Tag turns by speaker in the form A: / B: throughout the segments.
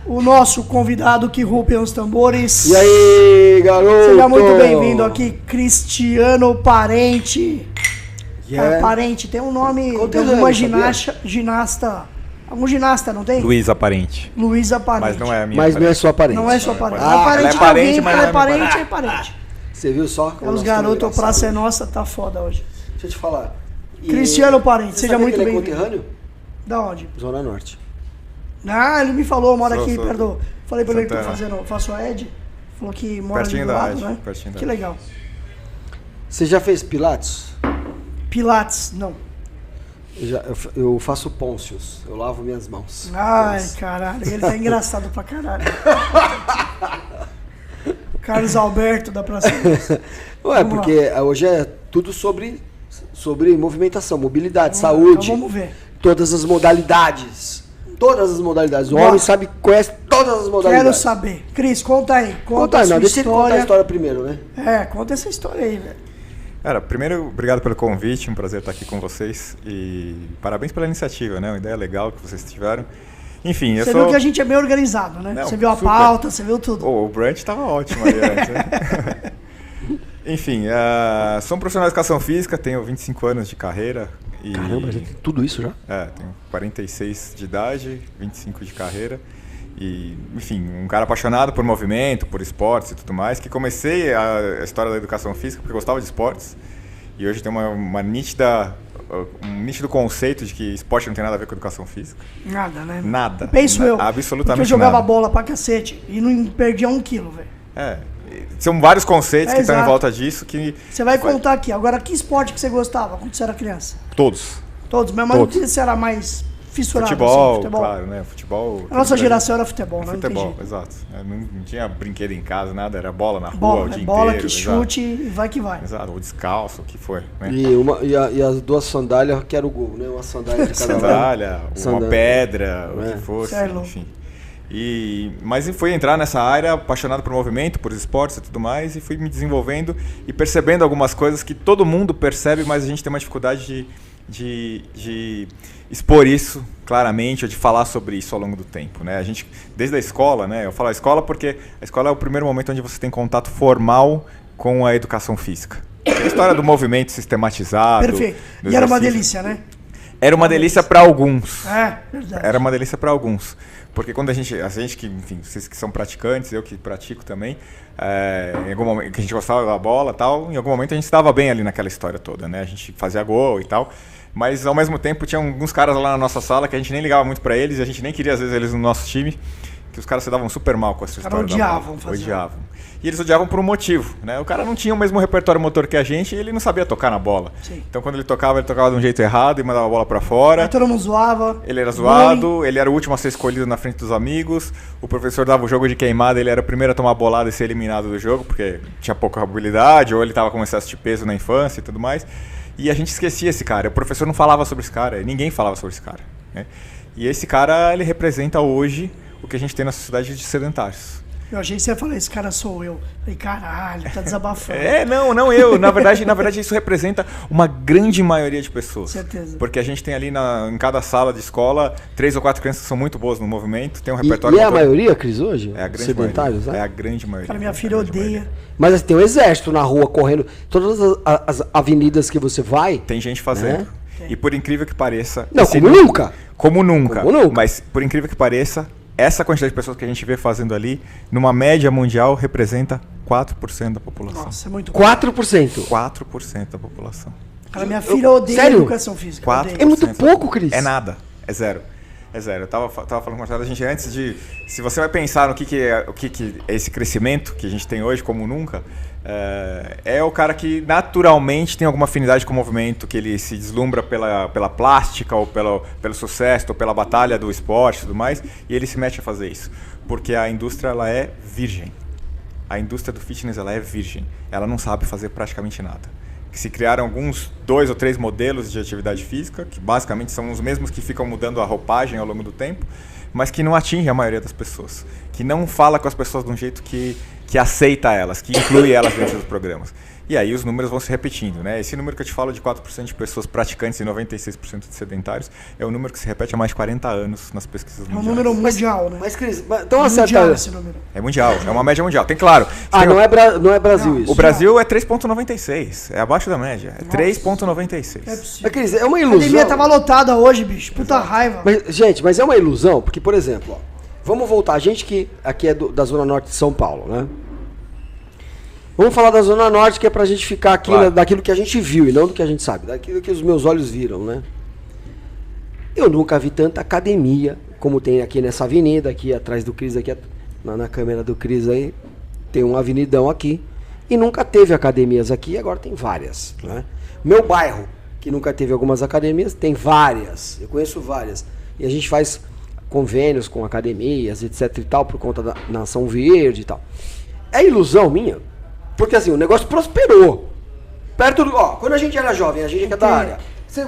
A: o nosso convidado que rupem os tambores.
B: E aí, garoto?
A: Seja muito bem-vindo aqui, Cristiano Parente.
B: Yeah.
A: Parente, tem um nome de alguma ginasta. Algum ginasta, não tem?
C: Luiz Aparente.
A: Luiz Aparente.
C: Mas não é a minha.
B: Mas não é sua parente.
A: Não é sua parente.
B: Ah,
A: é parente
C: ela é
A: de
C: parente,
A: alguém,
C: mas
A: ela
C: não
A: é
C: é
A: parente,
C: minha
A: é parente.
B: Você viu só?
A: Os garotos, o Praça é Nossa, tá foda hoje.
B: Deixa eu te falar.
A: Cristiano Parente,
B: Você
A: seja
B: sabia
A: muito
B: que ele é
A: bem-vindo.
B: conterrâneo?
A: Da onde?
B: Zona Norte.
A: Ah, ele me falou, mora
C: Sou,
A: aqui,
C: sou.
A: perto. Falei pra ele que
C: Santana.
A: faço a Ed. Falou que mora
C: Pertinho
A: do
C: da
A: lado,
C: Ed,
A: né?
C: pertinho da
A: Que
C: Ed.
A: legal.
B: Você já fez Pilates?
A: Pilates, não.
B: Eu faço Pôncios. Eu lavo minhas mãos.
A: Ai, caralho, ele tá engraçado pra caralho. Carlos Alberto da Praça.
B: Ué,
A: Vamos
B: porque hoje é tudo sobre movimentação, mobilidade,
A: Então
B: saúde.
A: vamos ver.
B: Todas as modalidades. Todas as modalidades. O
A: Bora.
B: homem conhece todas as modalidades.
A: Quero saber. Cris, conta aí. Conta a sua
B: não, deixa ele contar a
A: história.
B: história primeiro, né?
A: É, conta essa história aí, velho.
C: Cara, primeiro, obrigado pelo convite, um prazer estar aqui com vocês e parabéns pela iniciativa, né? Uma ideia legal que vocês tiveram. Enfim, eu
A: Você
C: sou...
A: viu que a gente é bem organizado, né?
C: Não,
A: Você viu a
C: super.
A: pauta, você viu tudo.
C: O brunch estava ótimo ali antes, né? Enfim, sou um profissional de educação física, tenho 25 anos de carreira. E,
B: Caramba, já tem tudo isso já?
C: tenho 46 de idade, 25 de carreira. E, enfim, um cara apaixonado por movimento, por esportes e tudo mais, que comecei a história da educação física porque gostava de esportes. E hoje tem um nítido conceito de que esporte não tem nada a ver com educação física.
A: Nada, né?
C: Nada.
A: Penso eu.
C: Absolutamente
A: porque eu jogava
C: nada.
A: bola pra cacete e não perdia 1 quilo, velho.
C: São vários conceitos que estão em
A: exato.
C: volta disso que...
A: Você vai contar aqui. Agora, que esporte que você gostava quando você era criança?
C: Todos.
A: Todos, mas
C: Todos.
A: não você era mais fissurado
C: Futebol,
A: assim, futebol.
C: claro, né? Futebol...
A: A nossa geração era futebol, não
C: Futebol,
A: entendi.
C: exato. Não tinha brinquedo em casa, nada. Era bola na rua
A: Bola,
C: o
A: né?
C: dia
A: Bola
C: inteiro.
A: que chute e vai que vai.
C: Exato, ou descalço, o que for. Né?
B: E as duas sandálias que era o gol, né? Uma sandália de cada lado.
C: Sandália, uma
B: Sandália.
C: pedra, o
B: É.
C: que fosse,
A: Certo.
C: enfim. Mas fui entrar nessa área apaixonado por movimento, por esportes e tudo mais, e fui me desenvolvendo e percebendo algumas coisas que todo mundo percebe, mas a gente tem uma dificuldade de expor isso claramente, ou de falar sobre isso ao longo do tempo, né? A gente, desde a escola, né? Eu falo a escola porque a escola é o primeiro momento onde você tem contato formal com a educação física. A história do movimento sistematizado.
A: Perfeito.
C: do
A: E era uma
C: exercício.
A: delícia, né?
C: Era uma delícia para alguns.
A: É, verdade.
C: Era uma delícia para alguns. Porque quando a gente que, enfim, vocês que são praticantes, eu que pratico também, em algum momento, que a gente gostava da bola e tal, em algum momento a gente se dava bem ali naquela história toda, né? A gente fazia gol e tal, mas ao mesmo tempo tinha alguns caras lá na nossa sala que a gente nem ligava muito para eles e a gente nem queria às vezes eles no nosso time, que os caras se davam super mal com essa história da bola. Odiavam. E eles odiavam por um motivo, né? O cara não tinha o mesmo repertório motor que a gente e ele não sabia tocar na bola.
A: Sim.
C: Então quando ele tocava de um jeito errado e mandava a bola para fora.
A: Aí todo mundo zoava.
C: Ele era zoado, ele era o último a ser escolhido na frente dos amigos, o professor dava o jogo de queimada, ele era o primeiro a tomar bolada e ser eliminado do jogo, porque tinha pouca habilidade, ou ele estava com excesso de peso na infância e tudo mais. E a gente esquecia esse cara, o professor não falava sobre esse cara, ninguém falava sobre esse cara, né? E esse cara, ele representa hoje o que a gente tem na sociedade de sedentários.
A: Eu achei que você ia falar, esse cara sou eu. Falei, caralho, tá desabafando.
C: Não eu. Na verdade, isso representa uma grande maioria de pessoas.
A: Certeza.
C: Porque a gente tem ali em cada sala de escola 3 ou 4 crianças que são muito boas no movimento, tem um repertório...
B: E é a maioria, Cris, hoje?
C: É a grande
B: sedentários,
C: maioria.
B: né?
C: É a grande maioria.
A: Cara, minha filha odeia.
B: Mas assim, tem um exército na rua correndo. Todas as avenidas que você vai...
C: Tem gente fazendo. E por incrível que pareça...
B: Não, como nunca.
C: Como nunca.
B: Como nunca.
C: Mas por incrível que pareça, essa quantidade de pessoas que a gente vê fazendo ali, numa média mundial, representa 4% da população.
A: Nossa, é muito
B: 4%.
C: 4% da população.
A: Cara, minha filha odeia
B: Sério?
A: educação física.
C: 4%.
A: Odeia.
B: É muito pouco, Cris.
C: É nada. É zero. É zero. Eu tava falando com a Marcela, a gente antes de... Se você vai pensar no que é esse crescimento que a gente tem hoje, como nunca, é o cara que naturalmente tem alguma afinidade com o movimento, que ele se deslumbra pela plástica, ou pelo sucesso, ou pela batalha do esporte e tudo mais, e ele se mete a fazer isso. Porque a indústria, ela é virgem. A indústria do fitness, ela é virgem. Ela não sabe fazer praticamente nada. Se criaram alguns 2 ou 3 modelos de atividade física, que basicamente são os mesmos que ficam mudando a roupagem ao longo do tempo, mas que não atingem a maioria das pessoas, que não fala com as pessoas de um jeito que aceita elas, que inclui elas dentro dos programas. E aí os números vão se repetindo, né? Esse número que eu te falo de 4% de pessoas praticantes e 96% de sedentários é um número que se repete há mais de 40 anos nas pesquisas mundiais.
A: É um número mundial, né?
B: Mas, Cris, então uma
A: Mundial
B: certa...
A: esse número.
C: É mundial, é uma média mundial. Tem claro.
B: Não é Brasil
A: Não.
B: isso.
C: O Brasil é 3,96. É abaixo da média. É 3,96.
A: É possível.
B: Mas, Cris, é uma
A: A
B: ilusão.
A: academia tava lotada hoje, bicho. Puta raiva.
B: Mas é uma ilusão, porque, por exemplo, ó, vamos voltar, a gente que aqui é da Zona Norte de São Paulo, né? Vamos falar da Zona Norte, que é pra gente ficar aqui
C: Claro.
B: daquilo que a gente viu e não do que a gente sabe, daquilo que os meus olhos viram, né? Eu nunca vi tanta academia como tem aqui nessa avenida, aqui atrás do Cris, aqui na câmera do Cris aí, tem uma avenidão aqui, e nunca teve academias aqui, e agora tem várias, né? Meu bairro, que nunca teve algumas academias, tem várias, eu conheço várias, e a gente faz convênios com academias, etc e tal, por conta da Nação Verde e tal. É ilusão minha, porque assim, o negócio prosperou. Perto do... Ó, quando a gente era jovem, a gente que é da área,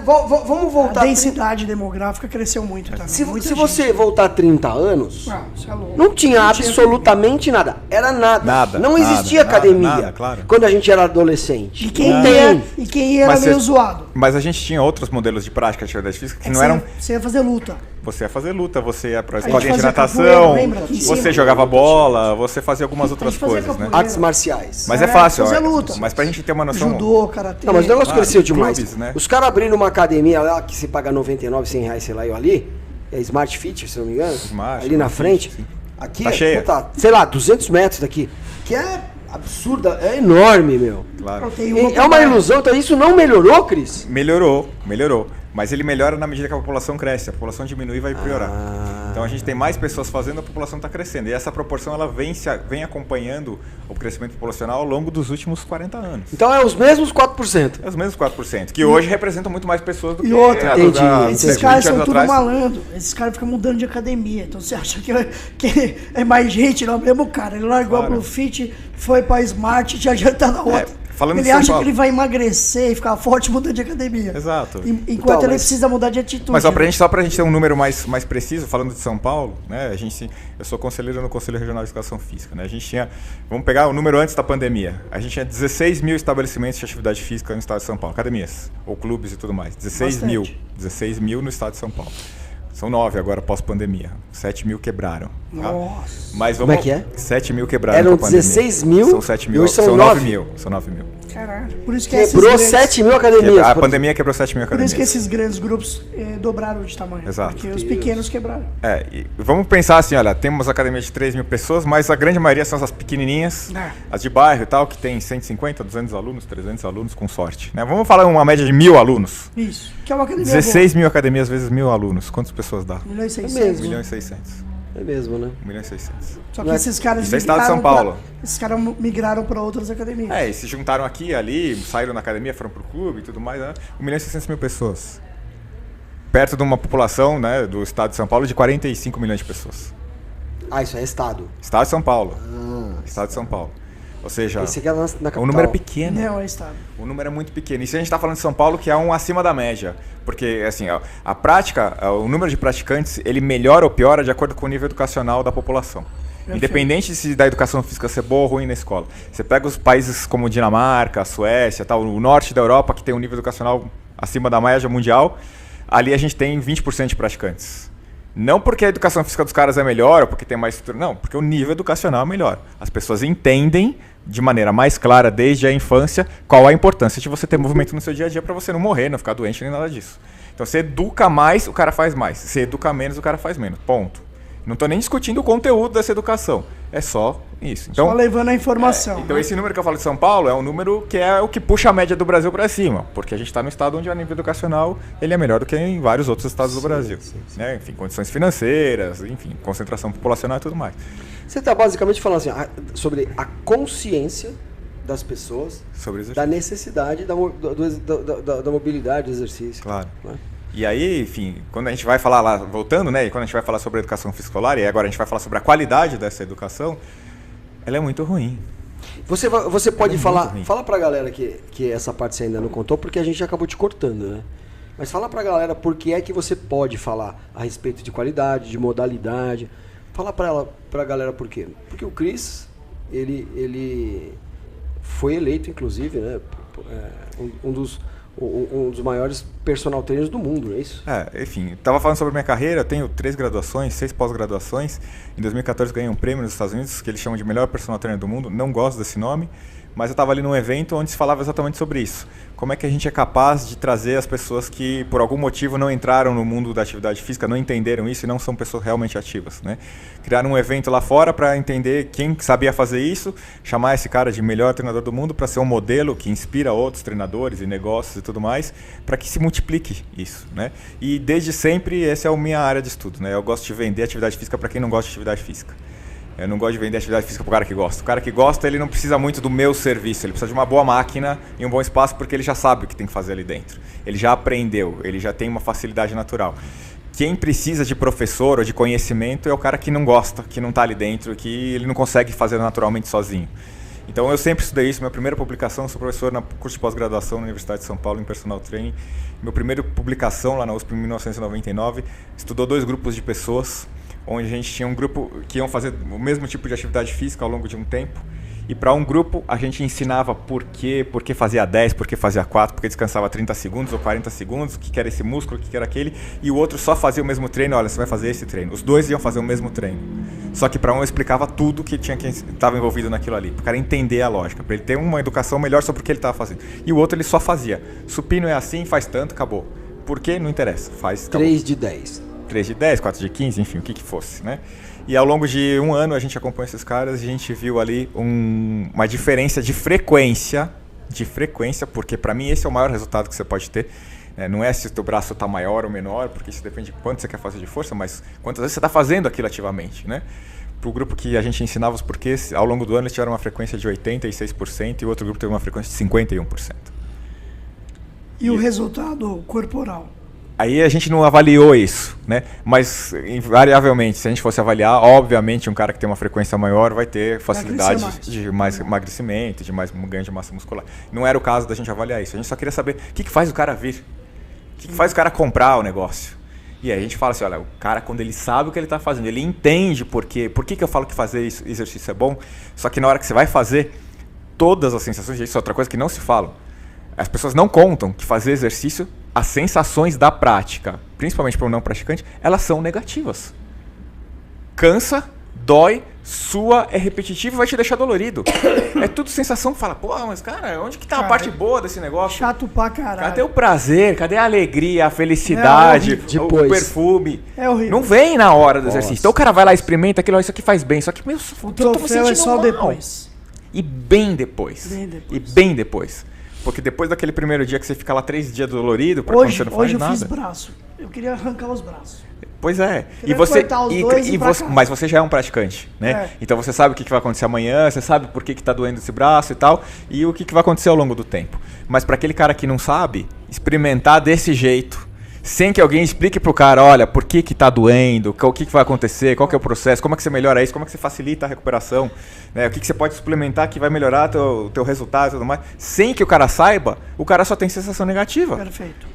B: vamos
A: A
B: voltar...
A: densidade demográfica cresceu muito também.
B: Se
A: Muita
B: você
A: gente.
B: voltar 30 anos,
A: Ah, isso é louco.
B: não tinha absolutamente nada. Era nada.
C: Nada,
B: não
C: nada,
B: existia
C: nada,
B: academia
C: nada, claro.
B: quando a gente era adolescente.
A: E quem
B: Não
A: ia,
B: tem.
A: e quem ia era
C: Mas
A: meio
C: você-
A: zoado.
C: Mas a gente tinha outros modelos de prática de atividade física que
A: É que
C: não eram...
A: você ia fazer luta.
C: Você ia fazer luta, você ia pra
A: gente
C: escolinha de
A: fazia
C: natação,
A: capoeira, lembra? Aqui em
C: você
A: cima.
C: jogava bola, você fazia algumas outras
A: fazia
C: coisas, né?
A: capoeira.
B: Artes marciais.
C: Mas é fácil,
A: fazer
C: ó,
A: luta.
C: mas pra gente ter uma noção...
A: Judô, karatê.
B: Não, mas o negócio
C: Claro,
B: cresceu demais.
C: clubes, né?
B: Os caras abriram uma academia lá que se paga 99, 100 reais, sei lá, eu ali. É Smart Fit, se não me engano.
C: Smart,
B: ali na
C: Smart
B: frente.
C: Fit, sim.
B: Aqui
C: Tá
B: é,
C: cheia.
B: puta, sei lá, 200 metros daqui. Que é absurda, é enorme, meu.
C: Claro.
A: Tem
B: É uma ilusão, então isso não melhorou, Cris?
C: Melhorou. Mas ele melhora na medida que a população cresce. A população diminui e vai piorar. Então a gente tem mais pessoas fazendo, a população está crescendo. E essa proporção ela vem acompanhando o crescimento populacional ao longo dos últimos 40 anos.
B: Então é os mesmos 4%.
C: É os mesmos 4%, que hoje representam muito mais pessoas do
A: E
C: que
A: outra,
B: entendi.
A: esses
C: 20
A: caras são
C: anos
A: tudo
C: atrás.
A: malandro. Esses caras ficam mudando de academia. Então você acha que é mais gente, não é o mesmo cara. Ele largou
C: Claro.
A: a Blue Fit, foi pra Smart e já tá na outra.
C: falando de
A: Ele
C: São
A: acha
C: Paulo.
A: que ele vai emagrecer e ficar forte mudando de academia.
C: Exato.
A: Enquanto
B: Então,
A: ele
B: mas-
A: precisa mudar de atitude.
C: Mas só pra
A: né?
C: gente ter um número mais preciso, falando de São Paulo, né? Eu sou conselheiro no Conselho Regional de Educação Física, né? A gente tinha, vamos pegar o número antes da pandemia. A gente tinha 16 mil estabelecimentos de atividade física no estado de São Paulo, academias, ou clubes e tudo mais. 16 mil.
A: Bastante.
C: 16 mil no estado de São Paulo. São 9 agora pós-pandemia. 7 mil quebraram. Tá?
A: Nossa.
C: Mas
B: Como é que é?
C: 7 mil quebraram.
B: Eram
C: com a pandemia.
B: 16 mil,
C: São 7 mil.
B: e hoje são
C: 9
B: 9
C: mil. São 9 mil.
A: Caralho. Por isso que
B: Quebrou
A: esses grandes-
B: 7 mil academias.
C: A
B: por-
C: pandemia quebrou 7 mil
A: Por
C: academias.
A: isso que esses grandes grupos dobraram de tamanho.
C: Exato.
A: Porque os pequenos quebraram.
C: E vamos pensar assim, olha, temos academias de 3 mil pessoas, mas a grande maioria são as pequenininhas,
A: É.
C: as de bairro e tal, que tem 150, 200 alunos, 300 alunos, com sorte. Né? Vamos falar uma média de 1.000 alunos.
A: Isso. Que é uma academia
C: 16 mil academias vezes 1.000 alunos. Quantas pessoas dá?
A: boa. 1.600.000.
B: É mesmo.
C: 1 milhão e 600.
B: É mesmo, né?
C: 1 milhão e 600.
A: Só que
B: Não é-
A: esses caras
C: Isso é estado de São Paulo.
A: Esses caras migraram para outras academias.
C: E se juntaram aqui, ali, saíram na academia, foram pro clube e tudo mais, né? 1 milhão e 600 mil pessoas. Perto de uma população, né, do estado de São Paulo de 45 milhões de pessoas.
B: Ah, isso é estado.
C: Estado de São Paulo.
B: Ah,
C: Estado de São Paulo. Ou seja,
B: esse aqui é na capital.
C: o número é pequeno.
A: Não, é estado.
C: O número é muito pequeno. Isso a gente está falando de São Paulo, que é um acima da média. Porque, assim, a prática, o número de praticantes, ele melhora ou piora de acordo com o nível educacional da população.
A: Perfeito.
C: Independente se da educação física ser boa ou ruim na escola. Você pega os países como Dinamarca, a Suécia, tal, o norte da Europa, que tem um nível educacional acima da média mundial, ali a gente tem 20% de praticantes. Não porque a educação física dos caras é melhor ou porque tem mais estrutura, não, porque o nível educacional é melhor. As pessoas entendem de maneira mais clara desde a infância qual a importância de você ter movimento no seu dia a dia para você não morrer, não ficar doente nem nada disso. Então você educa mais, o cara faz mais. Se educa menos, o cara faz menos. Ponto. Não estou nem discutindo o conteúdo dessa educação. É só isso. Então,
A: Só levando a informação.
C: então
A: né?
C: esse número que eu falo de São Paulo é um número que é o que puxa a média do Brasil para cima, porque a gente está no estado onde o nível educacional ele é melhor do que em vários outros estados do Brasil. Né? Enfim, condições financeiras, enfim, concentração populacional e tudo mais.
B: Você está basicamente falando assim, sobre a consciência das pessoas
C: Sobre isso.
B: da necessidade da mobilidade, do exercício.
C: Claro.
B: Né?
C: E aí, enfim, quando a gente vai falar lá, voltando, né, e quando a gente vai falar sobre a educação física escolar, e agora a gente vai falar sobre a qualidade dessa educação, ela é muito ruim.
B: Você pode
C: É
B: falar,
C: muito ruim.
B: fala pra galera que essa parte você ainda não contou, porque a gente acabou te cortando, né? Mas fala pra galera por que é que você pode falar a respeito de qualidade, de modalidade. Fala pra galera por quê. Porque o Cris, ele foi eleito, inclusive, né, um dos maiores personal trainers do mundo, não é isso?
C: Enfim, estava falando sobre minha carreira, eu tenho 3 graduações, 6 pós-graduações. Em 2014 ganhei um prêmio nos Estados Unidos, que eles chamam de melhor personal trainer do mundo. Não gosto desse nome, mas eu estava ali num evento onde se falava exatamente sobre isso. Como é que a gente é capaz de trazer as pessoas que, por algum motivo, não entraram no mundo da atividade física, não entenderam isso e não são pessoas realmente ativas, né? Criaram um evento lá fora para entender quem sabia fazer isso, chamar esse cara de melhor treinador do mundo para ser um modelo que inspira outros treinadores e negócios e tudo mais, para que se multiplique isso, né? E desde sempre essa é a minha área de estudo, né? Eu gosto de vender atividade física para quem não gosta de atividade física. Eu não gosto de vender atividade física para o cara que gosta. O cara que gosta, ele não precisa muito do meu serviço. Ele precisa de uma boa máquina e um bom espaço porque ele já sabe o que tem que fazer ali dentro. Ele já aprendeu, ele já tem uma facilidade natural. Quem precisa de professor ou de conhecimento é o cara que não gosta, que não está ali dentro, que ele não consegue fazer naturalmente sozinho. Então eu sempre estudei isso. Minha primeira publicação, sou professor na curso de pós-graduação na Universidade de São Paulo em Personal Training. Minha primeira publicação lá na USP em 1999, estudou 2 grupos de pessoas, onde a gente tinha um grupo que iam fazer o mesmo tipo de atividade física ao longo de um tempo. E para um grupo a gente ensinava por que fazia 10, por que fazia 4, por que descansava 30 segundos ou 40 segundos, o que era esse músculo, o que era aquele. E o outro só fazia o mesmo treino, olha, você vai fazer esse treino. Os 2 iam fazer o mesmo treino. Só que para um eu explicava tudo que estava envolvido naquilo ali, para o cara entender a lógica, para ele ter uma educação melhor sobre o que ele estava fazendo. E o outro ele só fazia. Supino é assim, faz tanto, acabou. Por quê? Não interessa, faz, acabou.
B: 3 de 10.
C: 3 de 10, 4 de 15, enfim, o que fosse, né? E ao longo de um ano a gente acompanhou esses caras e a gente viu ali uma diferença de frequência, porque para mim esse é o maior resultado que você pode ter. Não é se o teu braço está maior ou menor, porque isso depende de quanto você quer fazer de força, mas quantas vezes você está fazendo aquilo ativamente, né? Para o grupo que a gente ensinava os porquês, ao longo do ano eles tiveram uma frequência de 86% e o outro grupo teve uma frequência de 51%.
A: E o resultado corporal?
C: Aí a gente não avaliou isso, né? Mas invariavelmente, se a gente fosse avaliar, obviamente um cara que tem uma frequência maior vai ter facilidade de mais emagrecimento, de mais ganho de massa muscular. Não era o caso da gente avaliar isso. A gente só queria saber o que faz o cara vir, o que faz o cara comprar o negócio. E aí a gente fala assim, olha, o cara quando ele sabe o que ele está fazendo, ele entende por que eu falo que fazer exercício é bom, só que na hora que você vai fazer, todas as sensações, isso é outra coisa que não se fala. As pessoas não contam que fazer exercício, as sensações da prática, principalmente para o não praticante, elas são negativas. Cansa, dói, sua, é repetitivo e vai te deixar dolorido. É tudo sensação que fala, pô, mas cara, onde que tá a parte boa desse negócio?
A: Chato pra caralho.
C: Cadê o prazer? Cadê a alegria, a felicidade, o perfume?
A: É horrível.
C: Não vem na hora do exercício. Então o cara vai lá, experimenta aquilo, isso aqui faz bem. Só que, meu,
A: o troféu é só depois.
C: E bem depois. E bem depois. Porque depois daquele primeiro dia que você fica lá 3 dias dolorido, pra quando você não faz nada.
A: Hoje eu fiz braço. Eu queria arrancar os braços.
C: Pois é. Mas você já é um praticante, né?
A: É.
C: Então você sabe o que vai acontecer amanhã, você sabe por que está doendo esse braço e tal, e o que vai acontecer ao longo do tempo. Mas para aquele cara que não sabe, experimentar desse jeito, sem que alguém explique pro cara, olha, por que tá doendo, o que vai acontecer, qual que é o processo, como é que você melhora isso, como é que você facilita a recuperação, né? O que você pode suplementar que vai melhorar teu resultado e tudo mais. Sem que o cara saiba, o cara só tem sensação negativa.
A: Perfeito.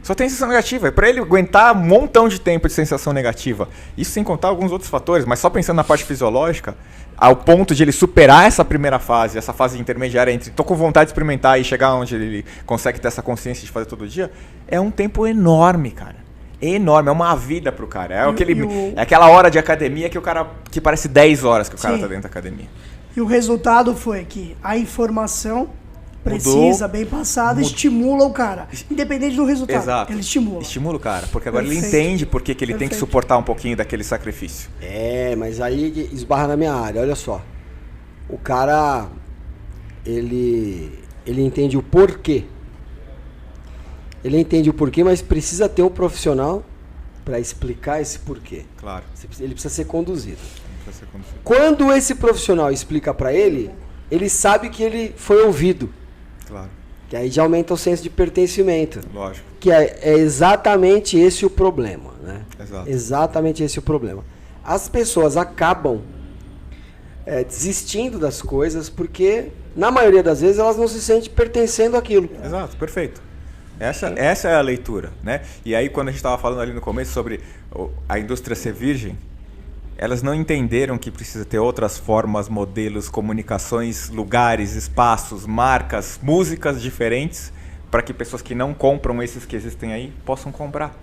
C: Só tem sensação negativa. E para ele aguentar um montão de tempo de sensação negativa, isso sem contar alguns outros fatores, mas só pensando na parte fisiológica, ao ponto de ele superar essa primeira fase, essa fase intermediária entre tô com vontade de experimentar e chegar onde ele consegue ter essa consciência de fazer todo dia, é um tempo enorme, cara. É enorme, é uma vida pro cara. É aquela hora de academia que parece 10 horas que o cara tá dentro da academia.
A: E o resultado foi que a informação precisa, bem passada, estimula o cara. Independente do resultado.
C: Exato.
A: Ele estimula.
C: Estimula o cara, porque agora ele entende por que ele tem que suportar um pouquinho daquele sacrifício.
B: Mas aí esbarra na minha área, olha só. O cara, ele entende o porquê. Ele entende o porquê, mas precisa ter um profissional para explicar esse porquê.
C: Claro.
B: Ele precisa ser conduzido. Quando esse profissional explica para ele sabe que ele foi ouvido.
C: Claro.
B: Que aí já aumenta o senso de pertencimento.
C: Lógico.
B: Que é exatamente esse o problema, né?
C: Exato.
B: Exatamente esse o problema. As pessoas acabam desistindo das coisas porque, na maioria das vezes, elas não se sentem pertencendo àquilo.
C: Exato, perfeito. Essa é a leitura, né? E aí, quando a gente estava falando ali no começo sobre a indústria ser virgem, elas não entenderam que precisa ter outras formas, modelos, comunicações, lugares, espaços, marcas, músicas diferentes para que pessoas que não compram esses que existem aí possam comprar.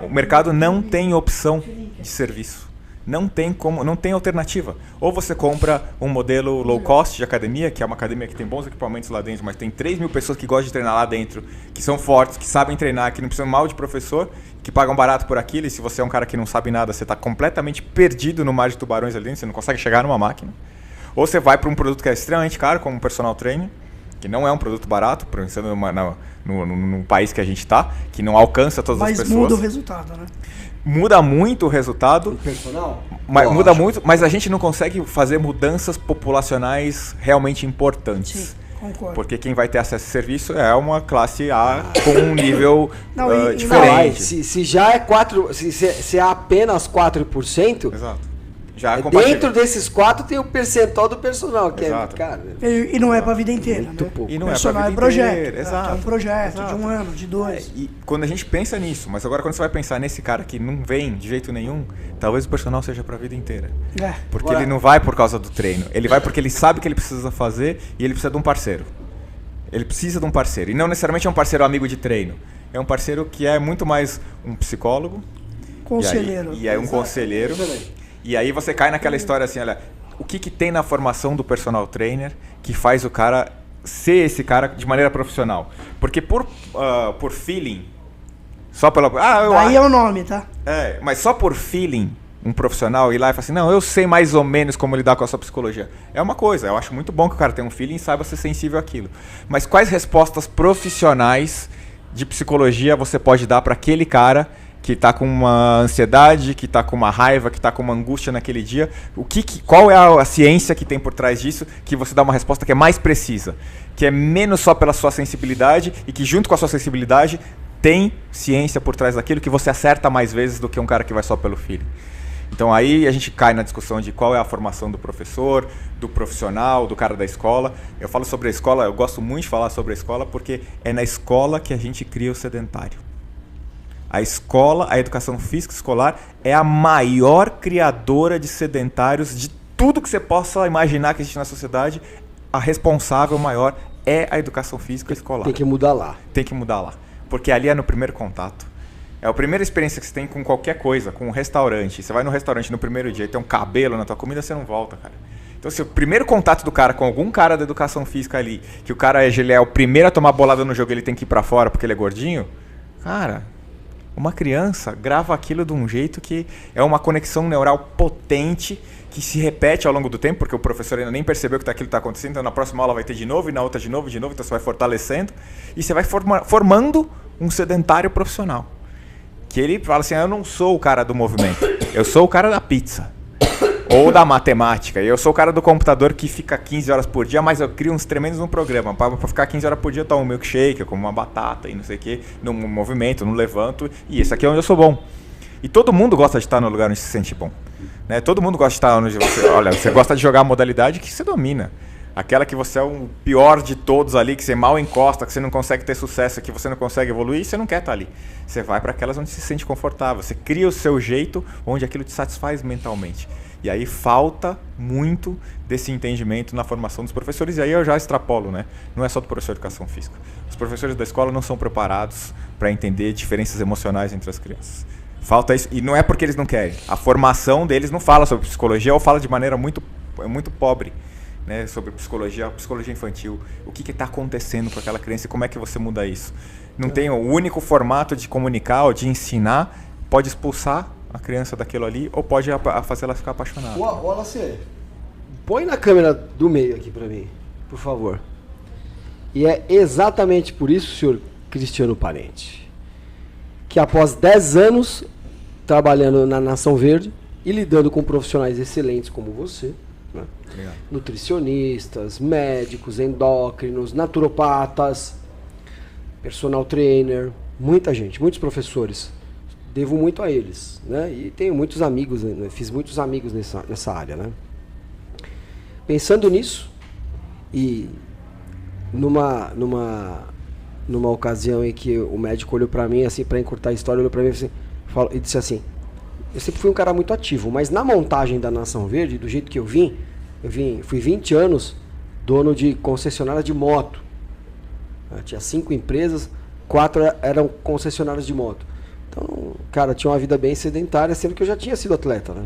C: O mercado não tem opção de serviço. Não tem alternativa. Ou você compra um modelo low cost de academia, que é uma academia que tem bons equipamentos lá dentro, mas tem 3 mil pessoas que gostam de treinar lá dentro, que são fortes, que sabem treinar, que não precisam mal de professor, que pagam barato por aquilo, e se você é um cara que não sabe nada, você está completamente perdido no mar de tubarões ali dentro, você não consegue chegar numa máquina. Ou você vai para um produto que é extremamente caro, como um personal trainer, que não é um produto barato, pensando no país que a gente está, que não alcança todas as pessoas.
A: Mas muda o resultado, né?
C: Muda muito o resultado.
B: O personal?
C: Muda muito, mas a gente não consegue fazer mudanças populacionais realmente importantes.
A: Sim, concordo.
C: Porque quem vai ter acesso a esse serviço é uma classe A com um nível diferente.
B: Se já é 4%, se é apenas 4%,
C: exato. Já é
B: dentro desses 4 tem o percentual do personal, que
C: exato.
B: é, cara...
A: E não é para a vida inteira,
B: muito
A: né?
B: pouco.
C: E não
A: personal
C: é
A: é
C: para a vida
A: projeto,
C: inteira, exato.
A: É um projeto
C: exato.
A: de 1 ano, de 2.
C: E quando a gente pensa nisso, mas agora quando você vai pensar nesse cara que não vem de jeito nenhum, talvez o personal seja para a vida inteira. Porque ele não vai por causa do treino, ele vai porque ele sabe que ele precisa fazer e ele precisa de um parceiro. Ele precisa de um parceiro, e não necessariamente é um parceiro amigo de treino, é um parceiro que é muito mais um psicólogo,
A: Conselheiro.
C: E aí um conselheiro. E aí você cai naquela história assim, olha, o que tem na formação do personal trainer que faz o cara ser esse cara de maneira profissional? Porque por feeling, só pela...
A: Daí é o nome, tá?
C: Mas só por feeling, um profissional ir lá e falar assim, não, eu sei mais ou menos como lidar com a sua psicologia. É uma coisa, eu acho muito bom que o cara tenha um feeling e saiba ser sensível àquilo. Mas quais respostas profissionais de psicologia você pode dar para aquele cara que está com uma ansiedade, que está com uma raiva, que está com uma angústia naquele dia? Qual é a ciência que tem por trás disso que você dá uma resposta que é mais precisa? Que é menos só pela sua sensibilidade e que junto com a sua sensibilidade tem ciência por trás daquilo que você acerta mais vezes do que um cara que vai só pelo feeling. Então aí a gente cai na discussão de qual é a formação do professor, do profissional, do cara da escola. Eu falo sobre a escola, eu gosto muito de falar sobre a escola porque é na escola que a gente cria o sedentário. A escola, a educação física escolar é a maior criadora de sedentários de tudo que você possa imaginar que existe na sociedade. A responsável maior é a educação física escolar.
B: Tem que mudar lá.
C: Tem que mudar lá. Porque ali é no primeiro contato. É a primeira experiência que você tem com qualquer coisa, com um restaurante. Você vai no restaurante no primeiro dia e tem um cabelo na tua comida, você não volta, cara. Então, se o primeiro contato do cara com algum cara da educação física ali, que o cara ele é o primeiro a tomar bolada no jogo e ele tem que ir pra fora porque ele é gordinho, cara... Uma criança grava aquilo de um jeito que é uma conexão neural potente que se repete ao longo do tempo, porque o professor ainda nem percebeu que aquilo está acontecendo, então na próxima aula vai ter de novo, e na outra de novo, então você vai fortalecendo, e você vai formando um sedentário profissional. Que ele fala assim, eu não sou o cara do movimento, eu sou o cara da pizza. Ou da matemática. E eu sou o cara do computador que fica 15 horas por dia, mas eu crio uns tremendos no programa. Para ficar 15 horas por dia eu tomo um milkshake, eu como uma batata e não sei o que, no movimento, no levanto. E esse aqui é onde eu sou bom. E todo mundo gosta de estar no lugar onde se sente bom. Né? Todo mundo gosta de estar onde você... Olha, você gosta de jogar a modalidade que você domina. Aquela que você é o pior de todos ali, que você mal encosta, que você não consegue ter sucesso, que você não consegue evoluir, você não quer estar ali. Você vai para aquelas onde se sente confortável. Você cria o seu jeito onde aquilo te satisfaz mentalmente. E aí falta muito desse entendimento na formação dos professores. E aí eu já extrapolo, né? Não é só do professor de educação física. Os professores da escola não são preparados para entender diferenças emocionais entre as crianças. Falta isso. E não é porque eles não querem. A formação deles não fala sobre psicologia ou fala de maneira muito pobre, né? Sobre psicologia infantil. O que está acontecendo com aquela criança e como é que você muda isso? Não tem o único formato de comunicar ou de ensinar, pode expulsar a criança daquilo ali, ou pode fazer ela ficar apaixonada.
B: Wallace, põe na câmera do meio aqui pra mim, por favor. E é exatamente por isso, senhor Cristiano Parente, que após 10 anos trabalhando na Nação Verde e lidando com profissionais excelentes como você, né? Nutricionistas, médicos, endócrinos, naturopatas, personal trainer, muita gente, muitos professores. Devo muito a eles, né? E tenho muitos amigos, né? Fiz muitos amigos nessa área, né? Pensando nisso, e numa ocasião em que o médico olhou para mim, assim, para encurtar a história, olhou para mim e disse assim, eu sempre fui um cara muito ativo, mas na montagem da Nação Verde, do jeito que fui 20 anos dono de concessionária de moto. Tinha 5 empresas, 4 eram concessionárias de moto. Então, cara, tinha uma vida bem sedentária, sendo que eu já tinha sido atleta, né?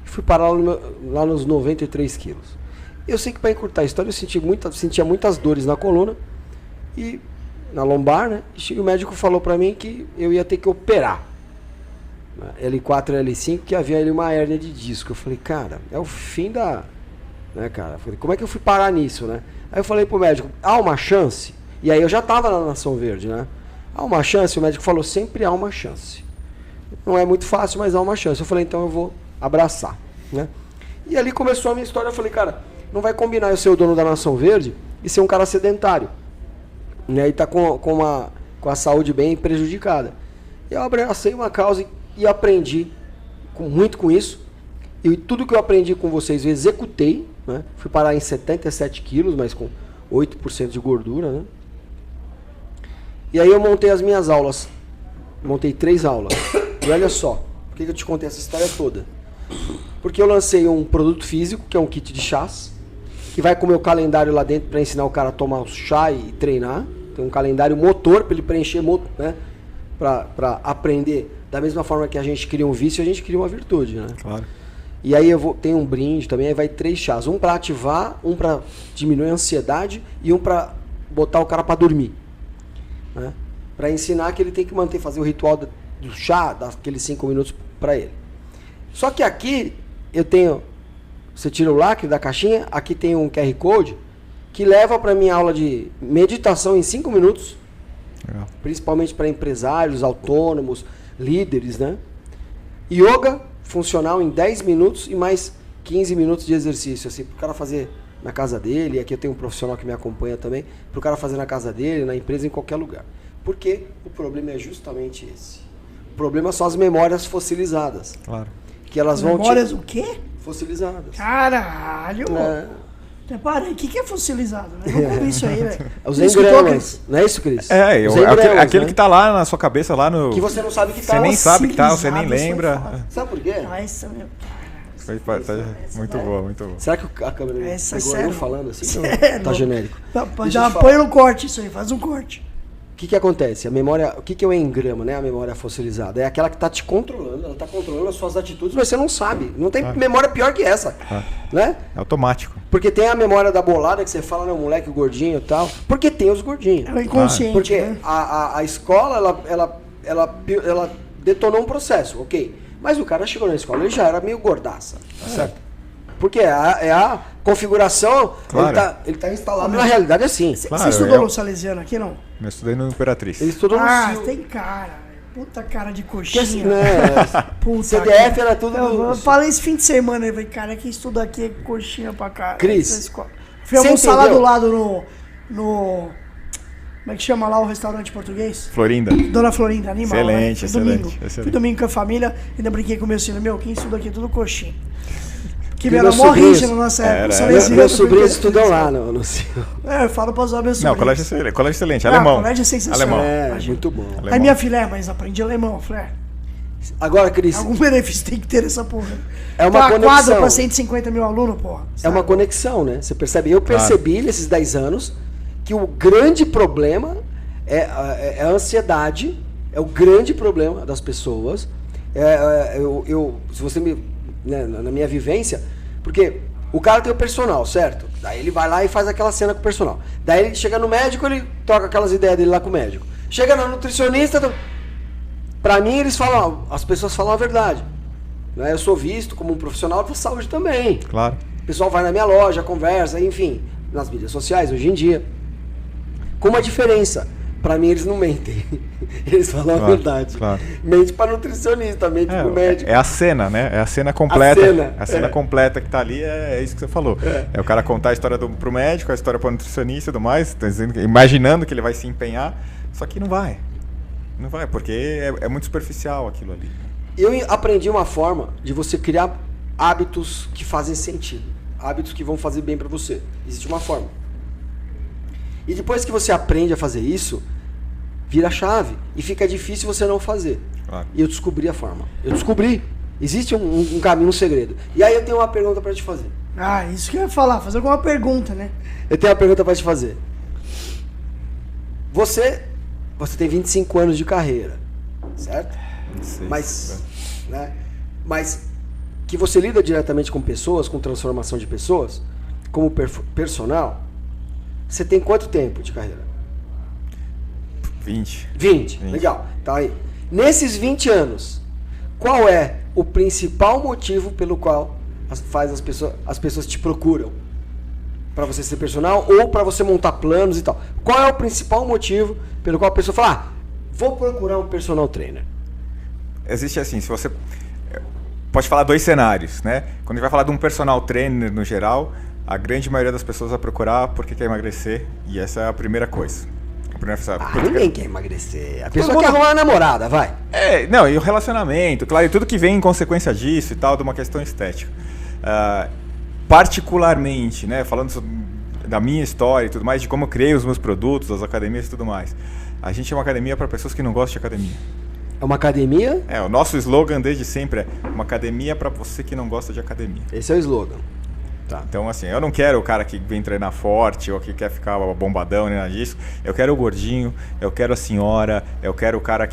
B: Fui parar lá nos 93 quilos. Eu sei que para encurtar a história, eu sentia muitas dores na coluna e na lombar, né? E o médico falou para mim que eu ia ter que operar. L4 e L5, que havia ali uma hérnia de disco. Eu falei, cara, é o fim da... Né, cara? Eu falei, como é que eu fui parar nisso, né? Aí eu falei pro médico, há uma chance? E aí eu já tava na Nação Verde, né? Há uma chance? O médico falou, sempre há uma chance. Não é muito fácil, mas há uma chance. Eu falei, então eu vou abraçar, né? E ali começou a minha história. Eu falei, cara, não vai combinar eu ser o dono da Nação Verde e ser um cara sedentário, né? E tá com a saúde bem prejudicada. Eu abracei uma causa e aprendi muito com isso. E tudo que eu aprendi com vocês eu executei, né? Fui parar em 77 quilos, mas com 8% de gordura, né? E aí eu montei as minhas aulas. Montei 3 aulas. E olha só, por que eu te contei essa história toda? Porque eu lancei um produto físico, que é um kit de chás, que vai com o meu calendário lá dentro para ensinar o cara a tomar o chá e treinar. Tem um calendário motor para ele preencher, né? Para aprender. Da mesma forma que a gente cria um vício, a gente cria uma virtude, né? Claro. E aí tem um brinde também, aí vai 3 chás. Um para ativar, um para diminuir a ansiedade e um para botar o cara para dormir. Né? Para ensinar que ele tem que fazer o ritual do chá, daqueles 5 minutos para ele. Só que aqui eu tenho, você tira o lacre da caixinha, aqui tem um QR Code que leva para minha aula de meditação em 5 minutos, legal. Principalmente para empresários, autônomos, líderes, né? Yoga funcional em 10 minutos e mais 15 minutos de exercício, assim, para o cara fazer na casa dele. E aqui eu tenho um profissional que me acompanha também, para o cara fazer na casa dele, na empresa, em qualquer lugar. Porque o problema é justamente esse. O problema são as memórias fossilizadas. Claro. Que elas vão
A: memórias o quê?
B: Fossilizadas.
A: Caralho! Para, o que é fossilizado? Eu não comi isso aí, velho.
B: Os engramas, não é isso, Cris?
C: Aquele, né? Que tá lá na sua cabeça, lá no...
B: Que você não sabe que tá.
C: Você nem sabe que tá, você nem lembra.
B: Sabe por quê?
A: Nossa, meu...
C: Muito boa, muito boa.
B: Será que a câmera pegou eu falando assim?
A: Sério?
B: Tá genérico.
A: Já põe no corte isso aí, faz um corte.
B: O que acontece? A memória, o que é o engrama, né? A memória fossilizada é aquela que está te controlando, ela está controlando as suas atitudes, mas você não sabe. Não tem memória pior que essa, né? É
C: automático.
B: Porque tem a memória da bolada que você fala, né, o moleque, o gordinho e tal. Porque tem os gordinhos.
A: É o inconsciente.
B: Porque
A: né?
B: a escola, ela detonou um processo, ok? Mas o cara chegou na escola, ele já era meio gordaça, tá certo? Porque é a configuração, claro. ele tá instalado na realidade assim.
A: Você estudou no Salesiano aqui, não?
C: Eu estudei no Imperatriz.
B: Ele estudou no
A: tem cara, puta cara de coxinha.
B: Assim, né? Puta CDF era tudo...
A: Eu falei esse fim de semana, eu falei, cara, quem estuda aqui é coxinha pra cá.
B: Cris,
A: fui almoçar lá do lado no... Como é que chama lá o restaurante português?
C: Florinda.
A: Dona Florinda, animal.
C: Excelente,
A: né?
C: excelente.
A: Fui domingo com a família, ainda brinquei com o meu filho. Quem estuda aqui é tudo coxinha. Que era mó rixa na nossa época.
B: Meus sobrinhos estudam lá no
A: eu falo pra usar meus sobrinhos.
C: Não, colégio excelente, alemão.
A: Colégio é sensacional.
B: Muito bom.
A: Aí minha filha, mas aprendi alemão, falei.
B: Agora, Cris...
A: Algum benefício tem que ter essa porra.
B: É uma conexão.
A: Quadro pra 150 mil alunos, porra.
B: É uma conexão, né? Você percebe? Eu percebi nesses 10 anos que o grande problema é a ansiedade, é o grande problema das pessoas. Se você me... Né, na minha vivência, porque o cara tem o personal, certo? Daí ele vai lá e faz aquela cena com o personal. Daí ele chega no médico, ele toca aquelas ideias dele lá com o médico. Chega no nutricionista, pra mim as pessoas falam a verdade. Né? Eu sou visto como um profissional da saúde também.
C: Claro.
B: O pessoal vai na minha loja, conversa, enfim, nas mídias sociais hoje em dia. Com uma diferença. Pra mim eles não mentem. Eles falam a verdade. Claro. Mente pra nutricionista, mente pro médico.
C: É a cena, né? É a cena completa. A cena completa que tá ali é isso que você falou. É o cara contar a história pro médico, a história pro nutricionista e tudo mais, imaginando que ele vai se empenhar, só que não vai. Não vai, porque é muito superficial aquilo ali.
B: Eu aprendi uma forma de você criar hábitos que fazem sentido. Hábitos que vão fazer bem pra você. Existe uma forma. E depois que você aprende a fazer isso, vira a chave e fica difícil você não fazer.
C: Claro.
B: E eu descobri a forma. Eu descobri. Existe um caminho, um segredo. E aí eu tenho uma pergunta para te fazer.
A: Ah, isso que eu ia falar, fazer alguma pergunta, né?
B: Eu tenho uma pergunta para te fazer. Você tem 25 anos de carreira, certo?
C: Sei.
B: Mas que você lida diretamente com pessoas, com transformação de pessoas, como personal, você tem quanto tempo de carreira?
C: 20.
B: 20. Legal. Tá aí. Nesses 20 anos, qual é o principal motivo pelo qual as pessoas te procuram? Para você ser personal ou para você montar planos e tal. Qual é o principal motivo pelo qual a pessoa fala, vou procurar um personal trainer?
C: Existe assim, se você... Pode falar 2 cenários, né? Quando a gente vai falar de um personal trainer no geral, a grande maioria das pessoas vai procurar porque quer emagrecer. E essa é a primeira coisa.
B: Ninguém quer emagrecer. A pessoa quer arrumar uma namorada, vai.
C: Não, e o relacionamento, claro, e tudo que vem em consequência disso e tal, de uma questão estética. Particularmente, né, falando da minha história e tudo mais, de como eu criei os meus produtos, as academias e tudo mais. A gente é uma academia para pessoas que não gostam de academia.
B: É uma academia?
C: O nosso slogan desde sempre é uma academia para você que não gosta de academia.
B: Esse é o slogan. Tá.
C: Então, assim, eu não quero o cara que vem treinar forte ou que quer ficar bombadão, nem nada disso. Eu quero o gordinho, eu quero a senhora, eu quero o cara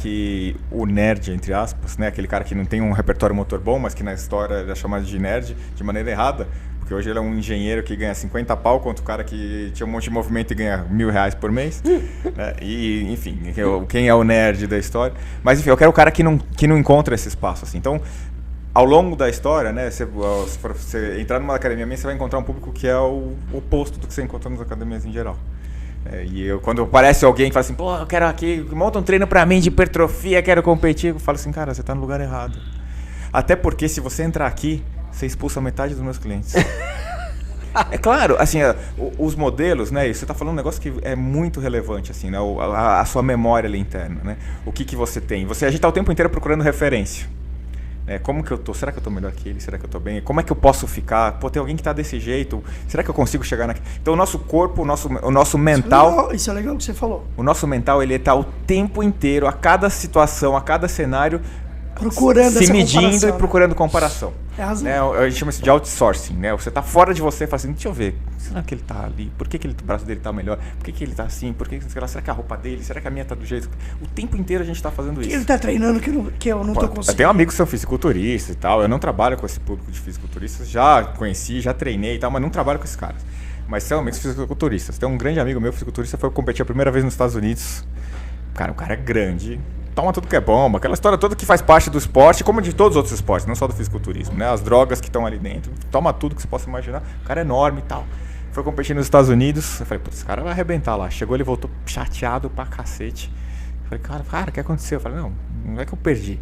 C: o nerd, entre aspas, né? Aquele cara que não tem um repertório motor bom, mas que na história ele é chamado de nerd de maneira errada. Porque hoje ele é um engenheiro que ganha 50 pau, contra o cara que tinha um monte de movimento e ganha R$1.000 por mês. Né? E, enfim, quem é o nerd da história. Mas, enfim, eu quero o cara que não encontra esse espaço, assim. Então, ao longo da história, né, se você entrar numa academia minha, você vai encontrar um público que é o oposto do que você encontra nas academias em geral. Quando aparece alguém que fala assim, pô, eu quero aqui, monta um treino pra mim de hipertrofia, quero competir, eu falo assim, cara, você tá no lugar errado. Até porque se você entrar aqui, você expulsa metade dos meus clientes. É claro, assim, os modelos, né, você tá falando um negócio que é muito relevante, assim, né, a sua memória ali interna, né, o que você tem. A gente tá o tempo inteiro procurando referência. Como que eu tô? Será que eu tô melhor que ele? Será que eu tô bem? Como é que eu posso ficar? Pô, tem alguém que tá desse jeito. Será que eu consigo chegar naquele... Então, o nosso corpo, o nosso mental...
A: Isso é legal que você falou.
C: O nosso mental, ele tá o tempo inteiro, a cada situação, a cada cenário...
A: Procurando
C: se medindo e procurando comparação.
A: É razão.
C: A gente chama isso de outsourcing, né? Você tá fora de você e fala assim, deixa eu ver, será que ele tá ali? Por que o braço dele tá melhor? Por que ele tá assim? Será que a roupa dele? Será que a minha tá do jeito? O tempo inteiro a gente tá fazendo isso.
A: Ele tá treinando que eu não tô conseguindo.
C: Eu tenho amigos que são fisiculturistas e tal, eu não trabalho com esse público de fisiculturistas, já conheci, já treinei e tal, mas não trabalho com esses caras. Mas são amigos fisiculturistas. Tem um grande amigo meu, fisiculturista, foi competir a primeira vez nos Estados Unidos. Cara, o cara é grande, toma tudo que é bomba, aquela história toda que faz parte do esporte, como de todos os outros esportes, não só do fisiculturismo, né? As drogas que estão ali dentro, toma tudo que você possa imaginar. O cara é enorme e tal. Foi competir nos Estados Unidos, eu falei, putz, esse cara vai arrebentar lá. Chegou, ele voltou chateado pra cacete. Eu falei, cara, o que aconteceu? Eu falei, não é que eu perdi.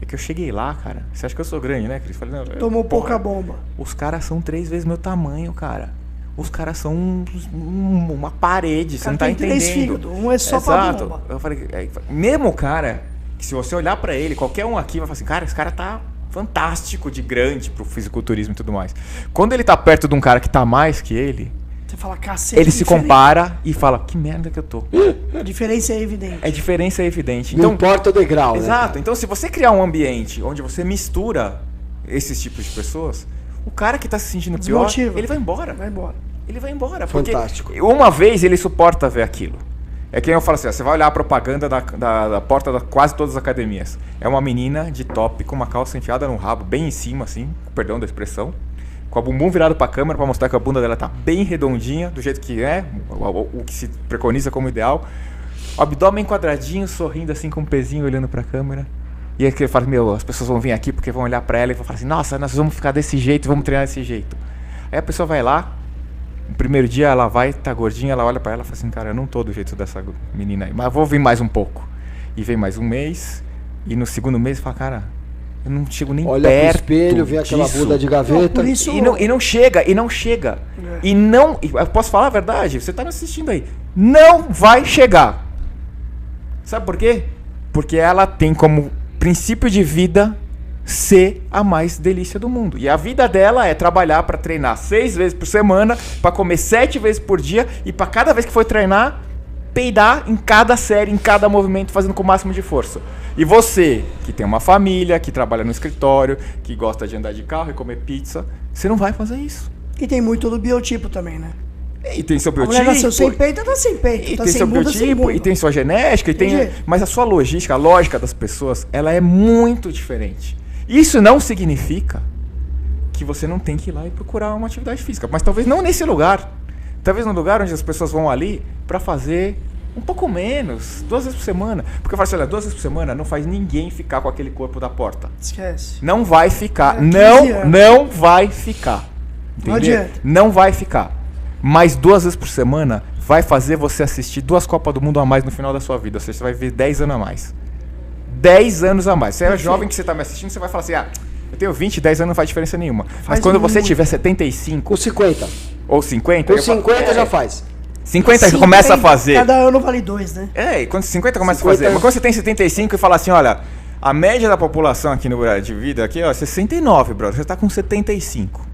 C: É que eu cheguei lá, cara. Você acha que eu sou grande, né, Cris? Falei, não,
A: tomou pouca bomba.
C: Os caras são 3 vezes meu tamanho, cara. Os caras são uma parede, você não tá entendendo. 3
A: fígados, um é só pra bomba.
C: Eu falei, mesmo o cara, que se você olhar pra ele, qualquer um aqui vai falar assim, cara, esse cara tá fantástico de grande pro fisiculturismo e tudo mais. Quando ele tá perto de um cara que tá mais que ele,
A: você fala, cacete,
C: ele se compara e fala, que merda que eu tô.
A: A diferença é evidente.
C: A diferença é evidente.
B: Não importa o degrau,
C: exato.
B: Né,
C: então, se você criar um ambiente onde você mistura esses tipos de pessoas, o cara que tá se sentindo pior, ele vai embora. Ele vai embora.
B: Fantástico.
C: Porque uma vez ele suporta ver aquilo. É que eu falo assim, você vai olhar a propaganda da porta de quase todas as academias. É uma menina de top com uma calça enfiada no rabo, bem em cima, assim, perdão da expressão, com a bumbum virado pra câmera pra mostrar que a bunda dela tá bem redondinha, do jeito que é, o que se preconiza como ideal. O abdômen quadradinho, sorrindo assim com um pezinho, olhando pra câmera. E aí ele fala, as pessoas vão vir aqui porque vão olhar pra ela e vão falar assim, nossa, nós vamos ficar desse jeito, vamos treinar desse jeito. Aí a pessoa vai lá, no primeiro dia ela vai, tá gordinha, ela olha pra ela e fala assim, cara, eu não tô do jeito dessa menina aí, mas vou vir mais um pouco. E vem mais um mês, e no segundo mês fala, cara, eu não chego nem
B: olha
C: perto.
B: Olha pro espelho, vê aquela bunda de gaveta.
C: E não chega. E não, eu posso falar a verdade, você tá me assistindo aí, não vai chegar. Sabe por quê? Porque ela tem como princípio de vida ser a mais delícia do mundo. E a vida dela é trabalhar para treinar 6 vezes por semana, para comer 7 vezes por dia, e para cada vez que for treinar, peidar em cada série, em cada movimento, fazendo com o máximo de força. E você, que tem uma família, que trabalha no escritório, que gosta de andar de carro e comer pizza, você não vai fazer isso.
A: E tem muito do biotipo também, né?
C: E tem seu
A: A mulher
C: biotipo.
A: nasceu sem peito, tá sem peito.
C: E
A: Tá
C: tem
A: sem
C: seu
A: bunda, sem
C: biotipo,
A: bunda.
C: e tem sua genética, mas a sua logística, a lógica das pessoas, ela é muito diferente. Isso não significa que você não tem que ir lá e procurar uma atividade física. Mas talvez não nesse lugar. Talvez no lugar onde as pessoas vão ali para fazer um pouco menos, 2 vezes por semana. Porque eu falo assim, olha, 2 vezes por semana não faz ninguém ficar com aquele corpo da porta.
A: Esquece.
C: Não vai ficar.
A: 15
C: Não vai ficar.
A: Não
C: Entendeu?
A: adianta.
C: Não vai ficar. Mas 2 vezes por semana vai fazer você assistir 2 Copas do Mundo a mais no final da sua vida. Ou seja, você vai ver 10 anos a mais. 10 anos a mais. Você é jovem que você tá me assistindo, você vai falar assim, eu tenho 20, 10 anos não faz diferença nenhuma. Mas quando você tiver 75
B: Com 50.
C: ou 50...
B: Com 50 já faz.
C: 50 já começa a fazer.
A: Cada ano vale 2, né?
C: E quando 50 começa
B: 50
C: a fazer. Mas quando você tem 75 e fala assim, olha, a média da população aqui no Brasil de vida aqui, ó, 69, brother. Você tá com 75.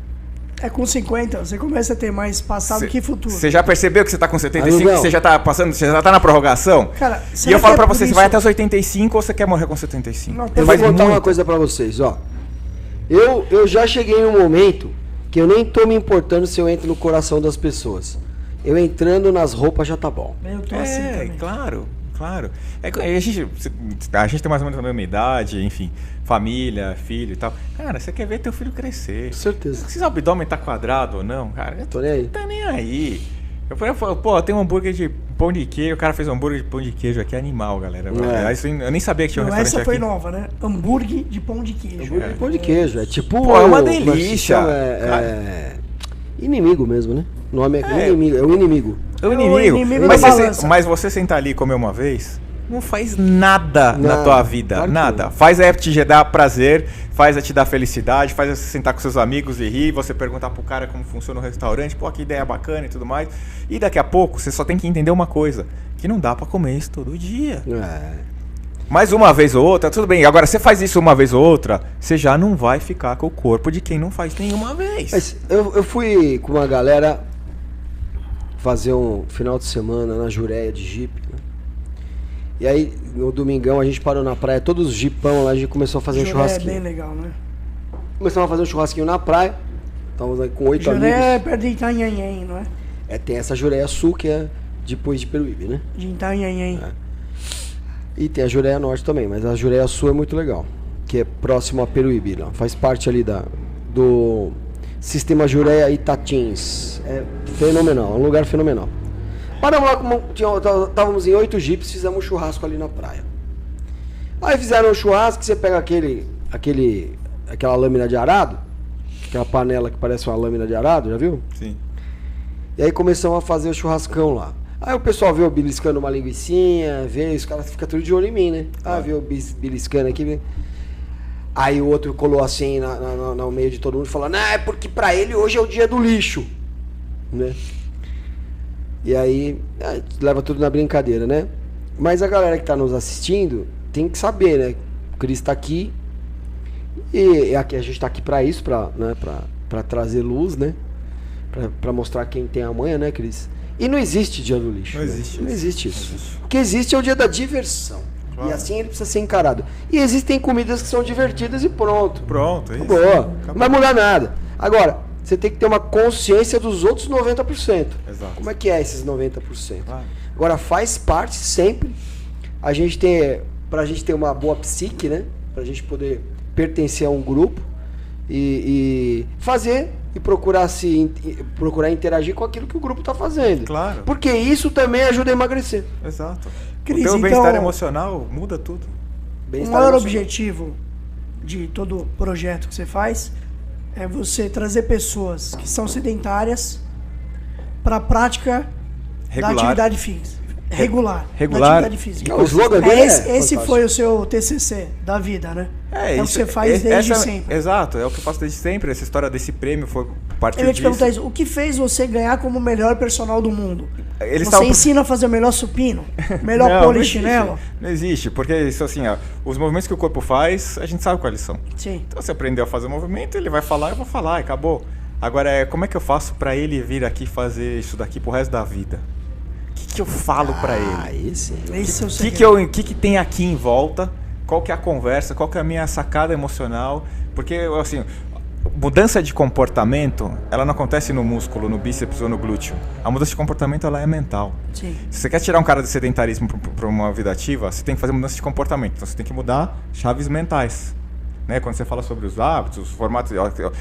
A: É com 50, você começa a ter mais passado que futuro.
C: Você já percebeu que você tá com 75,
B: Amigão.
C: você já tá passando, você já tá na prorrogação?
A: Cara,
C: e
A: será
C: eu falo
A: que
C: pra
A: é por
C: você, você
A: isso?
C: vai até os 85 ou você quer morrer com 75?
A: Não,
B: Eu
C: Faz
B: vou contar uma
C: muito.
B: coisa pra vocês, ó. Eu já cheguei num momento que eu nem tô me importando se eu entro no coração das pessoas. Eu entrando nas roupas já tá bom.
A: Eu tô assim também.
C: claro. A gente tem mais ou menos a mesma idade, enfim, família, filho e tal. Cara, você quer ver teu filho crescer.
B: Com certeza.
C: Se o abdômen tá quadrado ou não, cara,
B: Tô nem aí.
C: não tá nem aí. Eu falo, pô, tem um hambúrguer de pão de queijo, o cara fez um hambúrguer de pão de queijo aqui, animal, galera.
B: É.
C: Isso eu nem sabia que tinha um
A: Não,
C: restaurante
A: essa foi
C: aqui.
A: nova, né? Hambúrguer de pão de queijo.
B: Hambúrguer de pão de queijo. É tipo.
C: Pô, é uma
B: como se
C: delícia.
B: chama? É inimigo mesmo, né? O nome é inimigo. É o inimigo.
C: É o
A: inimigo
C: inimigo.
A: da balança.
C: Mas você sentar ali e comer uma vez, não faz nada na
B: Nada,
C: tua vida.
B: claro que
C: Nada.
B: não.
C: Faz te dar prazer, faz te dar felicidade, faz você sentar com seus amigos e rir, você perguntar pro cara como funciona o restaurante, pô, que ideia bacana e tudo mais. E daqui a pouco, você só tem que entender uma coisa, que não dá pra comer isso todo dia. Mais uma vez ou outra, tudo bem. Agora, você faz isso uma vez ou outra, você já não vai ficar com o corpo de quem não faz nenhuma vez.
B: Mas eu fui com uma galera fazer um final de semana na Jureia de Jeep, né? E aí, no domingão, a gente parou na praia, todos os jipão lá, a gente começou a fazer um
A: Juré
B: churrasquinho.
A: é bem legal, né?
B: Começamos a fazer um churrasquinho na praia. Estávamos aí com 8
A: Juré é
B: amigos.
A: perto de Itanhanhém, não é?
B: Tem essa Jureia Sul, que é depois de Peruíbe, né?
A: De Itanhanhém.
B: E tem a Jureia Norte também, mas a Jureia Sul é muito legal. Que é próximo a Peruíbe, lá. Faz parte ali do sistema Jureia Itatins. É fenomenal, é um lugar fenomenal. Paramos lá, estávamos em 8 jipes, fizemos um churrasco ali na praia. Aí fizeram um churrasco, você pega aquela lâmina de arado, aquela panela que parece uma lâmina de arado, já viu?
C: Sim.
B: E aí começamos a fazer o churrascão lá. Aí o pessoal veio beliscando uma linguicinha, veio, os caras ficam tudo de olho em mim, né? Veio beliscando aqui. Aí o outro colou assim no meio de todo mundo, falando, é porque pra ele hoje é o dia do lixo, né? E aí, leva tudo na brincadeira, né? Mas a galera que tá nos assistindo tem que saber, né? O Cris tá aqui e aqui, a gente tá aqui pra isso, pra trazer luz, né? Pra mostrar quem tem a manha, né, Cris? E não existe dia do lixo.
C: Não
B: né?
C: existe
B: Não
C: isso.
B: existe isso.
C: Não existe.
B: O que existe é o dia da diversão.
C: Claro.
B: E assim ele precisa ser encarado. E existem comidas que são divertidas e pronto.
C: Pronto, é isso.
B: Boa.
C: Acabou.
B: Não vai mudar nada. Agora, você tem que ter uma consciência dos outros 90%.
C: Exato.
B: Como é que é esses 90%?
C: Claro.
B: Agora, faz parte sempre pra gente ter uma boa psique, né? Pra gente poder pertencer a um grupo e fazer e procurar interagir com aquilo que o grupo tá fazendo.
C: Claro.
B: Porque isso também ajuda a emagrecer.
C: Exato.
A: Cris,
C: o teu
A: então,
C: bem-estar emocional muda tudo.
A: O
B: Bem-estar
A: maior
B: emocional.
A: objetivo de todo projeto que você faz é você trazer pessoas que são sedentárias para a prática
C: Regular.
A: da atividade física. Regular.
C: Regular.
A: Da atividade física.
B: O slogan dele
A: Esse
B: fantástico.
A: foi o seu TCC da vida, né? É o que você faz desde sempre.
C: Exato, é o que eu faço desde sempre. Essa história desse prêmio foi partir
A: Eu ia te
C: disso.
A: perguntar isso. O que fez você ganhar como o melhor personal do mundo?
C: Eles
A: Você
C: estavam-
A: ensina a fazer o melhor supino? Melhor
C: Não,
A: polichinelo?
C: Não existe, não existe, porque isso assim, ó, os movimentos que o corpo faz, a gente sabe quais são.
A: Sim.
C: Então você aprendeu a fazer o movimento, ele vai falar, eu vou falar, e acabou. Agora, como é que eu faço pra ele vir aqui fazer isso daqui pro resto da vida? que eu falo para ele?
B: Aí sim.
A: Esse é o
C: O
A: segredo.
C: que tem aqui em volta? Qual que é a conversa? Qual que é a minha sacada emocional? Porque, assim, mudança de comportamento, ela não acontece no músculo, no bíceps ou no glúteo. A mudança de comportamento, ela é mental.
A: Sim.
C: Se você quer tirar um cara do sedentarismo para uma vida ativa, você tem que fazer mudança de comportamento. Então, você tem que mudar chaves mentais. Né? Quando você fala sobre os hábitos, os formatos,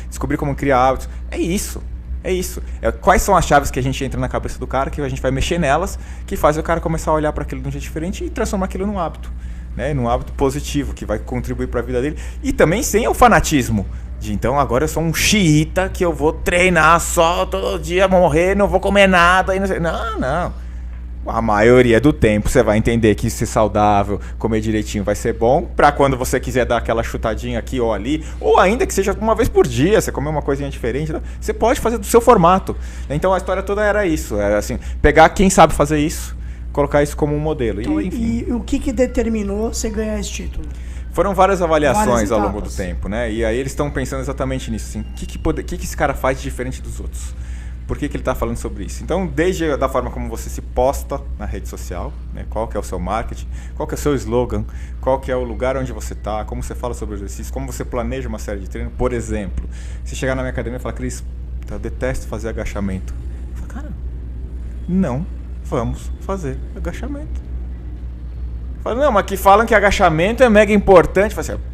C: descobrir como criar hábitos, é isso. É isso. Quais são as chaves que a gente entra na cabeça do cara, que a gente vai mexer nelas, que faz o cara começar a olhar para aquilo de um jeito diferente e transformar aquilo num hábito. Né? Num hábito positivo, que vai contribuir para a vida dele. E também sem o fanatismo. Então agora eu sou um xiita que eu vou treinar só todo dia, morrer, não vou comer nada. E não sei. Não. A maioria do tempo você vai entender que ser saudável, comer direitinho vai ser bom, pra quando você quiser dar aquela chutadinha aqui ou ali, ou ainda que seja uma vez por dia, você comer uma coisinha diferente, você pode fazer do seu formato. Então a história toda era isso, era assim, pegar quem sabe fazer isso, colocar isso como um modelo.
A: Então,
C: Enfim,
A: e o que determinou você ganhar esse título?
C: foram várias avaliações
A: Várias
C: ao longo do
A: etapas.
C: tempo, né? E aí eles estão pensando exatamente nisso, assim, o que esse cara faz de diferente dos outros? Por que ele está falando sobre isso? Então, desde da forma como você se posta na rede social, né? Qual que é o seu marketing, qual que é o seu slogan, qual que é o lugar onde você está, como você fala sobre o exercício, como você planeja uma série de treinos. Por exemplo, se chegar na minha academia e falar, Cris, eu detesto fazer agachamento. Eu falo, cara, não vamos fazer agachamento. Eu falo, não, mas que falam que agachamento é mega importante. Eu falo assim,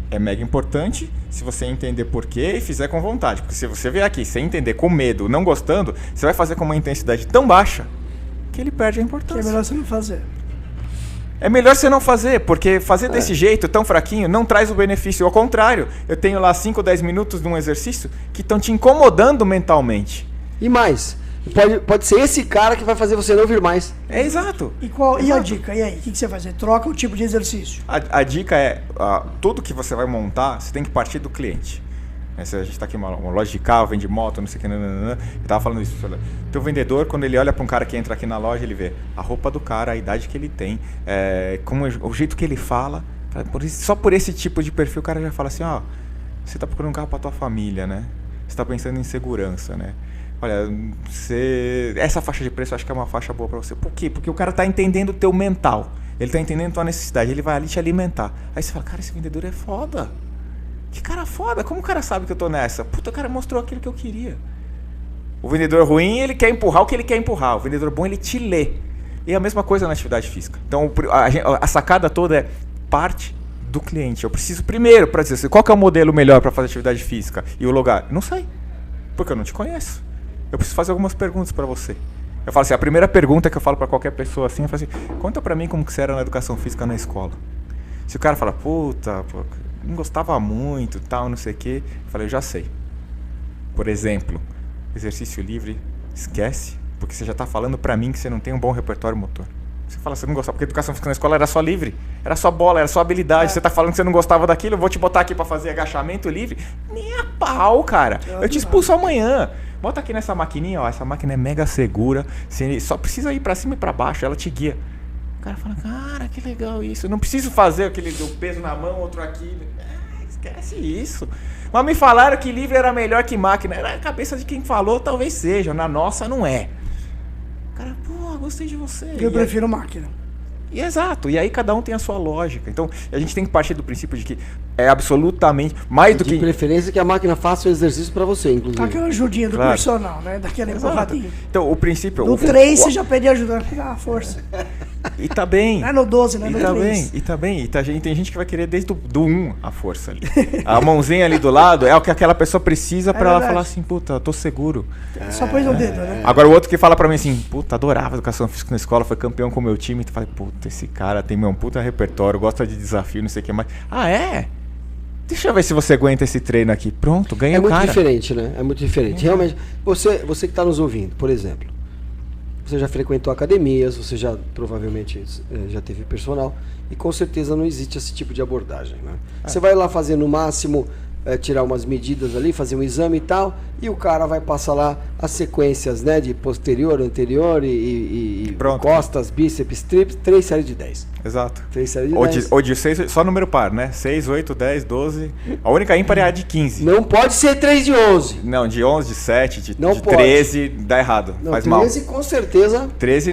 C: é mega importante se você entender por quê e fizer com vontade. Porque se você vier aqui sem entender, com medo, não gostando, você vai fazer com uma intensidade tão baixa que ele perde a
A: Que é
C: importância.
A: melhor você não fazer.
C: É melhor você não fazer, porque fazer desse jeito, tão fraquinho, não traz o benefício. Ao contrário, eu tenho lá 5 ou 10 minutos de um exercício que estão te incomodando mentalmente.
B: E mais, pode ser esse cara que vai fazer você não vir mais.
C: É exato.
A: E a
C: Exato.
A: dica? E aí? O que você faz? Você troca o tipo de exercício.
C: A dica é, tudo que você vai montar, você tem que partir do cliente. Se a gente está aqui uma loja de carro, vende moto, não sei o que, eu tava falando isso. Teu vendedor, quando ele olha para um cara que entra aqui na loja, ele vê a roupa do cara, a idade que ele tem, como o jeito que ele fala. Só por esse tipo de perfil o cara já fala assim, você está procurando um carro para tua família, né? Você está pensando em segurança, né? Olha, essa faixa de preço eu acho que é uma faixa boa para você. Por quê? Porque o cara tá entendendo o teu mental. Ele tá entendendo a tua necessidade. Ele vai ali te alimentar. Aí você fala, cara, esse vendedor é foda. Que cara foda. Como o cara sabe que eu tô nessa? Puta, o cara mostrou aquilo que eu queria. O vendedor ruim, ele quer empurrar o que ele quer empurrar. O vendedor bom, ele te lê. E a mesma coisa na atividade física. Então, a sacada toda é parte do cliente. Eu preciso primeiro para dizer qual que é o modelo melhor para fazer atividade física e o lugar. Não sei. Porque eu não te conheço. Eu preciso fazer algumas perguntas para você. Eu falo assim, a primeira pergunta que eu falo para qualquer pessoa assim, eu falo assim, conta para mim como que você era na educação física na escola. Se o cara fala, puta, não gostava muito, tal, não sei o quê, eu falei, eu já sei. Por exemplo, exercício livre, esquece, porque você já está falando para mim que você não tem um bom repertório motor. Você fala, você não gostava, porque educação física na escola era só livre, era só bola, era só habilidade. Você tá falando que você não gostava daquilo, eu vou te botar aqui para fazer agachamento livre? Nem a pau, cara. Eu te expulso amanhã. Bota aqui nessa maquininha, ó, essa máquina é mega segura, você só precisa ir para cima e para baixo, ela te guia. O cara fala, cara, que legal isso. Eu não preciso fazer aquele do peso na mão, outro aqui. Esquece isso. Mas me falaram que livre era melhor que máquina. Era a cabeça de quem falou, talvez seja. Na nossa, não é. Cara, pô, gostei de você.
A: Eu prefiro máquina.
C: E exato. E aí cada um tem a sua lógica. Então, a gente tem que partir do princípio de que é absolutamente mais do
B: De
C: que...
B: preferência que a máquina faça o exercício para você, inclusive.
A: Aquela ajudinha do
C: Claro.
A: personal, né? Daquela empurradinha.
C: Então, o princípio...
A: No 3 você já pede ajuda a pegar a força.
C: E tá bem.
A: Não é no 12, não é no 3.
C: E tá bem. E tem gente que vai querer desde do 1 a força ali. A mãozinha ali do lado é o que aquela pessoa precisa pra ela
A: verdade.
C: falar assim, puta, eu tô seguro.
A: Só põe no dedo, né?
C: Agora o outro que fala pra mim assim, puta, adorava educação física na escola, foi campeão com o meu time. Tu fala, puta, esse cara tem um puta repertório, gosta de desafio, não sei o que mais. Ah, é? Deixa eu ver se você aguenta esse treino aqui. Pronto, ganha
B: É
C: o
B: muito
C: cara.
B: diferente, né? É muito diferente. Realmente, você que está nos ouvindo, por exemplo, você já frequentou academias, você já provavelmente já teve personal, e com certeza não existe esse tipo de abordagem, né? Você vai lá fazer no máximo tirar umas medidas ali, fazer um exame e tal, e o cara vai passar lá as sequências, né, de posterior, anterior e costas, bíceps, tríceps, 3 séries de 10.
C: Exato.
B: 3 séries de
C: Ou
B: 10.
C: ou de 6, só número par, né? 6, 8, 10, 12. A única ímpar é a de 15.
B: Não pode ser 3 de 11.
C: Não, de 11, de 7, de
B: Não pode.
C: 13 dá errado,
B: Não,
C: faz
B: 13
C: mal.
B: com certeza.
C: 13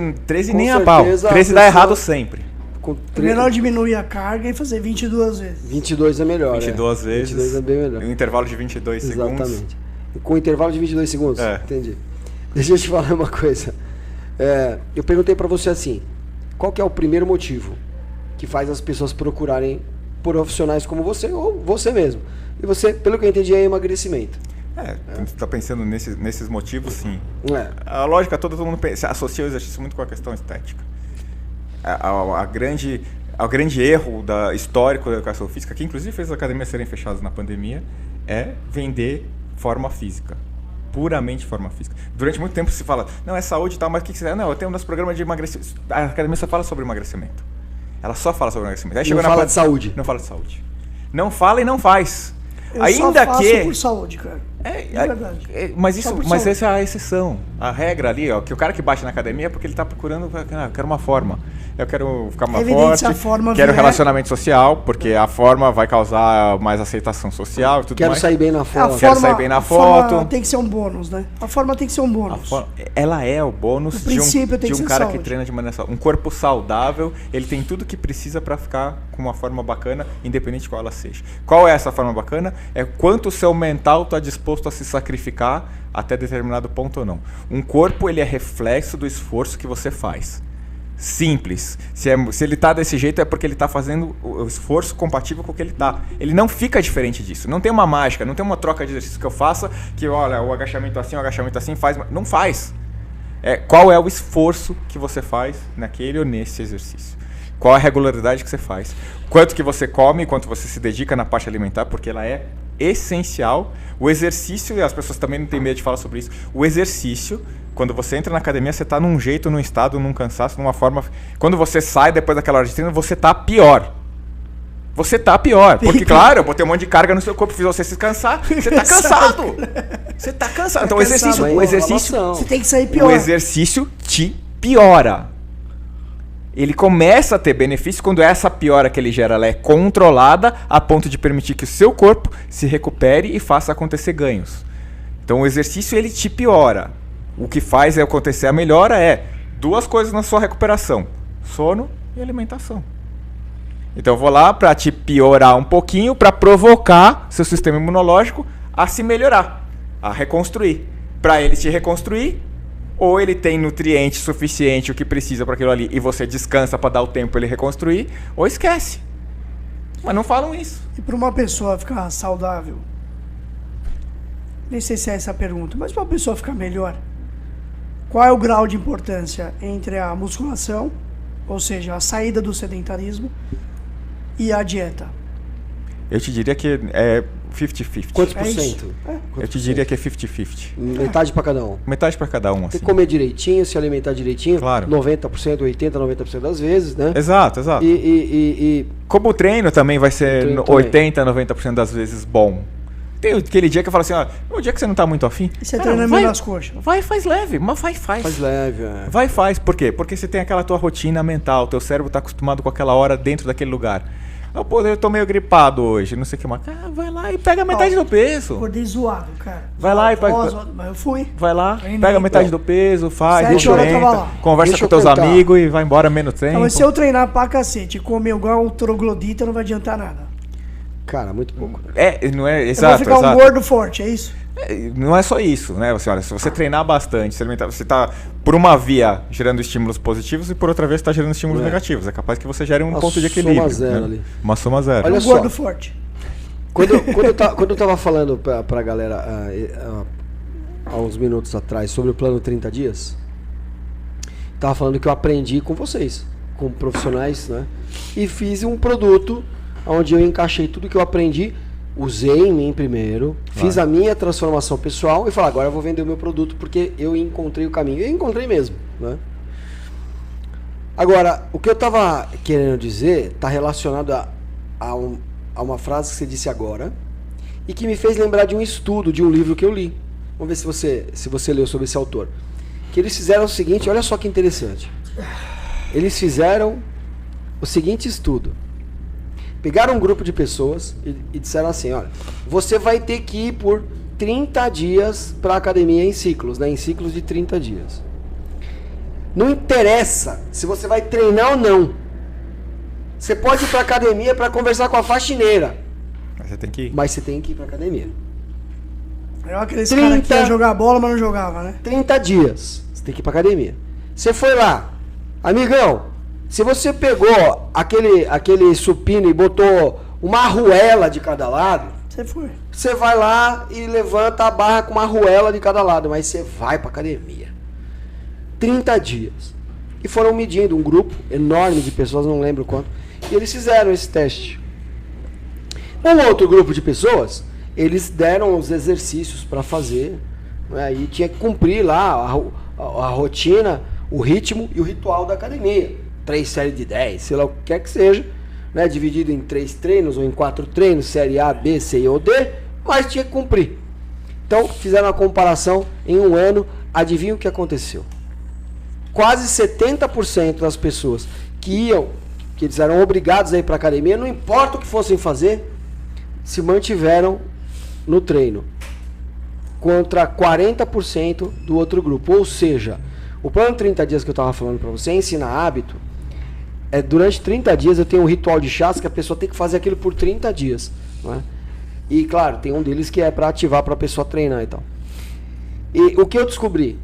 B: Com
C: nem a pau.
B: certeza,
C: 13
B: a
C: dá
B: pessoa-
C: errado sempre.
B: Com
A: É melhor diminuir a carga e fazer 22 vezes.
B: 22 é melhor.
C: 22 vezes.
B: 22 é bem melhor.
C: Um intervalo de 22 segundos.
B: Exatamente. Com intervalo de 22 segundos?
C: É.
B: Entendi. Deixa eu te falar uma coisa. Eu perguntei pra você assim, qual que é o primeiro motivo que faz as pessoas procurarem profissionais como você ou você mesmo? E você, pelo que eu entendi, é emagrecimento.
C: Você tá pensando nesses motivos, sim.
B: É.
C: A lógica toda, todo mundo associa o exercício muito com a questão estética. O grande erro histórico da educação física, que inclusive fez as academias serem fechadas na pandemia, é vender forma física. Puramente forma física. Durante muito tempo se fala, não, é saúde e tal, mas o que você... Não, eu tenho um dos programas de emagrecimento. A academia só fala sobre emagrecimento. Ela só fala sobre emagrecimento. Aí
B: Não fala de saúde.
C: Não fala de saúde. Não fala e não faz.
A: Eu
C: Ainda
A: só faço
C: que...
A: por saúde, cara. De verdade.
C: Mas
A: Só por
C: essa
A: saúde.
C: é a exceção. A regra ali, ó, que o cara que bate na academia é porque ele tá procurando, eu quero uma forma. Eu quero ficar mais
A: É evidente,
C: forte,
A: se a forma
C: quero
A: vier-
C: relacionamento social, porque a forma vai causar mais aceitação social e tudo
B: Quero
C: mais.
B: sair bem na
A: A
B: foto.
C: Quero sair bem na
A: a forma
C: foto.
A: tem que ser um bônus, né? A forma tem que ser um
C: A
A: bônus.
C: ela é o bônus
A: No princípio, tem
C: de
A: que
C: um
A: ser
C: cara
A: saúde.
C: que treina de maneira saudável. Um corpo saudável, ele tem tudo que precisa para ficar com uma forma bacana, independente de qual ela seja. Qual é essa forma bacana? É quanto o seu mental está disposto a se sacrificar até determinado ponto ou não. Um corpo, ele é reflexo do esforço que você faz. Simples. Se ele tá desse jeito é porque ele tá fazendo o esforço compatível com o que ele tá. Ele não fica diferente disso. Não tem uma mágica, não tem uma troca de exercício que eu faça que, olha, o agachamento assim faz. Não faz. Qual é o esforço que você faz naquele ou nesse exercício? Qual a regularidade que você faz? Quanto que você come, quanto você se dedica na parte alimentar, porque ela é essencial. O exercício, e as pessoas também não têm medo de falar sobre isso, o exercício, quando você entra na academia, você está num jeito, num estado, num cansaço, numa forma... Quando você sai depois daquela hora de treino, você está pior. Você tá pior. Porque, claro, eu botei um monte de carga no seu corpo, fiz você se cansar. Você tá cansado. Você tá cansado. Então, o exercício...
A: Você tem que sair pior.
C: O exercício te piora. Ele começa a ter benefício quando essa piora que ele gera ela é controlada a ponto de permitir que o seu corpo se recupere e faça acontecer ganhos. Então o exercício ele te piora. O que faz acontecer a melhora é duas coisas na sua recuperação: sono e alimentação. Então eu vou lá para te piorar um pouquinho, para provocar seu sistema imunológico a se melhorar, a reconstruir. Para ele te reconstruir, ou ele tem nutriente suficiente, o que precisa para aquilo ali, e você descansa para dar o tempo para ele reconstruir, ou esquece. Mas não falam isso.
A: E para uma pessoa ficar saudável, nem sei se é essa a pergunta, mas para uma pessoa ficar melhor, qual é o grau de importância entre a musculação, ou seja, a saída do sedentarismo, e a dieta?
C: Eu te diria que é 50-50.
B: Quantos por
A: É isso.
B: cento?
C: Eu te diria que é 50-50.
B: Metade pra cada um.
C: Metade para cada um, assim.
B: Tem que comer direitinho, se alimentar direitinho.
C: Claro.
B: 90%, 80%, 90% das vezes, né?
C: Exato, exato.
B: E
C: Como o treino também vai ser
B: O treino
C: 80-90% das vezes bom. Tem aquele dia que eu falo assim, ó, o dia que você não tá muito afim...
A: E você treina meio nas coxas?
C: Vai, faz leve, mas faz.
B: faz leve. É.
C: Vai, faz. Por quê? Porque você tem aquela tua rotina mental, teu cérebro tá acostumado com aquela hora dentro daquele lugar. Pô, eu tô meio gripado hoje, não sei o que mais. Vai lá e pega metade do peso.
A: Acordei zoado, cara.
C: Vai lá e
A: zoado, mas eu fui.
C: Vai lá,
A: Treinei.
C: pega metade do peso, faz,
A: 7 horas eu tava lá.
C: conversa
B: Deixa
C: com
B: eu
C: teus
B: contar.
C: amigos e vai embora menos tempo.
A: Não, mas se eu treinar pra cacete e comer igual um troglodita, não vai adiantar nada.
B: Cara, muito pouco.
C: Não é
A: Eu
C: exato,
A: vou ficar
C: exato.
A: um gordo forte, é isso?
C: Não é só isso, né? Olha, se você treinar bastante, se alimentar, você tá por uma via gerando estímulos positivos e por outra vez está gerando estímulos negativos. É capaz que você gere um
B: Uma
C: ponto de equilíbrio.
B: soma zero
C: né?
B: ali.
C: Uma soma zero.
B: Olha
A: Um
B: só.
A: gordo forte.
B: Quando eu tava falando pra galera há uns minutos atrás sobre o plano 30 dias, tava falando que eu aprendi com vocês, com profissionais, né? E fiz um produto onde eu encaixei tudo que eu aprendi, usei em mim primeiro, fiz a minha transformação pessoal e falei, agora eu vou vender o meu produto porque eu encontrei o caminho. Eu encontrei mesmo, né? Agora, o que eu tava querendo dizer tá relacionado a uma frase que você disse agora e que me fez lembrar de um estudo, de um livro que eu li. Vamos ver se você leu sobre esse autor. Que eles fizeram o seguinte, olha só que interessante. Eles fizeram o seguinte estudo. Pegaram um grupo de pessoas e disseram assim, olha, você vai ter que ir por 30 dias para a academia em ciclos, né? Em ciclos de 30 dias. Não interessa se você vai treinar ou não. Você pode ir para a academia para conversar com a faxineira.
C: Mas você tem que ir.
B: Mas você tem que ir para a academia.
A: É aqueles caras que ia jogar bola, mas não jogava, né?
B: 30 dias. Você tem que ir pra academia. Você foi lá. Amigão, se você pegou aquele supino e botou uma arruela de cada lado,
A: Você foi.
B: você vai lá e levanta a barra com uma arruela de cada lado, mas você vai pra academia. 30 dias. E foram medindo um grupo enorme de pessoas, não lembro quanto, e eles fizeram esse teste. Um outro grupo de pessoas, eles deram os exercícios para fazer, né, e tinha que cumprir lá a rotina, o ritmo e o ritual da academia. 3 séries de 10, sei lá o que quer que seja, né, dividido em 3 treinos ou em 4 treinos, série A, B, C ou D, mas tinha que cumprir. Então fizeram a comparação em um ano, adivinha o que aconteceu? Quase 70% das pessoas que eles eram obrigados a ir para a academia, não importa o que fossem fazer, se mantiveram no treino, contra 40% do outro grupo. Ou seja, o plano 30 dias que eu estava falando para você, ensinar hábito, durante 30 dias eu tenho um ritual de chás que a pessoa tem que fazer aquilo por 30 dias. Não é? E claro, tem um deles que é para ativar para a pessoa treinar e tal. E o que eu descobri?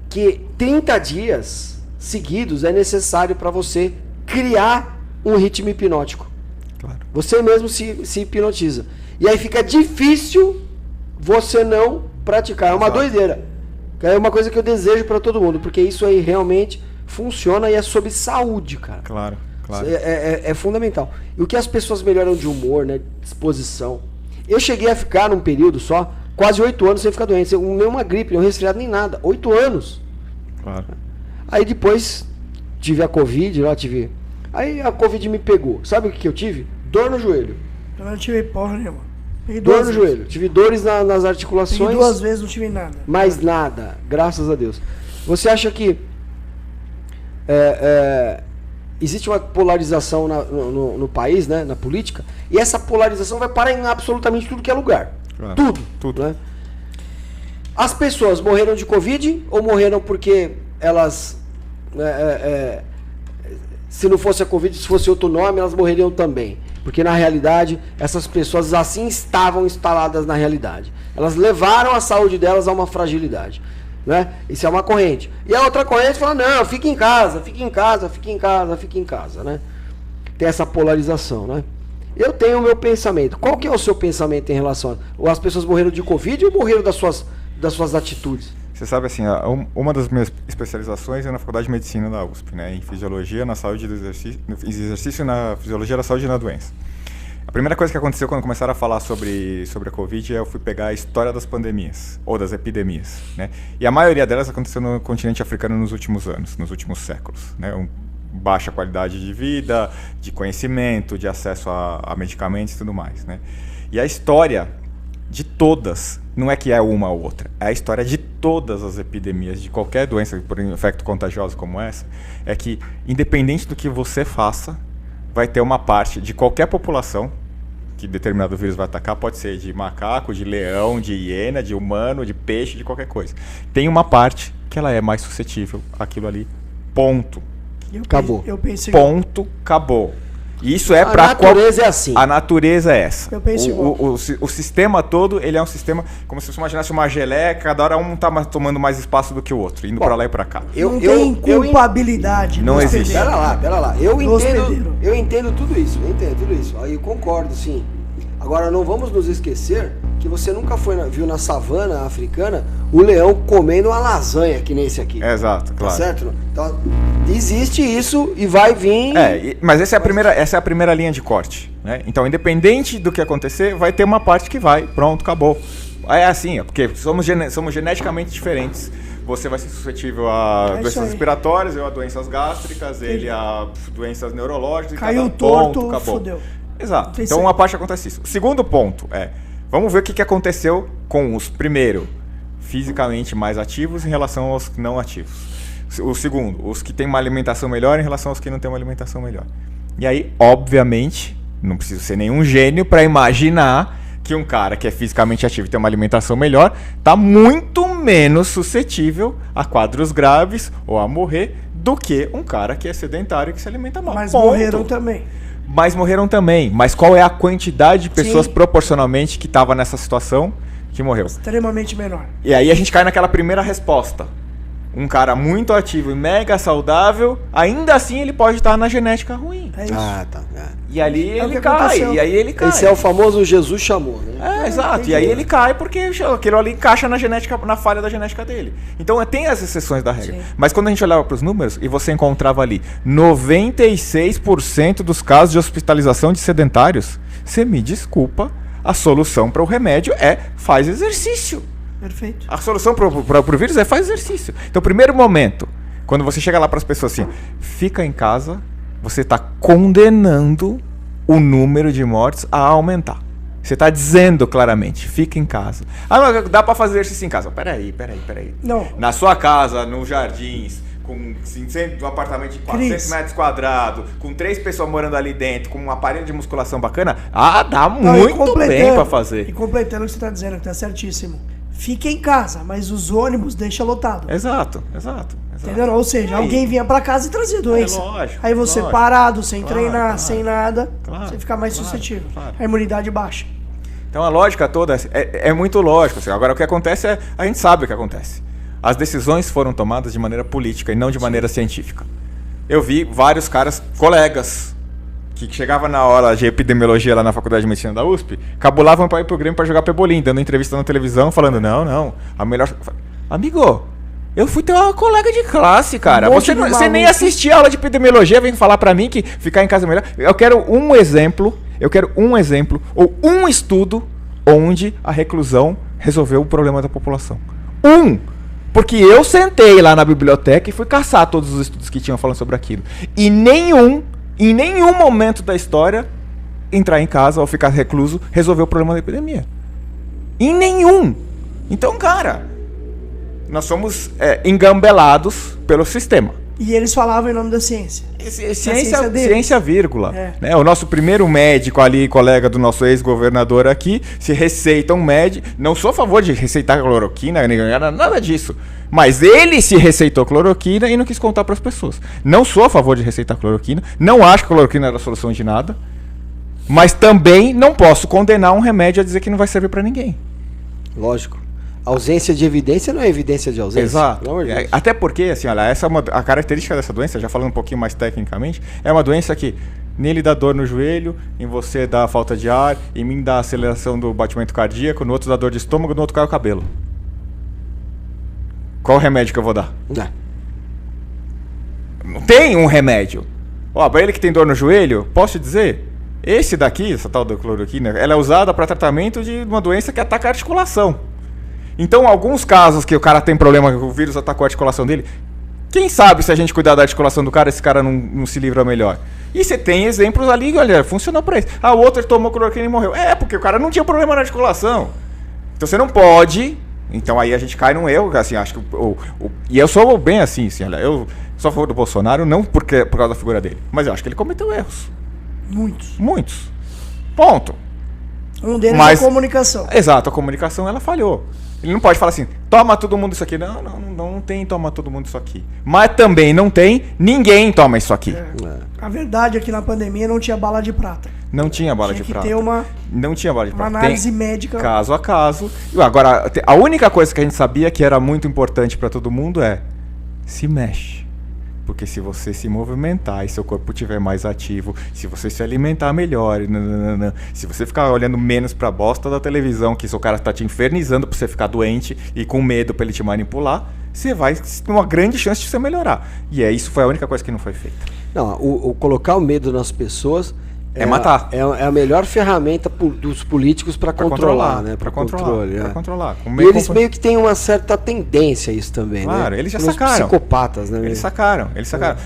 B: Que 30 dias seguidos é necessário para você criar um ritmo hipnótico.
C: Claro.
B: Você mesmo se hipnotiza. E aí fica difícil você não praticar. É uma doideira. É uma coisa que eu desejo para todo mundo, porque isso aí realmente funciona e é sobre saúde, cara.
C: Claro, claro.
B: É fundamental. E o que as pessoas melhoram de humor, né? Disposição. Eu cheguei a ficar num período só, quase 8 anos sem ficar doente. Nenhuma gripe, nenhum resfriado, nem nada. 8 anos.
C: Claro.
B: Aí depois tive a Covid, Aí a Covid me pegou. Sabe o que eu tive? Dor no joelho.
A: Eu não tive porra nenhuma.
B: Dor no joelho. Tive dores nas articulações.
A: Peguei 2 vezes, não tive nada.
B: Mais nada, graças a Deus. Você acha que existe uma polarização no país, né, na política, e essa polarização vai parar em absolutamente tudo que é lugar.
C: Claro.
B: Tudo. Né? As pessoas morreram de Covid ou morreram porque elas... se não fosse a Covid, se fosse outro nome, elas morreriam também. Porque na realidade, essas pessoas assim estavam instaladas na realidade. Elas levaram a saúde delas a uma fragilidade. Né? Isso é uma corrente. E a outra corrente fala, não, fique em casa, fique em casa, fique em casa, fique em casa. Né? Tem essa polarização. Né? Eu tenho o meu pensamento. Qual que é o seu pensamento em relação a... As pessoas morreram de Covid ou morreram das suas atitudes?
C: Você sabe assim, uma das minhas especializações é na Faculdade de Medicina da USP, né? Em Fisiologia, na Saúde do Exercício e na Fisiologia da Saúde e na Doença. A primeira coisa que aconteceu quando começaram a falar sobre a Covid eu fui pegar a história das pandemias, ou das epidemias, né? E a maioria delas aconteceu no continente africano nos últimos anos, nos últimos séculos, né? Baixa qualidade de vida, de conhecimento, de acesso a medicamentos e tudo mais, né? E a história de todas, não é que é uma ou outra, é a história de todas as epidemias, de qualquer doença por infecto contagioso como essa, é que independente do que você faça, vai ter uma parte de qualquer população que determinado vírus vai atacar, pode ser de macaco, de leão, de hiena, de humano, de peixe, de qualquer coisa. Tem uma parte que ela é mais suscetível àquilo ali, ponto.
B: Acabou.
C: Ponto, acabou. Isso é para
B: a natureza é assim.
C: A natureza é essa.
A: Eu penso
C: o sistema todo, ele é um sistema como se você imaginasse uma geleia, cada hora um tá tomando mais espaço do que o outro, indo para lá e para cá.
A: Não tem culpabilidade.
C: Não existe.
B: Pera lá. Eu entendo tudo isso. Aí eu concordo, sim. Agora não vamos nos esquecer que você nunca viu na savana africana o leão comendo uma lasanha que nem esse aqui.
C: Exato, claro.
B: Tá certo? Então, existe isso e vai vir...
C: Mas essa é a primeira linha de corte, né? Então, independente do que acontecer, vai ter uma parte que vai, pronto, acabou. É assim, porque somos geneticamente diferentes. Você vai ser suscetível a doenças respiratórias, eu a doenças gástricas, ele a doenças neurológicas.
A: Caiu
C: e
A: torto,
C: acabou.
A: fodeu.
C: Exato. Então, uma parte acontece isso. O segundo ponto é, Vamos ver o que aconteceu com os, primeiro, fisicamente mais ativos em relação aos não ativos. O segundo, os que têm uma alimentação melhor em relação aos que não têm uma alimentação melhor. E aí, obviamente, não preciso ser nenhum gênio para imaginar que um cara que é fisicamente ativo e tem uma alimentação melhor está muito menos suscetível a quadros graves ou a morrer do que um cara que é sedentário e que se alimenta mal.
A: Mas morreram também.
C: Mas morreram também. Mas qual é a quantidade de pessoas proporcionalmente que estava nessa situação que morreu?
A: Extremamente menor.
C: E aí a gente cai naquela primeira resposta. Um cara muito ativo e mega saudável, ainda assim ele pode estar na genética ruim.
A: É isso.
B: Tá.
C: E ali
A: É o
C: ele
A: que
C: cai.
A: aconteceu.
C: E aí ele cai.
B: Esse é o famoso Jesus chamou, né?
C: Exato. E aí ele cai porque aquilo ali encaixa na genética, na falha da genética dele. Então tem as exceções da regra.
A: Sim.
C: Mas quando a gente olhava para os números e você encontrava ali 96% dos casos de hospitalização de sedentários, você me desculpa, a solução para o remédio é faz exercício.
A: Perfeito.
C: A solução para o vírus é faz exercício. Então, primeiro momento, quando você chega lá para as pessoas assim, fica em casa, você está condenando o número de mortes a aumentar. Você está dizendo claramente, fica em casa. Ah, mas dá para fazer exercício em casa. Peraí.
A: Não.
C: Na sua casa, nos jardins, com um apartamento de 400 metros quadrados, com 3 pessoas morando ali dentro, com um aparelho de musculação bacana, dá muito bem para fazer.
A: E completando o que você está dizendo, que está certíssimo. Fique em casa, mas os ônibus deixa lotado.
C: Exato.
A: Entendeu? Ou seja, alguém vinha pra casa e trazia doença.
C: Lógico,
A: aí você
C: lógico.
A: Parado, sem
C: Claro,
A: treinar,
C: claro.
A: sem nada,
C: Claro,
A: você fica mais suscetível.
C: claro.
A: A imunidade baixa.
C: Então a lógica toda é muito lógica. Assim. Agora o que acontece a gente sabe o que acontece. As decisões foram tomadas de maneira política e não de maneira científica. Eu vi vários caras, colegas, que chegavam na hora de epidemiologia lá na Faculdade de Medicina da USP, cabulavam para ir pro Grêmio para jogar pebolim, dando entrevista na televisão, falando, não, a melhor... Amigo, eu fui ter uma colega de classe, cara. Você nem assistia a aula de epidemiologia, vem falar para mim que ficar em casa é melhor. Eu quero um exemplo, ou um estudo onde a reclusão resolveu o problema da população. Porque eu sentei lá na biblioteca e fui caçar todos os estudos que tinham falando sobre aquilo. E em nenhum momento da história, entrar em casa ou ficar recluso resolveu o problema da epidemia. Em nenhum. Então, cara, nós somos engambelados pelo sistema.
A: E eles falavam em nome da ciência.
C: Ciência, vírgula.
A: É.
C: Né? O nosso primeiro médico ali, colega do nosso ex-governador aqui, se receita um médico. Não sou a favor de receitar cloroquina, nada disso. Mas ele se receitou cloroquina e não quis contar para as pessoas. Não sou a favor de receitar cloroquina. Não acho que cloroquina era a solução de nada. Mas também não posso condenar um remédio a dizer que não vai servir para ninguém.
B: Lógico. Ausência de evidência não é evidência de ausência.
C: Exato.
B: Pelo amor de Deus.
C: Até porque, assim, olha, a característica dessa doença, já falando um pouquinho mais tecnicamente, é uma doença que nele dá dor no joelho, em você dá falta de ar, em mim dá aceleração do batimento cardíaco, no outro dá dor de estômago, no outro cai o cabelo. Qual o remédio que eu vou dar? Não tem um remédio. Pra ele que tem dor no joelho, posso te dizer, esse daqui, essa tal da cloroquina, ela é usada para tratamento de uma doença que ataca a articulação. Então, alguns casos que o cara tem problema, o vírus atacou a articulação dele, quem sabe se a gente cuidar da articulação do cara, esse cara não se livra melhor. E você tem exemplos ali, olha, funcionou pra isso. O outro tomou cloroquina e morreu. Porque o cara não tinha problema na articulação. Então você não pode... Então aí a gente cai num erro, assim, acho que... E eu sou bem assim, olha, eu sou a favor do Bolsonaro, não por causa da figura dele, mas eu acho que ele cometeu erros. Muitos. Ponto.
A: Um deles é a comunicação.
C: Exato, a comunicação ela falhou. Ele não pode falar assim, toma todo mundo isso aqui. Não tem toma todo mundo isso aqui. Mas também não tem ninguém toma isso aqui.
A: A verdade é que na pandemia não tinha bala de prata.
C: Não tinha bala de prata. Não tinha bala de prata.
A: Uma análise médica.
C: Caso a caso. Agora, a única coisa que a gente sabia que era muito importante para todo mundo é se mexe. Porque se você se movimentar e seu corpo estiver mais ativo, se você se alimentar melhor, se você ficar olhando menos pra bosta da televisão, que seu cara tá te infernizando pra você ficar doente e com medo pra ele te manipular, você vai ter uma grande chance de você melhorar. E isso foi a única coisa que não foi feita.
B: Não, o colocar o medo nas pessoas...
C: matar.
B: É a melhor ferramenta dos políticos para controlar, né?
C: Para controlar.
B: E eles meio que têm uma certa tendência a isso também, né?
C: Claro, eles já
B: Uns
C: sacaram.
B: Psicopatas, né?
C: Eles sacaram.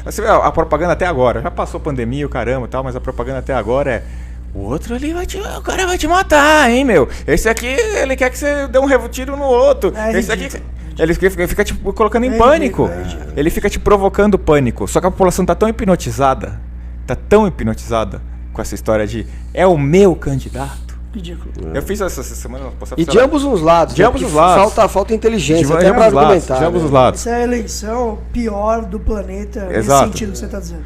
C: Você vê, a propaganda até agora, já passou a pandemia, o caramba e tal, mas a propaganda até agora é O outro ali o cara vai te matar, hein, meu? Esse aqui, ele quer que você dê um tiro no outro. Esse aqui, ele fica te colocando em pânico. Ele fica te provocando pânico. Só que a população tá tão hipnotizada com essa história de é o meu candidato.
A: Ridículo.
C: Eu fiz essa semana.
B: E de ambos os lados.
C: De ambos os lados.
B: Falta inteligência,
C: De
B: até
C: ambos
B: pra
C: os lados,
B: argumentar.
C: de ambos os lados.
A: Essa é a eleição pior do planeta,
C: Exato.
A: nesse sentido que você está dizendo.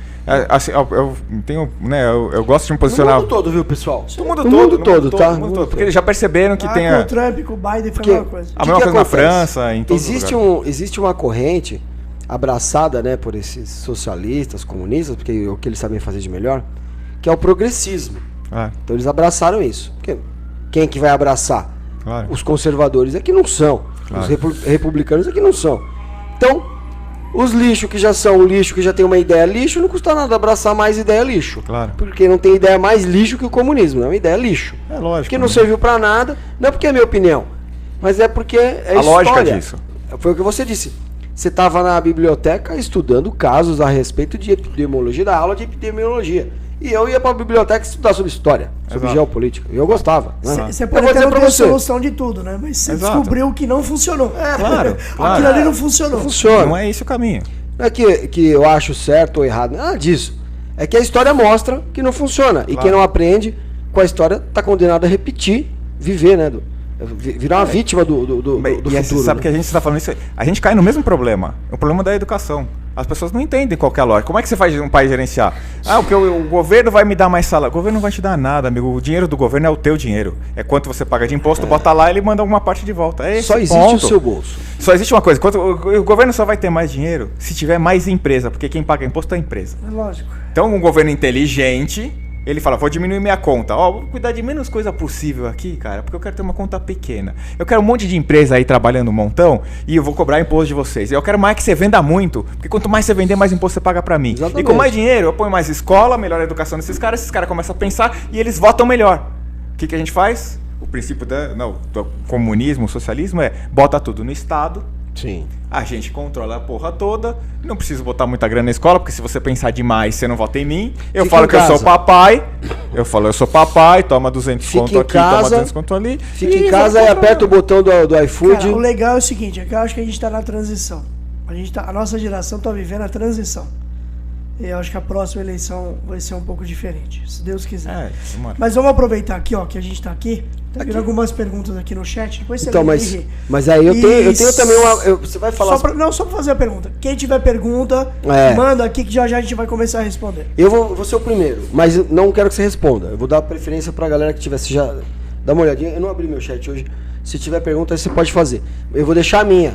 C: Assim, eu tenho, né, eu gosto de me posicionar.
B: No mundo todo, viu, pessoal?
C: No mundo todo, tá?
B: No mundo todo.
C: Porque eles já perceberam que tem
A: com o Trump, com o Biden, foi a mesma coisa.
C: a mesma coisa na França, em todos os lugares.
B: Existe uma corrente abraçada, né, por esses socialistas, comunistas, porque é o que eles sabem fazer de melhor, que é o progressismo. Então eles abraçaram isso. Porque quem é que vai abraçar?
C: Claro.
B: Os conservadores é que não são.
C: Claro.
B: Os republicanos é que não são. Então, os lixos que já são lixo, que já tem uma ideia lixo, não custa nada abraçar mais ideia lixo.
C: Claro.
B: Porque não tem ideia mais lixo que o comunismo, não é uma ideia lixo.
C: É lógico.
B: Porque não serviu pra nada, não é porque é minha opinião, mas é porque é
C: a
B: história.
C: lógica disso.
B: Foi o que você disse. Você estava na biblioteca estudando casos a respeito de epidemiologia, da aula de epidemiologia. E eu ia pra biblioteca estudar sobre história, sobre geopolítica. E eu gostava. Né?
A: Você pode até não ter a solução de tudo, né? Mas você descobriu que não funcionou.
C: Claro.
A: Aquilo ali não funcionou.
B: Não funciona.
C: Não é esse o caminho.
B: Não é que eu acho certo ou errado, nada disso. É que a história mostra que não funciona. E quem não aprende com a história tá condenado a repetir, viver, né? Virar uma vítima do futuro.
C: Você sabe que a gente está falando isso, a gente cai no mesmo problema. O problema da educação. As pessoas não entendem qual que é a lógica. Como é que você faz um país gerenciar? Porque o governo vai me dar mais salário. O governo não vai te dar nada, amigo. O dinheiro do governo é o teu dinheiro. É quanto você paga de imposto, bota lá e ele manda alguma parte de volta. É esse
B: só existe
C: ponto.
B: o seu bolso.
C: Só existe uma coisa. O governo só vai ter mais dinheiro se tiver mais empresa, porque quem paga imposto é a empresa.
A: É lógico.
C: Então, um governo inteligente, ele fala, vou diminuir minha conta. Vou cuidar de menos coisa possível aqui, cara, porque eu quero ter uma conta pequena. Eu quero um monte de empresa aí trabalhando um montão e eu vou cobrar imposto de vocês. Eu quero mais que você venda muito, porque quanto mais você vender, mais imposto você paga pra mim.
B: Exatamente.
C: E com mais dinheiro, eu ponho mais escola, melhor a educação desses caras começam a pensar e eles votam melhor. O que a gente faz? O princípio do comunismo, o socialismo bota tudo no Estado.
B: Sim.
C: A gente controla a porra toda. Não preciso botar muita grana na escola, porque se você pensar demais, você não vota em mim. Eu
B: Fica
C: falo
B: em
C: que eu
B: casa.
C: sou papai. Eu falo, eu sou papai, toma 200
B: Fica
C: conto
B: em
C: aqui,
B: casa,
C: toma 200 conto ali.
B: Fica em casa e aperta o botão do iFood.
A: Cara, o legal é o seguinte, é que eu acho que a gente tá na transição. A nossa geração tá vivendo a transição. E eu acho que a próxima eleição vai ser um pouco diferente, se Deus quiser. Mas vamos aproveitar aqui, ó, que a gente tá aqui. Tá vindo algumas perguntas aqui no chat. Depois você
B: Então,
A: lê,
B: mas aí eu tenho também uma... você vai falar...
A: Só pra fazer a pergunta. Quem tiver pergunta, manda aqui que já a gente vai começar a responder.
B: Eu vou ser o primeiro, mas não quero que você responda. Eu vou dar preferência pra galera que tivesse já... Dá uma olhadinha. Eu não abri meu chat hoje. Se tiver pergunta, você pode fazer. Eu vou deixar a minha.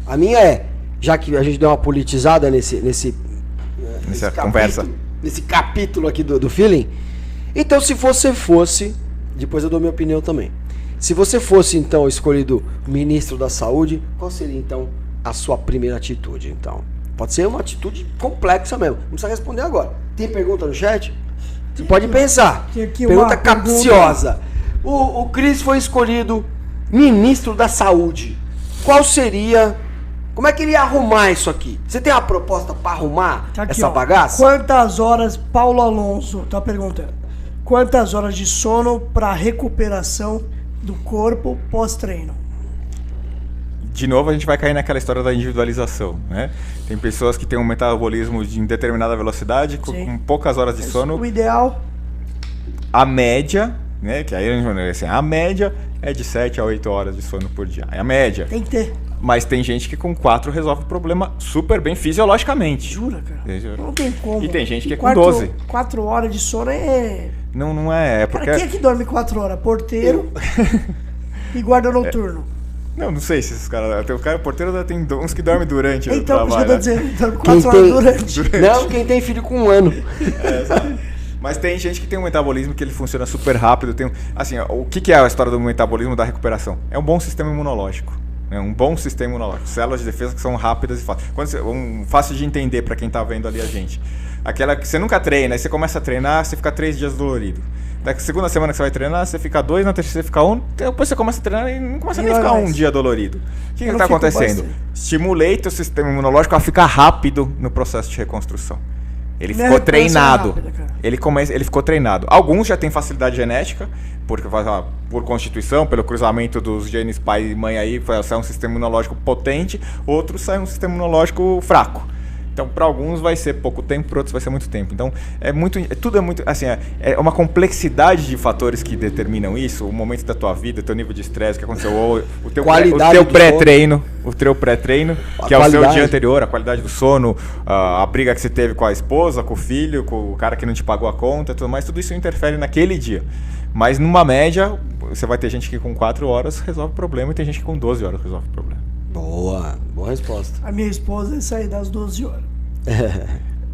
B: A minha já que a gente deu uma politizada nessa
C: conversa.
B: Nesse capítulo aqui do feeling. Então, se você fosse... Depois eu dou minha opinião também. Se você fosse, então, escolhido ministro da Saúde, qual seria, então, a sua primeira atitude, então? Pode ser uma atitude complexa mesmo. Não precisa responder agora. Tem pergunta no chat? Você pode pensar.
A: Tem aqui
B: pergunta capciosa. O Cris foi escolhido ministro da Saúde. Qual seria... Como é que ele ia arrumar isso aqui? Você tem uma proposta para arrumar essa bagaça?
A: Quantas horas, Paulo Alonso tá perguntando, quantas horas de sono para recuperação do corpo pós-treino?
C: De novo, a gente vai cair naquela história da individualização, né? Tem pessoas que têm um metabolismo em determinada velocidade, com poucas horas de sono.
A: O ideal...
C: A média, né? Que aí assim, a média é de 7 a 8 horas de sono por dia. É a média.
A: Tem que ter.
C: Mas tem gente que com 4 resolve o problema super bem fisiologicamente.
A: Jura, cara? Não tem como.
C: E tem gente que é com 12.
A: 4 horas de sono é...
C: Não é porque...
A: Cara, quem é que dorme 4 horas? Porteiro e guarda noturno.
C: Não sei se esses caras... Tem o cara porteiro, tem uns que dormem durante o
A: então,
C: trabalho.
A: Então, eu tô dizendo, dorme 4 horas durante.
B: Não, quem tem filho com 1 ano.
C: Sabe? Mas tem gente que tem um metabolismo que ele funciona super rápido. Assim, o que é a história do metabolismo da recuperação? É um bom sistema imunológico. Um bom sistema imunológico. Células de defesa que são rápidas e fáceis. Fácil de entender para quem tá vendo ali a gente. Aquela que você nunca treina, aí você começa a treinar, você fica 3 dias dolorido. Da segunda semana que você vai treinar, você fica 2, na terceira você fica 1, depois você começa a treinar e não começa nem a ficar 1 dia dolorido. O que está acontecendo? Estimulei teu sistema imunológico a ficar rápido no processo de reconstrução. Ele ficou treinado. Ele ficou treinado. Alguns já têm facilidade genética, porque por constituição, pelo cruzamento dos genes pai e mãe aí, sai um sistema imunológico potente, outros saem um sistema imunológico fraco. Então, para alguns vai ser pouco tempo, para outros vai ser muito tempo. Então, tudo é muito, assim, é uma complexidade de fatores que determinam isso, o momento da tua vida, o teu nível de estresse, o que aconteceu, o teu pré-treino, que é o seu dia anterior, a qualidade do sono, a briga que você teve com a esposa, com o filho, com o cara que não te pagou a conta, tudo mais, tudo isso interfere naquele dia. Mas numa média, você vai ter gente que com 4 horas resolve o problema e tem gente que com 12 horas resolve o problema.
B: Boa resposta.
A: A minha esposa é sair das 12 horas.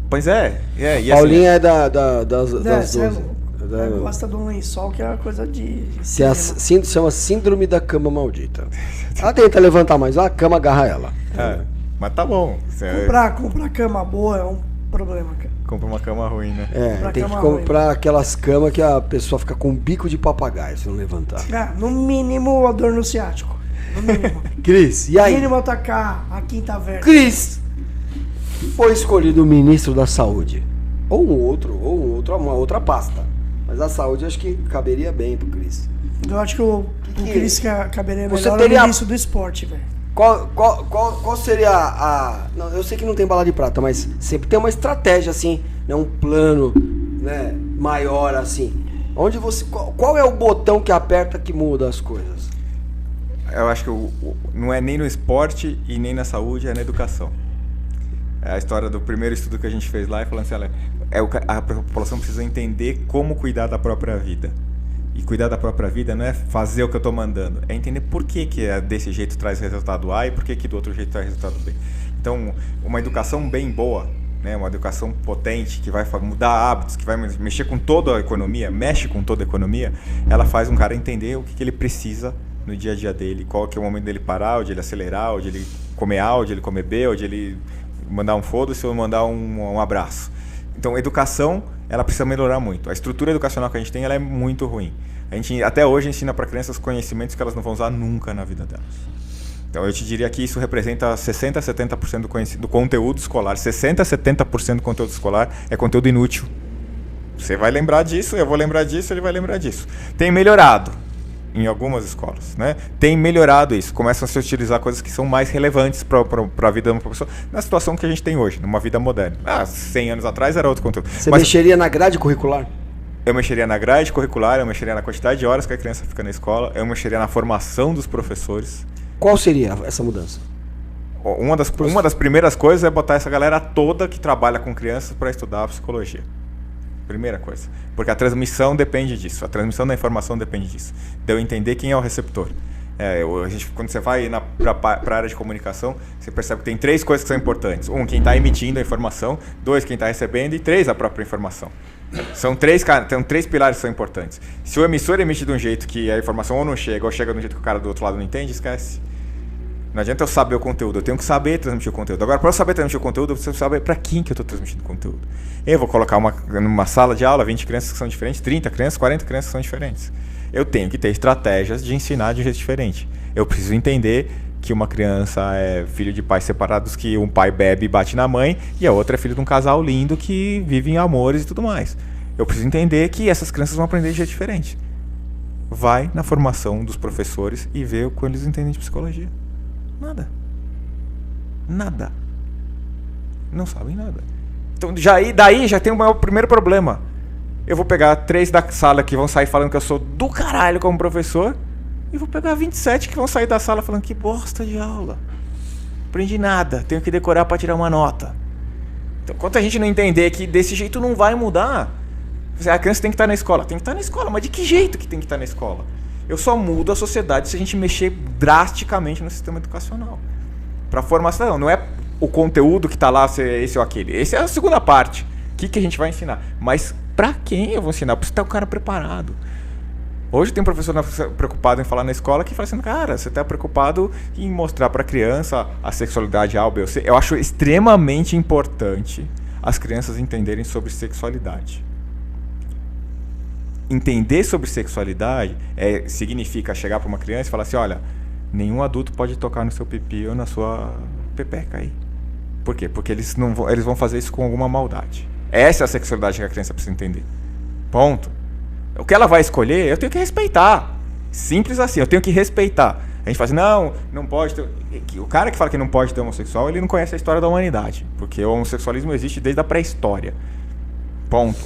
C: Pois é.
B: Paulinha assim, é das 12.
A: Ela gosta de um lençol que é uma coisa de
B: chama síndrome da cama maldita. Ela tenta levantar mais, a cama agarra ela.
C: Mas tá bom.
A: Comprar cama boa é um problema, cara.
C: Compra uma cama ruim, né?
B: Tem que comprar aquelas camas que a pessoa fica com um bico de papagaio se não levantar.
A: No mínimo a dor no ciático. No mínimo.
B: Cris, e aí?
A: No mínimo atacar a quinta verga.
B: Cris, foi escolhido o ministro da saúde. Ou uma outra pasta. Mas a saúde acho que caberia bem pro Cris.
A: Eu acho que o Cris caberia melhor no ministro do esporte, velho.
B: Qual seria a... Não, eu sei que não tem bala de prata, mas sempre tem uma estratégia assim, né? Um plano, né, maior assim. Onde você... Qual é o botão que aperta que muda as coisas?
C: Eu acho que não é nem no esporte e nem na saúde, é na educação. É a história do primeiro estudo que a gente fez lá, falando assim, olha, a população precisa entender como cuidar da própria vida. E cuidar da própria vida não é fazer o que eu estou mandando, é entender por que desse jeito traz resultado A e por que do outro jeito traz resultado B. Então, uma educação bem boa, né, uma educação potente, que vai mudar hábitos, que vai mexer com toda a economia, ela faz um cara entender o que ele precisa no dia a dia dele, qual que é o momento dele parar, onde ele acelerar, onde ele comer A, onde ele comer B, onde ele mandar um foda-se ou mandar um abraço. Então, a educação, ela precisa melhorar muito. A estrutura educacional que a gente tem, ela é muito ruim. A gente, até hoje, ensina para crianças conhecimentos que elas não vão usar nunca na vida delas. Então, eu te diria que isso representa 60% a 70% do conteúdo escolar. 60% a 70% do conteúdo escolar é conteúdo inútil. Você vai lembrar disso, eu vou lembrar disso, ele vai lembrar disso. Tem melhorado em algumas escolas, né? Tem melhorado isso. Começam a se utilizar coisas que são mais relevantes para a vida de uma pessoa, na situação que a gente tem hoje, numa vida moderna. 100 anos atrás era outro conteúdo.
B: Você mexeria na grade curricular?
C: Eu mexeria na grade curricular, eu mexeria na quantidade de horas que a criança fica na escola, eu mexeria na formação dos professores.
B: Qual seria essa mudança?
C: Uma das primeiras coisas é botar essa galera toda que trabalha com crianças para estudar psicologia. Primeira coisa. Porque a transmissão depende disso. A transmissão da informação depende disso. De eu entender quem é o receptor. Quando você vai para a área de comunicação, você percebe que tem 3 coisas que são importantes. 1, quem está emitindo a informação. 2, quem está recebendo. E 3, a própria informação. São 3 pilares que são importantes. Se o emissor emite de um jeito que a informação ou não chega, ou chega de um jeito que o cara do outro lado não entende, esquece. Não adianta eu saber o conteúdo, eu tenho que saber transmitir o conteúdo. Agora, para eu saber transmitir o conteúdo, eu preciso saber para quem que eu estou transmitindo o conteúdo. Eu vou colocar numa sala de aula 20 crianças que são diferentes, 30 crianças, 40 crianças que são diferentes. Eu tenho que ter estratégias de ensinar de um jeito diferente. Eu preciso entender que uma criança é filho de pais separados, que um pai bebe e bate na mãe, e a outra é filho de um casal lindo que vive em amores e tudo mais. Eu preciso entender que essas crianças vão aprender de jeito diferente. Vai na formação dos professores e vê o que eles entendem de psicologia. Nada. Não sabem nada. Então, daí já tem o primeiro problema. Eu vou pegar 3 da sala que vão sair falando que eu sou do caralho como professor, e vou pegar 27 que vão sair da sala falando que bosta de aula. Aprendi nada, tenho que decorar para tirar uma nota. Então, enquanto a gente não entender que desse jeito não vai mudar, a criança tem que estar na escola. Tem que estar na escola, mas de que jeito que tem que estar na escola? Eu só mudo a sociedade se a gente mexer drasticamente no sistema educacional. Para formação, não é o conteúdo que está lá, se é esse ou aquele. Essa é a segunda parte. O que a gente vai ensinar? Mas para quem eu vou ensinar? Precisa ter o cara preparado. Hoje tem um professor preocupado em falar na escola que fala assim, cara, você está preocupado em mostrar para a criança a sexualidade A, B ou C. Eu acho extremamente importante as crianças entenderem sobre sexualidade. Entender sobre sexualidade significa chegar para uma criança e falar assim, olha, nenhum adulto pode tocar no seu pipi ou na sua pepeca aí. Por quê? Porque eles vão fazer isso com alguma maldade. Essa é a sexualidade que a criança precisa entender. Ponto. O que ela vai escolher, eu tenho que respeitar. Simples assim, eu tenho que respeitar. A gente fala assim, não pode ter... O cara que fala que não pode ter homossexual, ele não conhece a história da humanidade. Porque o homossexualismo existe desde a pré-história. Ponto.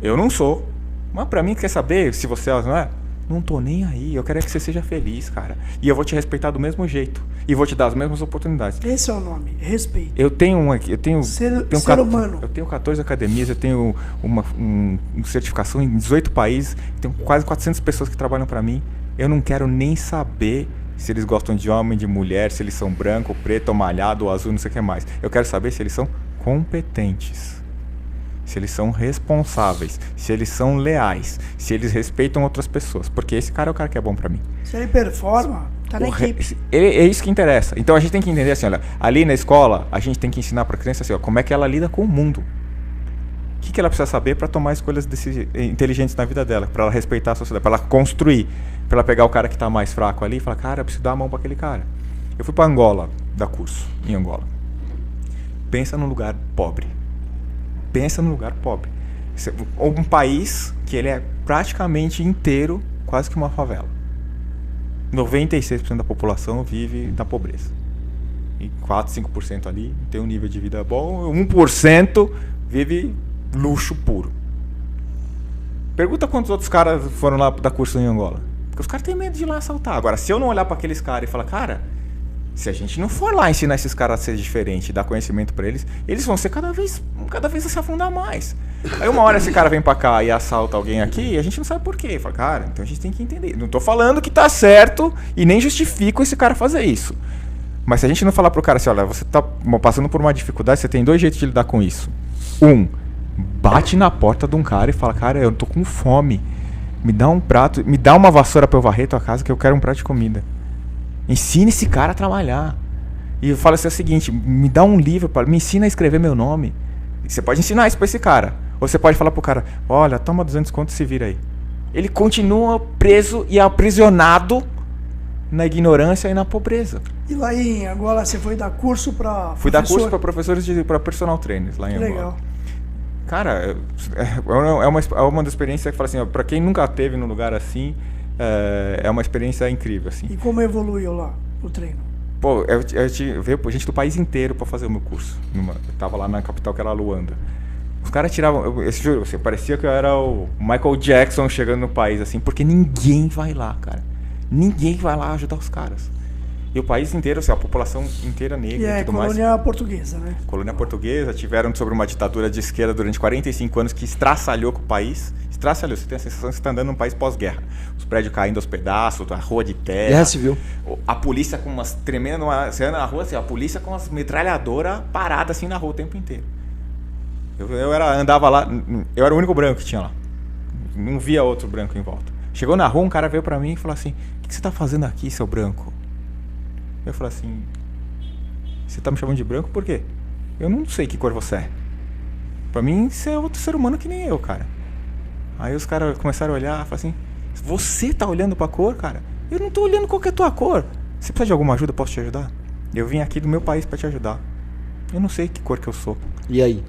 C: Eu não sou. Mas pra mim, quer saber se você não é? Não tô nem aí. Eu quero que você seja feliz, cara. E eu vou te respeitar do mesmo jeito. E vou te dar as mesmas oportunidades.
A: Esse é o nome, respeito.
C: Eu tenho um aqui,
A: ser humano.
C: Eu tenho 14 academias, eu tenho uma certificação em 18 países, tenho quase 400 pessoas que trabalham para mim. Eu não quero nem saber se eles gostam de homem, de mulher, se eles são branco, preto, malhado, ou azul, não sei o que mais. Eu quero saber se eles são competentes, se eles são responsáveis, se eles são leais, se eles respeitam outras pessoas. Porque esse cara é o cara que é bom para mim.
A: Se ele performa, tá na equipe.
C: É isso que interessa. Então a gente tem que entender assim, olha, ali na escola, a gente tem que ensinar pra criança assim, ó, como é que ela lida com o mundo. O que ela precisa saber para tomar escolhas inteligentes na vida dela, para ela respeitar a sociedade, para ela construir, para ela pegar o cara que tá mais fraco ali e falar, cara, eu preciso dar a mão para aquele cara. Eu fui para Angola, dar curso em Angola. Pensa num lugar pobre. Pensa num lugar pobre. Um país que ele é praticamente inteiro, quase que uma favela. 96% da população vive na pobreza. E 4, 5% ali tem um nível de vida bom. 1% vive luxo puro. Pergunta quantos outros caras foram lá dar curso em Angola. Porque os caras têm medo de ir lá assaltar. Agora, se eu não olhar para aqueles caras e falar, cara, se a gente não for lá ensinar esses caras a ser diferente, dar conhecimento para eles, eles vão ser cada vez a se afundar mais. Aí uma hora esse cara vem pra cá e assalta alguém aqui e a gente não sabe por quê. Fala, cara, então a gente tem que entender. Não tô falando que tá certo e nem justifico esse cara fazer isso. Mas se a gente não falar pro cara assim, olha, você tá passando por uma dificuldade, você tem 2 jeitos de lidar com isso. Bate na porta de um cara e fala, cara, eu tô com fome. Me dá um prato, me dá uma vassoura pra eu varrer tua casa que eu quero um prato de comida. Ensina esse cara a trabalhar. E fala assim, é o seguinte, me dá um livro, me ensina a escrever meu nome. Você pode ensinar isso pra esse cara. Ou você pode falar pro cara, olha, toma 200 contos e se vira aí. Ele continua preso e aprisionado na ignorância e na pobreza.
A: E lá em Angola você foi dar curso para
C: Fui dar curso para professores, para personal trainers lá em Angola.
A: Legal.
C: Cara, é uma das experiências que fala assim, para quem nunca teve num lugar assim, é uma experiência incrível assim.
A: E como evoluiu lá o treino?
C: Pô, veio gente do país inteiro para fazer o meu curso. Eu tava lá na capital, que era Luanda. Os caras tiravam, eu juro, assim, parecia que eu era o Michael Jackson chegando no país, assim, porque ninguém vai lá, cara. Ninguém vai lá ajudar os caras. E o país inteiro, assim, a população inteira negra e tudo mais.
A: Colônia portuguesa, né?
C: Colônia portuguesa, tiveram sobre uma ditadura de esquerda durante 45 anos que estraçalhou com o país. Estraçalhou, você tem a sensação que você está andando num país pós-guerra. Os prédios caindo aos pedaços, a rua de terra.
B: Guerra civil.
C: A polícia com umas tremendas... Você anda na rua, assim, a polícia com umas metralhadoras paradas assim na rua o tempo inteiro. Andava lá, eu era o único branco que tinha lá. Não via outro branco em volta. Chegou na rua, um cara veio pra mim e falou assim, o que você tá fazendo aqui, seu branco? Eu falei assim, você tá me chamando de branco por quê? Eu não sei que cor você é. Pra mim, você é outro ser humano que nem eu, cara. Aí os caras começaram a olhar e falaram assim, você tá olhando pra cor, cara? Eu não tô olhando qual que é a tua cor. Você precisa de alguma ajuda, posso te ajudar? Eu vim aqui do meu país pra te ajudar. Eu não sei que cor que eu sou.
B: E aí?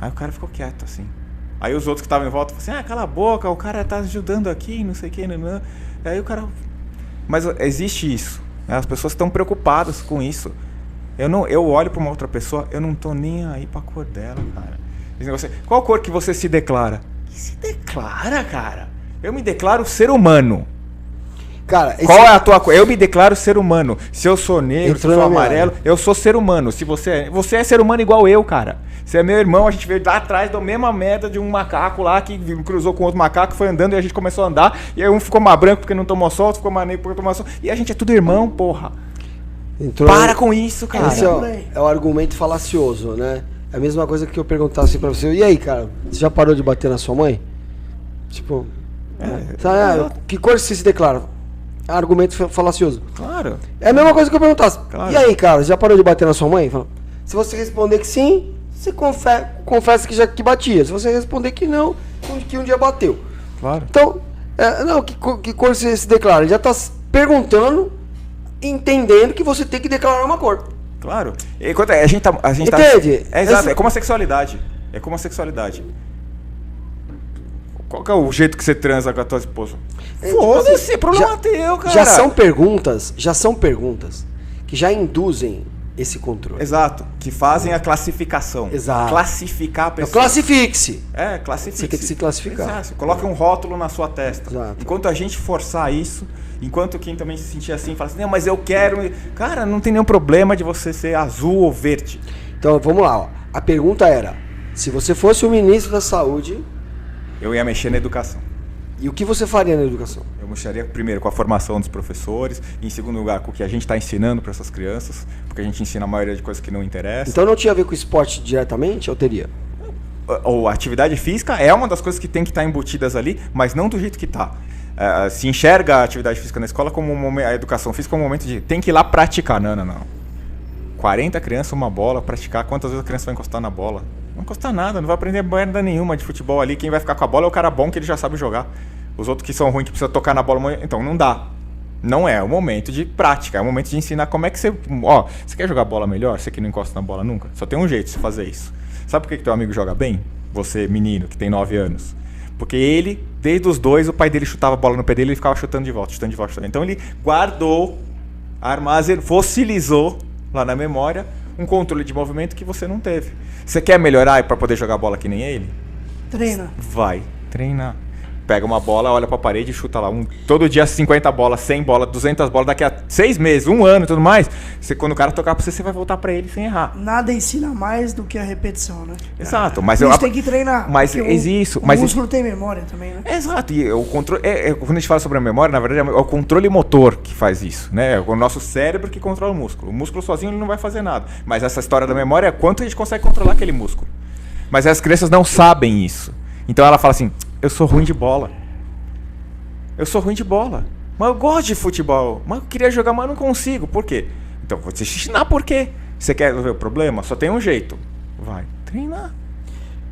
C: Aí o cara ficou quieto, assim. Aí os outros que estavam em volta falaram assim, cala a boca, o cara tá ajudando aqui, não sei o que, não. Aí o cara... Mas existe isso, né? As pessoas estão preocupadas com isso. Eu olho pra uma outra pessoa, eu não tô nem aí pra cor dela, cara. Dizem, qual cor que você se declara? Que se declara, cara? Eu me declaro ser humano.
B: Cara,
C: qual é a tua cor? Eu me declaro ser humano. Se eu sou negro, se eu sou amarelo, eu sou ser humano. Se você é ser humano igual eu, cara. Você é meu irmão, a gente veio lá atrás da mesma merda de um macaco lá que cruzou com outro macaco, foi andando e a gente começou a andar. E aí um ficou mais branco porque não tomou sol, outro ficou mais negro porque tomou sol. E a gente é tudo irmão, porra. Para com isso, cara.
B: Esse é o argumento falacioso, né? É a mesma coisa que eu perguntasse pra você. E aí, cara, você já parou de bater na sua mãe? Tipo, que cor você se declara? Argumento falacioso.
C: Claro.
B: É a mesma coisa que eu perguntasse.
C: Claro.
B: E aí, cara, já parou de bater na sua mãe? Se você responder que sim, você confessa que batia. Se você responder que não, que um dia bateu.
C: Claro.
B: Então, que cor você se declara? Ele já tá perguntando, entendendo que você tem que declarar uma cor.
C: Claro. A gente
B: Entende?
C: É exato, é como a sexualidade. É como a sexualidade. Qual que é o jeito que você transa com a tua esposa? Foda-se, é problema teu, cara.
B: Já são perguntas que já induzem esse controle.
C: Exato, que fazem a classificação.
B: Exato.
C: Classificar a pessoa.
B: Classifique-se.
C: Classifique-se.
B: Você tem que se classificar.
C: Exato. Coloque um rótulo na sua testa.
B: Exato.
C: Enquanto a gente forçar isso, enquanto quem também se sentir assim, fala assim, não, mas eu quero... Cara, não tem nenhum problema de você ser azul ou verde.
B: Então, vamos lá. Ó. A pergunta era, se você fosse o ministro da Saúde...
C: Eu ia mexer na educação.
B: E o que você faria na educação?
C: Eu mexeria primeiro com a formação dos professores, e em segundo lugar com o que a gente está ensinando para essas crianças, porque a gente ensina a maioria de coisas que não interessam.
B: Então não tinha a ver com esporte diretamente, ou teria?
C: Ou a atividade física é uma das coisas que tem que estar embutidas ali, mas não do jeito que está. Se enxerga a atividade física na escola como a educação física como um momento de tem que ir lá praticar. Não. 40 crianças, uma bola, praticar. Quantas vezes a criança vai encostar na bola? Não encostar nada, não vai aprender merda nenhuma de futebol ali. Quem vai ficar com a bola é o cara bom que ele já sabe jogar. Os outros que são ruins, que precisa tocar na bola, então não dá. Não é o momento de prática, é o momento de ensinar como é que você... você quer jogar bola melhor? Você que não encosta na bola nunca? Só tem um jeito de você fazer isso. Sabe por que teu amigo joga bem? Você, menino, que tem 9 anos. Porque ele, desde os 2, o pai dele chutava a bola no pé dele e ele ficava chutando de volta. Então ele guardou, armazenou, fossilizou lá na memória um controle de movimento que você não teve. Você quer melhorar para poder jogar bola que nem ele?
A: Treina.
C: Vai treinar. Pega uma bola, olha pra parede e chuta lá. Todo dia 50 bolas, 100 bolas, 200 bolas. Daqui a 6 meses, 1 ano e tudo mais. Quando o cara tocar pra você vai voltar pra ele sem errar.
A: Nada ensina mais do que a repetição, né?
C: Exato. Mas
A: isso tem que treinar.
C: Mas isso.
A: O músculo tem memória também, né?
C: Exato. E o controle, quando a gente fala sobre a memória, na verdade é o controle motor que faz isso, né? É o nosso cérebro que controla o músculo. O músculo sozinho ele não vai fazer nada. Mas essa história da memória é quanto a gente consegue controlar aquele músculo. Mas as crianças não sabem isso. Então ela fala assim, eu sou ruim de bola. Mas eu gosto de futebol. Mas eu queria jogar, mas eu não consigo. Por quê? Então vou te ensinar por quê. Você quer ver o problema? Só tem um jeito. Vai treinar.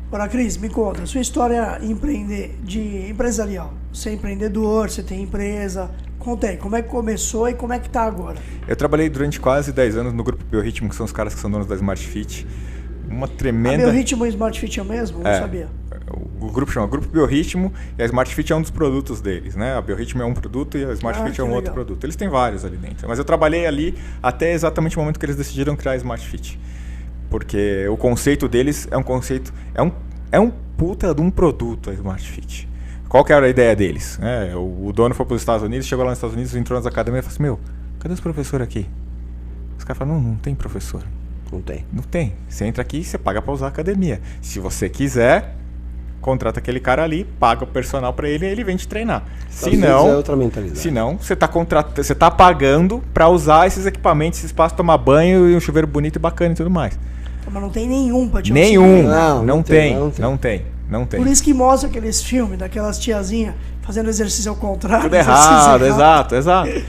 A: Agora, Cris, me conta. Sua história empresarial. Você é empreendedor, você tem empresa. Conta aí, como é que começou e como é que tá agora?
C: Eu trabalhei durante quase 10 anos no Grupo Biorritmo, que são os caras que são donos da Smart Fit. Uma tremenda...
A: A Biorritmo e Smart Fit é o mesmo? Não sabia.
C: O grupo chama Grupo Biorritmo e a Smart Fit é um dos produtos deles, né? A Biorritmo é um produto e a Smart Fit é um outro produto. Eles têm vários ali dentro. Mas eu trabalhei ali até exatamente o momento que eles decidiram criar a Smart Fit. Porque o conceito deles é um conceito... É um puta de um produto a Smart Fit. Qual que era a ideia deles? O dono foi para os Estados Unidos, chegou lá nos Estados Unidos, entrou nas academias e falou assim, cadê os professores aqui? Os caras falaram, não tem professor. Não tem. Você entra aqui e você paga para usar a academia. Se você quiser... contrata aquele cara ali, paga o personal para ele e ele vem te treinar. Se não,
B: é outra mentalidade.
C: Se não, você tá pagando para usar esses equipamentos, esse espaço, tomar banho e um chuveiro bonito e bacana e tudo mais.
A: Mas não tem nenhum para te
C: Nenhum. Não tem.
A: Por isso que mostra aqueles filmes daquelas tiazinhas fazendo exercício ao contrário.
C: Tudo errado, exato.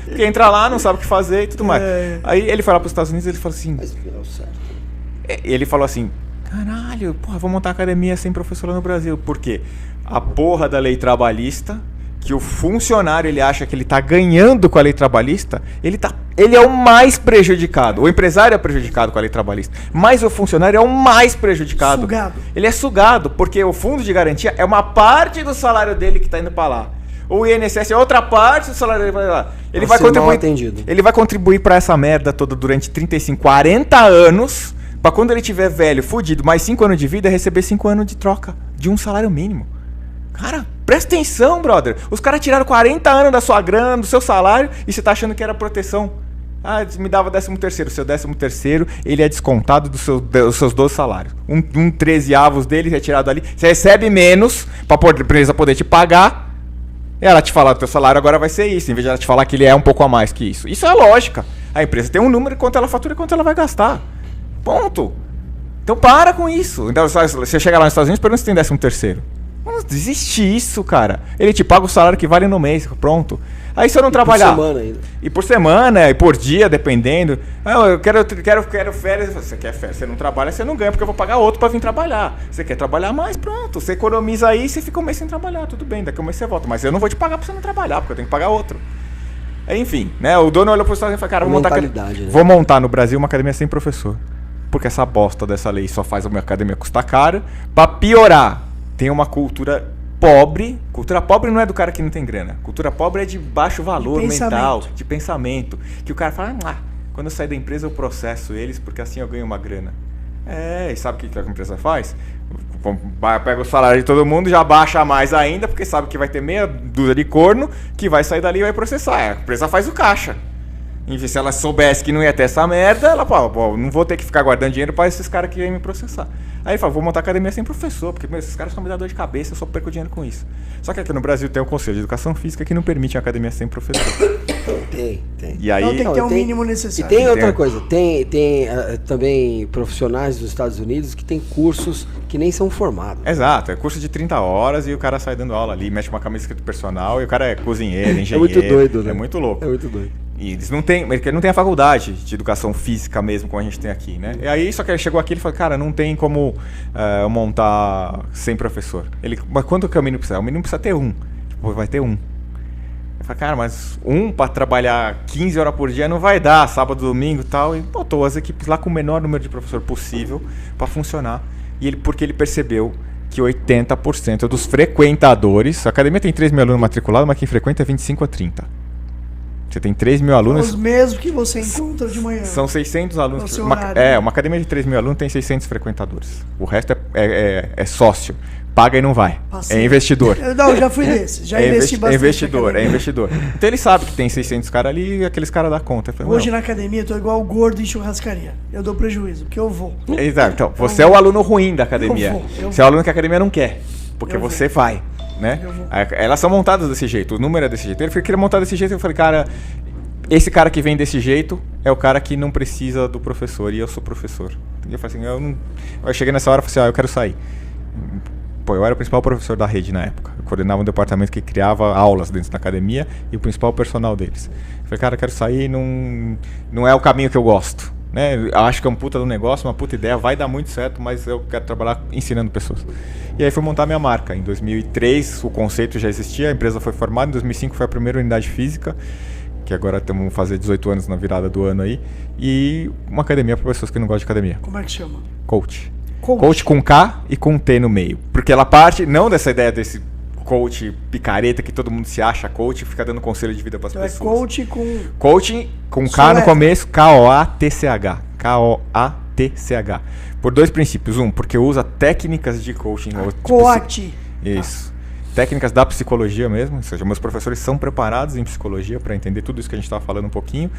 C: Porque entra lá, não sabe o que fazer e tudo mais. Aí ele foi lá para os Estados Unidos e ele falou assim... Ele falou assim... Caralho, vou montar academia sem professor lá no Brasil. Por quê? A porra da lei trabalhista, que o funcionário ele acha que ele tá ganhando com a lei trabalhista, ele é o mais prejudicado. O empresário é prejudicado com a lei trabalhista, mas o funcionário é o mais prejudicado.
A: Sugado.
C: Ele é sugado, porque o fundo de garantia é uma parte do salário dele que tá indo para lá. O INSS é outra parte do salário dele vai lá. Ele vai contribuir para essa merda toda durante 35, 40 anos... Pra quando ele tiver velho, fudido, mais 5 anos de vida, receber 5 anos de troca de um salário mínimo. Cara, presta atenção, brother. Os caras tiraram 40 anos da sua grana, do seu salário, e você tá achando que era proteção. Me dava 13º. Seu 13º, ele é descontado dos seus 12 salários. Um 13avos dele é tirado ali. Você recebe menos pra empresa poder te pagar. E ela te fala, teu salário agora vai ser isso, em vez de ela te falar que ele é um pouco a mais que isso. Isso é lógica. A empresa tem um número de quanto ela fatura e quanto ela vai gastar. Ponto. Então para com isso. Então você chega lá nos Estados Unidos e pergunta se tem 13º. Não existe isso, cara. Ele te paga o salário que vale no mês, pronto. Aí se eu não trabalhar...
B: por semana ainda.
C: E por semana, e por dia, dependendo. Eu quero férias. Você quer férias, você não trabalha, você não ganha, porque eu vou pagar outro pra vir trabalhar. Você quer trabalhar mais, pronto. Você economiza aí e você fica um mês sem trabalhar. Tudo bem, daqui a um mês você volta. Mas eu não vou te pagar pra você não trabalhar, porque eu tenho que pagar outro. Enfim, né? O dono olhou pro Estados Unidos e falou, cara, vou montar no Brasil uma academia sem professor. porque essa bosta dessa lei só faz a minha academia custar caro. Pra piorar, tem uma cultura pobre. Cultura pobre não é do cara que não tem grana. Cultura pobre é de baixo valor mental, de pensamento. Que o cara fala, quando eu sair da empresa eu processo eles porque assim eu ganho uma grana. E sabe o que a empresa faz? Pega o salário de todo mundo, já baixa mais ainda, porque sabe que vai ter meia dúzia de corno que vai sair dali e vai processar. A empresa faz o caixa. E se ela soubesse que não ia ter essa merda, ela fala, não vou ter que ficar guardando dinheiro para esses caras que vêm me processar. Aí ele fala, vou montar academia sem professor, porque esses caras estão me dando dor de cabeça, eu só perco dinheiro com isso. Só que aqui no Brasil tem o Conselho de Educação Física que não permite uma academia sem professor.
B: Tem.
C: E aí,
A: então tem que ter um mínimo necessário.
B: E tem outra coisa, tem também profissionais dos Estados Unidos que tem cursos que nem são formados.
C: Exato, é curso de 30 horas e o cara sai dando aula ali, mete uma camisa escrito personal e o cara é cozinheiro, engenheiro.
B: É muito doido, né?
C: É muito louco.
B: É muito doido.
C: E eles não têm a faculdade de educação física mesmo, como a gente tem aqui, né? E aí, só que ele chegou aqui e falou, cara, não tem como montar sem professor. Mas quanto que o menino precisa? O menino precisa ter um. Tipo, vai ter um. Eu falei, cara, mas pra trabalhar 15 horas por dia não vai dar, sábado, domingo e tal. E botou as equipes lá com o menor número de professor possível pra funcionar. Porque ele percebeu que 80% dos frequentadores... A academia tem 3 mil alunos matriculados, mas quem frequenta é 25 a 30. Você tem 3 mil alunos...
A: Os mesmos que você encontra de manhã.
C: São 600 alunos. Uma academia de 3 mil alunos tem 600 frequentadores. O resto é sócio. Paga e não vai. Passei. É investidor.
A: Não, já fui desse. Já investi bastante.
C: É investidor. Então ele sabe que tem 600 caras ali e aqueles caras dão conta. Falei,
A: hoje na academia eu tô igual o gordo em churrascaria. Eu dou prejuízo, porque eu vou.
C: Exato. Então, você é o aluno ruim da academia. Você é o aluno que a academia não quer. Porque você vai. Né? Elas são montadas desse jeito, o número é desse jeito. Ele queria montar desse jeito, eu falei, cara, esse cara que vem desse jeito é o cara que não precisa do professor, e eu sou professor. E eu falei assim, eu cheguei nessa hora e falei assim, eu quero sair. Eu era o principal professor da rede na época. Eu coordenava um departamento que criava aulas dentro da academia e o principal personal deles. Eu falei, cara, eu quero sair, não é o caminho que eu gosto. Né? Eu acho que é um puta do negócio, uma puta ideia, vai dar muito certo, mas eu quero trabalhar ensinando pessoas. E aí fui montar minha marca. Em 2003 o conceito já existia, a empresa foi formada, em 2005 foi a primeira unidade física, que agora vamos fazer 18 anos na virada do ano aí, e uma academia para pessoas que não gostam de academia.
A: Como é que chama?
C: Coach com K e com T no meio. Porque ela parte não dessa ideia desse coach picareta que todo mundo se acha coach e fica dando conselho de vida para as pessoas.
A: É
C: coaching com K no começo, K-O-A-T-C-H. K-O-A-T-C-H. Por dois princípios. Porque usa técnicas de coaching.
A: Coach.
C: Isso. Técnicas da psicologia mesmo, ou seja, meus professores são preparados em psicologia para entender tudo isso que a gente estava falando um pouquinho.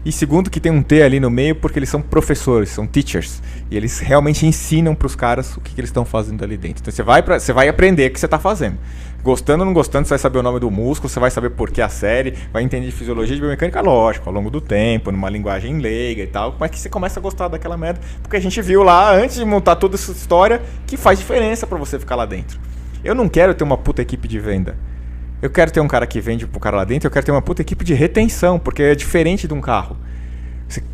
C: E segundo, que tem um T ali no meio, porque eles são professores, são teachers. E eles realmente ensinam para os caras o que eles estão fazendo ali dentro. Então você vai aprender o que você está fazendo. Gostando ou não gostando, você vai saber o nome do músculo, você vai saber por que a série, vai entender de fisiologia e de biomecânica, lógico, ao longo do tempo, numa linguagem leiga e tal. Como é que você começa a gostar daquela merda? Porque a gente viu lá, antes de montar toda essa história, que faz diferença para você ficar lá dentro. Eu não quero ter uma puta equipe de venda. Eu quero ter um cara que vende pro cara lá dentro, eu quero ter uma puta equipe de retenção, porque é diferente de um carro.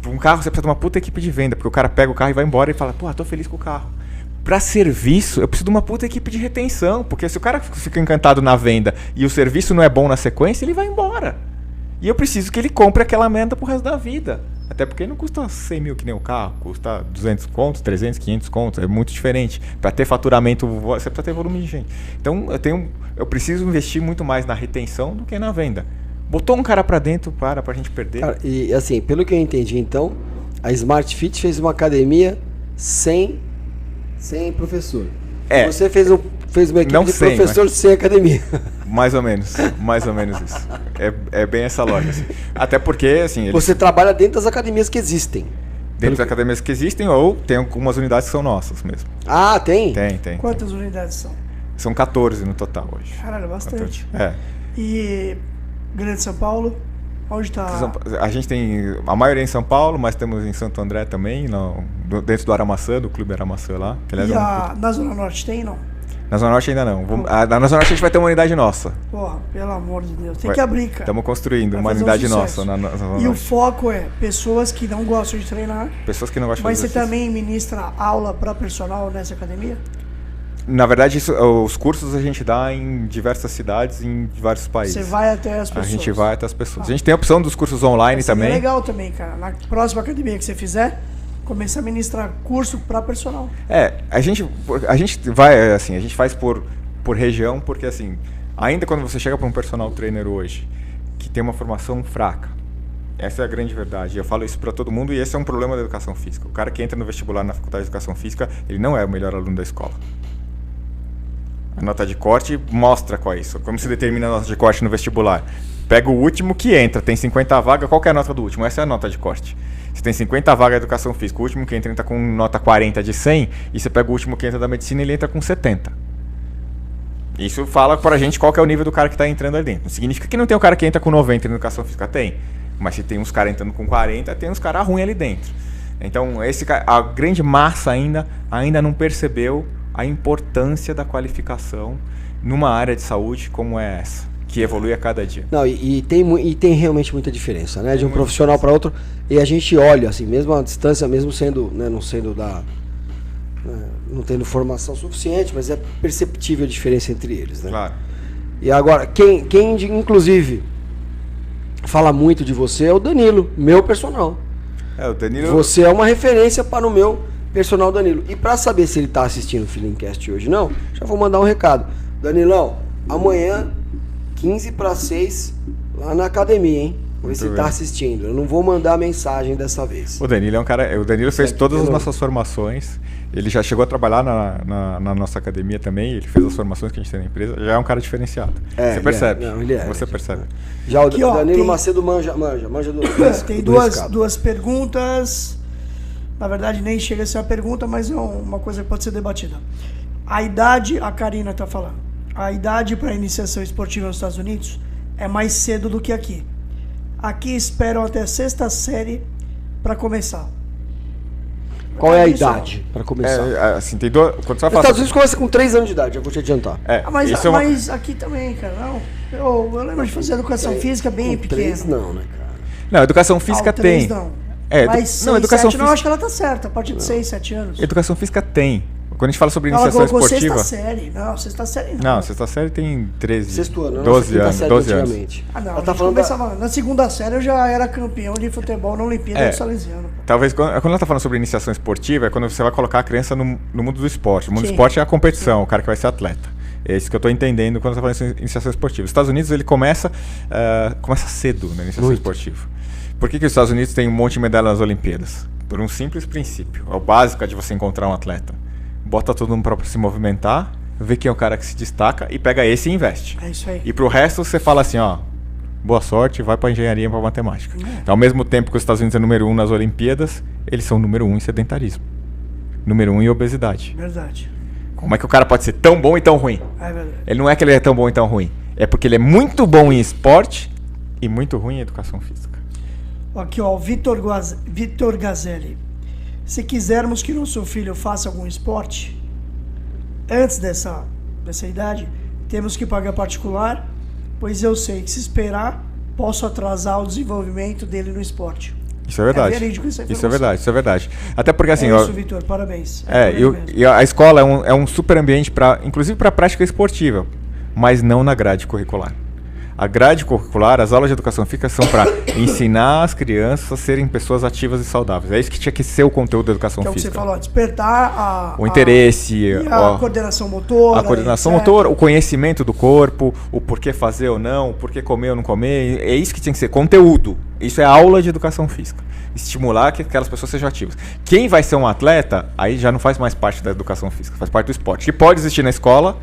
C: Um carro você precisa de uma puta equipe de venda, porque o cara pega o carro e vai embora e fala, pô, tô feliz com o carro. Pra serviço, eu preciso de uma puta equipe de retenção, porque se o cara fica encantado na venda e o serviço não é bom na sequência, ele vai embora. E eu preciso que ele compre aquela merda pro resto da vida. Até porque não custa 100 mil que nem o carro, custa 200 contos, 300, 500 contos, é muito diferente. Para ter faturamento, você precisa ter volume de gente. Então eu preciso investir muito mais na retenção do que na venda. Botou um cara para dentro, pra gente perder.
B: Cara, e assim, pelo que eu entendi então, a Smart Fit fez uma academia sem professor. Você fez uma equipe de professor sem academia.
C: Mais ou menos isso. É bem essa lógica. Assim. Até porque, assim...
B: Você trabalha dentro das academias que existem.
C: Dentro das academias que existem ou tem algumas unidades que são nossas mesmo.
B: Ah, tem?
C: Tem.
A: Quantas unidades são?
C: São 14 no total hoje.
A: Caralho, bastante.
C: 14.
A: E Grande São Paulo? Onde está?
C: A gente tem a maioria em São Paulo, mas temos em Santo André também, dentro do Aramaçã, do Clube Aramaçã lá. Que, aliás,
A: na Zona Norte tem, não?
C: Na Zona Norte ainda não. Na Zona Norte a gente vai ter uma unidade nossa.
A: Porra, pelo amor de Deus. Tem que abrir, cara.
C: Estamos construindo uma unidade nossa na Zona Norte.
A: E o foco é pessoas que não gostam de treinar.
C: Pessoas que não gostam de
A: Mas
C: fazer
A: você também ministra aula para personal nessa academia?
C: Na verdade, os cursos a gente dá em diversas cidades, em vários países.
A: Você vai até as pessoas?
C: A gente vai até as pessoas. A gente tem a opção dos cursos online também.
A: É legal também, cara. Na próxima academia que você fizer, começar a ministrar curso para personal.
C: A gente vai, assim, a gente faz por região, porque assim, ainda quando você chega para um personal trainer hoje, que tem uma formação fraca, essa é a grande verdade. Eu falo isso para todo mundo e esse é um problema da educação física. O cara que entra no vestibular na faculdade de educação física, ele não é o melhor aluno da escola. A nota de corte mostra qual é isso. Como se determina a nota de corte no vestibular? Pega o último que entra, tem 50 vagas, qual que é a nota do último? Essa é a nota de corte. Você tem 50 vagas de educação física, o último que entra com nota 40 de 100, e você pega o último que entra da medicina e ele entra com 70. Isso fala pra gente qual que é o nível do cara que está entrando ali dentro. Não significa que não tem um cara que entra com 90 na educação física, tem. Mas se tem uns caras entrando com 40, tem uns caras ruins ali dentro. Então, a grande massa ainda não percebeu a importância da qualificação numa área de saúde como é essa, que evolui a cada dia.
B: Não, e tem realmente muita diferença, né? De um profissional para outro. E a gente olha, assim, mesmo a distância, mesmo sendo, né, não tendo formação suficiente, mas é perceptível a diferença entre eles, né?
C: Claro.
B: E agora, quem inclusive fala muito de você é o Danilo, meu personal.
C: O Danilo...
B: Você é uma referência para o meu personal Danilo. E para saber se ele está assistindo o Feelingcast hoje não, já vou mandar um recado. Danilão, amanhã, 5:45, lá na academia, hein? Vamos ver se ele está assistindo. Eu não vou mandar mensagem dessa vez.
C: O Danilo é um cara... O Danilo fez todas as nossas formações. Ele já chegou a trabalhar na nossa academia também. Ele fez as formações que a gente tem na empresa. Já é um cara diferenciado. Você percebe. Você percebe.
B: Já o Danilo Macedo manja do...
A: Tem duas perguntas. Na verdade, nem chega a ser uma pergunta, mas é uma coisa que pode ser debatida. A idade, a Karina está falando, a idade para iniciação esportiva nos Estados Unidos é mais cedo do que aqui. Aqui esperam até a 6ª série para começar.
B: Qual é a idade para começar?
C: Assim, tem duas... Quando você
B: Nos Estados Unidos começa com 3 anos de idade, eu vou te adiantar.
A: Mas aqui também, cara, não. Eu lembro de fazer educação física bem pequena.
B: 3 não, né, cara?
C: Não, educação física tem.
A: 3 não.
C: Mas 6,
A: educação 7 não, acho que ela tá certa, a partir de 6, 7 anos.
C: Educação física tem. Quando a gente fala sobre iniciação esportiva...
A: Sexta série não.
C: Não, sexta série tem 13,
B: 12 anos.
C: Ah,
B: não,
A: ela tá falando na segunda série eu já era campeão de futebol na Olimpíada Salesiano.
C: Talvez, quando ela tá falando sobre iniciação esportiva, é quando você vai colocar a criança no mundo do esporte. O mundo do esporte é a competição, o cara que vai ser atleta. É isso que eu tô entendendo quando você tá falando de iniciação esportiva. Os Estados Unidos, ele começa cedo na iniciação esportiva. Por que os Estados Unidos têm um monte de medalhas nas Olimpíadas? Por um simples princípio. É o básico de você encontrar um atleta. Bota todo mundo para se movimentar, vê quem é o cara que se destaca e pega esse e investe.
A: É isso aí.
C: E pro resto você fala assim, boa sorte, vai para engenharia e para matemática. Então, ao mesmo tempo que os Estados Unidos é número 1 nas Olimpíadas, eles são número 1 em sedentarismo. Número 1 em obesidade.
A: Verdade.
C: Como é que o cara pode ser tão bom e tão ruim?
A: É verdade.
C: Ele não é que ele é tão bom e tão ruim. É porque ele é muito bom em esporte e muito ruim em educação física.
A: Aqui, o Vitor Gazelli. Se quisermos que nosso filho faça algum esporte, antes dessa idade, temos que pagar particular, pois eu sei que se esperar, posso atrasar o desenvolvimento dele no esporte.
C: Isso é verdade.
A: É verídico, isso
C: é verdade. Até porque assim...
A: É isso, Vitor, parabéns.
C: E a escola é um super ambiente, inclusive para a prática esportiva, mas não na grade curricular. A grade curricular, as aulas de educação física são para ensinar as crianças a serem pessoas ativas e saudáveis. É isso que tinha que ser o conteúdo da educação física.
A: Que é o que você falou, despertar
C: o interesse,
A: a coordenação motora.
C: A coordenação motora, o conhecimento do corpo, o porquê fazer ou não, o porquê comer ou não comer. É isso que tinha que ser conteúdo. Isso é aula de educação física. Estimular que aquelas pessoas sejam ativas. Quem vai ser um atleta, aí já não faz mais parte da educação física, faz parte do esporte. Que pode existir na escola,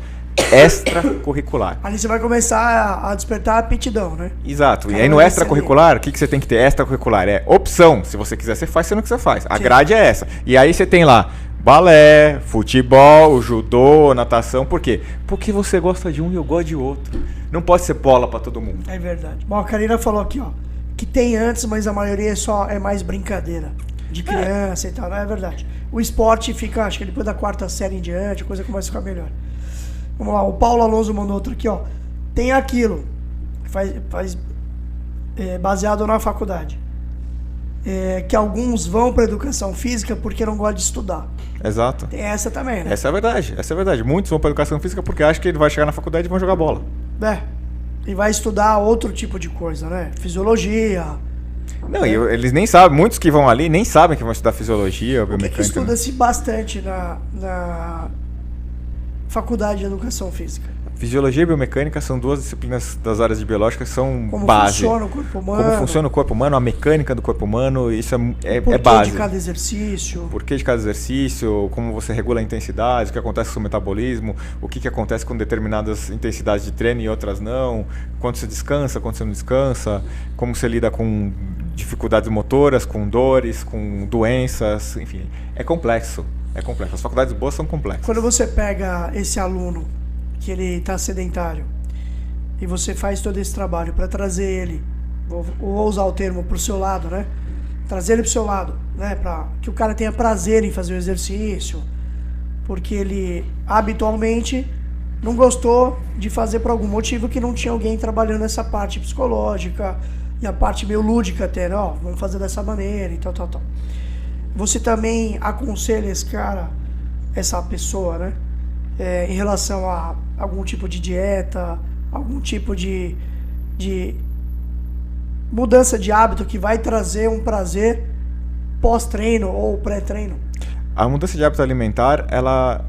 C: extracurricular.
A: Ali você vai começar a despertar a aptidão, né?
C: Exato. E aí no extracurricular, o que você tem que ter? Extracurricular é opção. Se você quiser, você faz, se não quiser, faz. A grade é essa. E aí você tem lá balé, futebol, judô, natação. Por quê? Porque você gosta de um e eu gosto de outro. Não pode ser bola pra todo mundo.
A: É verdade. Bom, a Karina falou aqui, que tem antes, mas a maioria é mais brincadeira. De criança e tal, não é verdade. O esporte fica, acho que depois da 4ª série em diante, a coisa começa a ficar melhor. Vamos lá, o Paulo Alonso mandou outro aqui, tem aquilo, baseado na faculdade, que alguns vão para educação física porque não gostam de estudar.
C: Exato.
A: Tem essa também, né?
C: Essa é a verdade. Muitos vão para educação física porque acham que ele vai chegar na faculdade e vão jogar bola.
A: E vai estudar outro tipo de coisa, né? Fisiologia,
C: Não, e eles nem sabem, muitos que vão ali nem sabem que vão estudar fisiologia ou biomecânica.
A: Estuda-se bastante na faculdade de educação física.
C: Fisiologia e biomecânica são duas disciplinas das áreas de biológica que são
A: como
C: base.
A: Como funciona o corpo humano.
C: Como funciona o corpo humano, a mecânica do corpo humano, isso é base.
A: Por que de cada exercício.
C: Por que de cada exercício, como você regula a intensidade, o que acontece com o metabolismo, o que acontece com determinadas intensidades de treino e outras não, quando você descansa, quando você não descansa, como você lida com dificuldades motoras, com dores, com doenças, enfim, é complexo. É complexo. As faculdades boas são complexas.
A: Quando você pega esse aluno que ele está sedentário e você faz todo esse trabalho para trazer ele, vou usar o termo para o seu lado, né? Trazer ele para o seu lado, né? Para que o cara tenha prazer em fazer o exercício, porque ele habitualmente não gostou de fazer por algum motivo que não tinha alguém trabalhando essa parte psicológica e a parte meio lúdica até, né? Ó, vamos fazer dessa maneira e tal. Você também aconselha esse cara, essa pessoa, né? Em relação a algum tipo de dieta, algum tipo de mudança de hábito que vai trazer um prazer pós-treino ou pré-treino?
C: A mudança de hábito alimentar, ela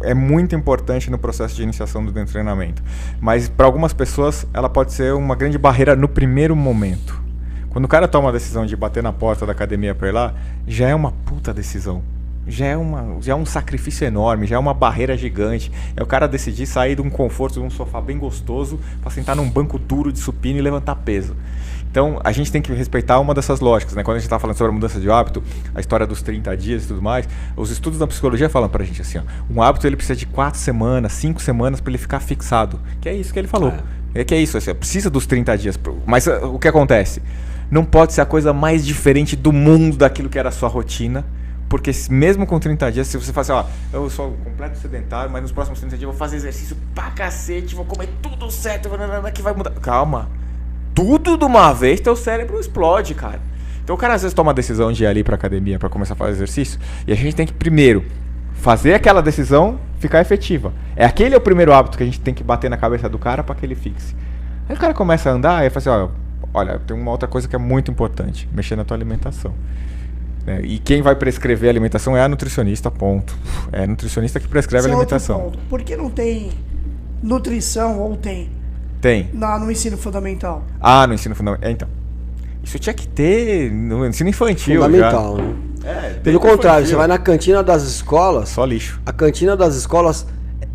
C: é muito importante no processo de iniciação do treinamento. Mas para algumas pessoas, ela pode ser uma grande barreira no primeiro momento. Quando o cara toma a decisão de bater na porta da academia para ir lá, já é uma puta decisão. Já é um sacrifício enorme, já é uma barreira gigante. É o cara decidir sair de um conforto, de um sofá bem gostoso, para sentar num banco duro de supino e levantar peso. Então, a gente tem que respeitar uma dessas lógicas, né? Quando a gente está falando sobre a mudança de hábito, a história dos 30 dias e tudo mais, os estudos da psicologia falam pra gente assim, ó, um hábito ele precisa de 4 semanas, 5 semanas para ele ficar fixado. Que é isso que ele falou. Que é isso, assim, precisa dos 30 dias. Mas o que acontece? Não pode ser a coisa mais diferente do mundo daquilo que era a sua rotina, porque mesmo com 30 dias, se você fala assim, ó, eu sou um completo sedentário, mas nos próximos 30 dias eu vou fazer exercício pra cacete, vou comer tudo certo, que vai mudar. Calma. Tudo de uma vez, teu cérebro explode, cara. Então o cara às vezes toma a decisão de ir ali pra academia pra começar a fazer exercício, e a gente tem que primeiro fazer aquela decisão ficar efetiva. Aquele é o primeiro hábito que a gente tem que bater na cabeça do cara pra que ele fixe. Aí o cara começa a andar e fala assim, olha, tem uma outra coisa que é muito importante, mexer na tua alimentação. E quem vai prescrever a alimentação é a nutricionista, ponto. É a nutricionista que prescreve a alimentação.
A: Por que não tem nutrição ou tem?
C: Tem.
A: No ensino fundamental.
C: No ensino fundamental. Então. Isso tinha que ter no ensino infantil.
B: Fundamental,
C: já.
B: Né? Pelo contrário, você vai na cantina das escolas.
C: Só lixo.
B: A cantina das escolas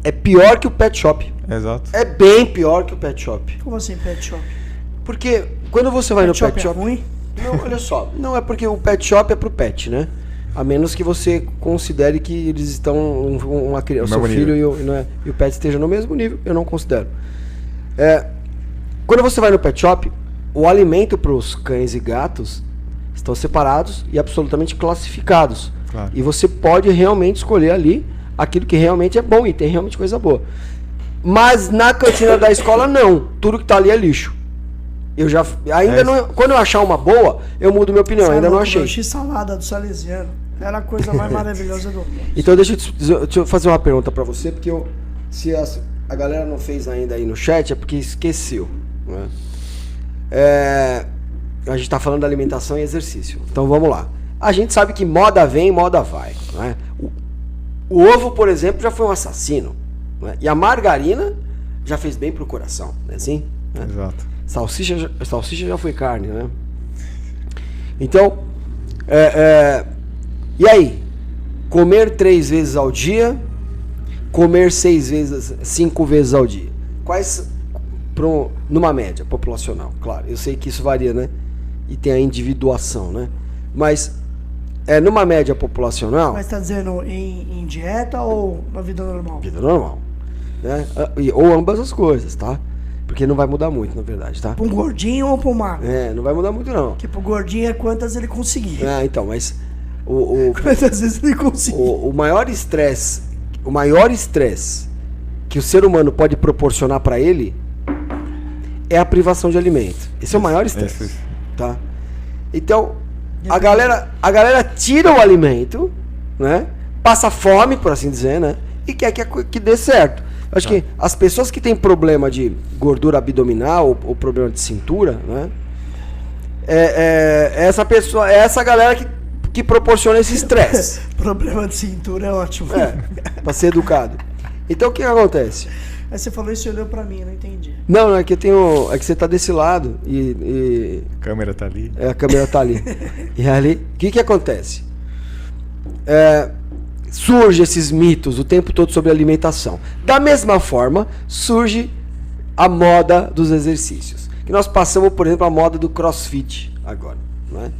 B: é pior que o pet shop.
C: Exato.
B: É bem pior que o pet shop.
A: Como assim, pet shop?
B: Porque quando você vai no pet shop.
A: É ruim?
B: Não, olha só. Não é porque o pet shop é pro pet, né? A menos que você considere que eles estão uma criança, o seu filho e o pet esteja no mesmo nível. Eu não considero. Quando você vai no pet shop, o alimento para os cães e gatos estão separados e absolutamente classificados. Claro. E você pode realmente escolher ali aquilo que realmente é bom e tem realmente coisa boa. Mas na cantina da escola não. Tudo que está ali é lixo. Quando eu achar uma boa, eu mudo minha opinião. Ainda não achei.
A: Eu achei salada do Salesiano. Era a coisa mais maravilhosa do mundo.
B: Então deixa eu fazer uma pergunta para você, porque se a galera não fez ainda aí no chat, é porque esqueceu. Né? A gente está falando da alimentação e exercício. Então vamos lá. A gente sabe que moda vem e moda vai. Né? O ovo, por exemplo, já foi um assassino. Né? E a margarina já fez bem pro coração. Não é assim? Né?
C: Exato.
B: Salsicha já foi carne, né? Então, e aí? Comer 3 vezes ao dia, comer 5 vezes ao dia. Quais, numa média populacional, claro. Eu sei que isso varia, né? E tem a individuação, né? Mas, numa média populacional...
A: Mas está dizendo em dieta ou na vida normal?
B: Vida normal. Né? Ou ambas as coisas, tá? Porque não vai mudar muito, na verdade, tá?
A: Para um gordinho ou para um magro?
B: Não vai mudar muito, não.
A: Porque pro gordinho é quantas ele conseguir.
B: Então, mas...
A: Quantas vezes ele conseguir.
B: O maior estresse que o ser humano pode proporcionar para ele é a privação de alimento. Esse é o maior estresse, tá? Então, a galera tira o alimento, né? Passa fome, por assim dizer, né? E quer que dê certo. Acho que as pessoas que têm problema de gordura abdominal ou problema de cintura, né? essa pessoa, essa galera que proporciona esse estresse.
A: Problema de cintura é ótimo.
B: Pra ser educado. Então o que acontece?
A: Aí você falou isso e olhou pra mim, eu não entendi.
B: Não, é que é que você tá desse lado e...
C: A câmera tá ali.
B: A câmera tá ali. E ali, o que acontece? Surge esses mitos o tempo todo sobre alimentação. Da mesma forma, surge a moda dos exercícios. Que nós passamos, por exemplo, a moda do CrossFit agora, né?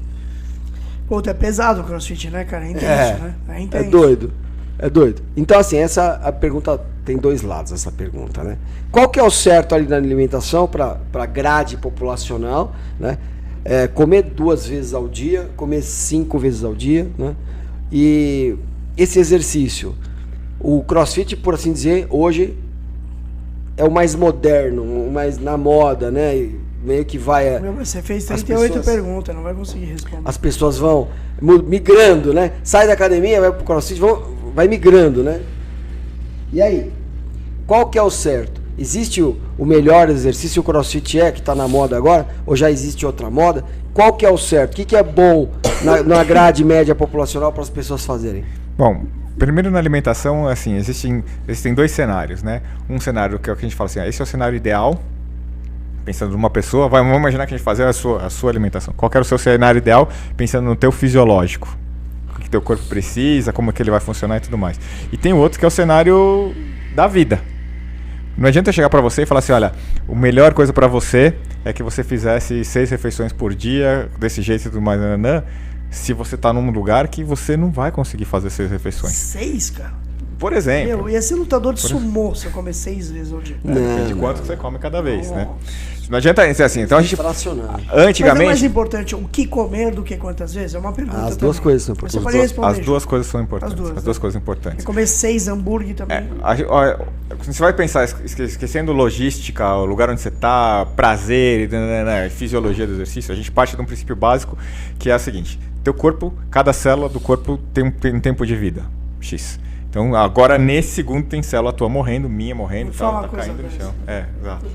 A: Pô, é pesado o CrossFit, né, cara? É intenso, né?
B: É doido. É doido. Então, assim, a pergunta tem dois lados, essa pergunta, né? Qual que é o certo ali na alimentação para grade populacional, né? Comer 2 vezes ao dia, comer 5 vezes ao dia, né? E esse exercício, o CrossFit, por assim dizer, hoje é o mais moderno, o mais na moda, né? E meio que vai...
A: Você fez 38 perguntas, não vai conseguir responder.
B: As pessoas vão migrando, né? Sai da academia, vai pro CrossFit, vai migrando, né? E aí? Qual que é o certo? Existe o melhor exercício, o CrossFit que está na moda agora? Ou já existe outra moda? Qual que é o certo? O que é bom na grade média populacional para as pessoas fazerem?
C: Bom, primeiro na alimentação, assim, existem 2 cenários, né? Um cenário que é o que a gente fala assim, esse é o cenário ideal, pensando numa pessoa, vamos imaginar que a gente fazer a sua alimentação. Qual que é o seu cenário ideal, pensando no teu fisiológico? O que teu corpo precisa, como que ele vai funcionar e tudo mais. E tem outro que é o cenário da vida. Não adianta eu chegar para você e falar assim, olha, a melhor coisa para você é que você fizesse 6 refeições por dia, desse jeito e tudo mais, se você tá num lugar que você não vai conseguir fazer 6 refeições.
A: 6, cara?
C: Por exemplo.
A: Eu ia ser lutador de sumô se eu comer 6 vezes ao dia.
C: Depende de quanto você come cada vez, né? Não adianta ser assim. Então a gente... Antigamente...
A: Mas é mais importante o que comer do que quantas vezes? É uma pergunta.
B: As duas coisas são importantes.
A: Você pode responder.
C: As duas coisas são importantes. As duas coisas importantes.
A: Comer 6 hambúrguer também.
C: Você vai pensar, esquecendo logística, o lugar onde você está, prazer, fisiologia do exercício, a gente parte de um princípio básico que é o seguinte: teu corpo, cada célula do corpo tem um tempo de vida, X. Então agora nesse segundo tem célula tua morrendo, minha morrendo, tá caindo no chão. Exato.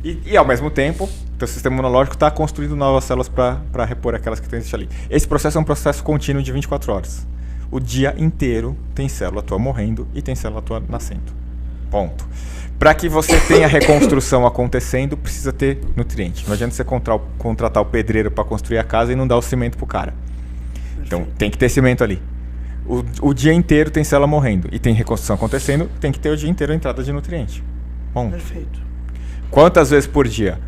C: E ao mesmo tempo, teu sistema imunológico está construindo novas células para repor aquelas que existem ali. Esse processo é um processo contínuo de 24 horas. O dia inteiro tem célula tua morrendo e tem célula tua nascendo. Ponto. Para que você tenha reconstrução acontecendo, precisa ter nutriente. Não adianta você contratar o pedreiro para construir a casa e não dar o cimento pro cara. Então tem que ter cimento ali. O dia inteiro tem célula morrendo e tem reconstrução acontecendo, tem que ter o dia inteiro a entrada de nutriente. Ponto.
A: Perfeito.
C: Quantas vezes por dia?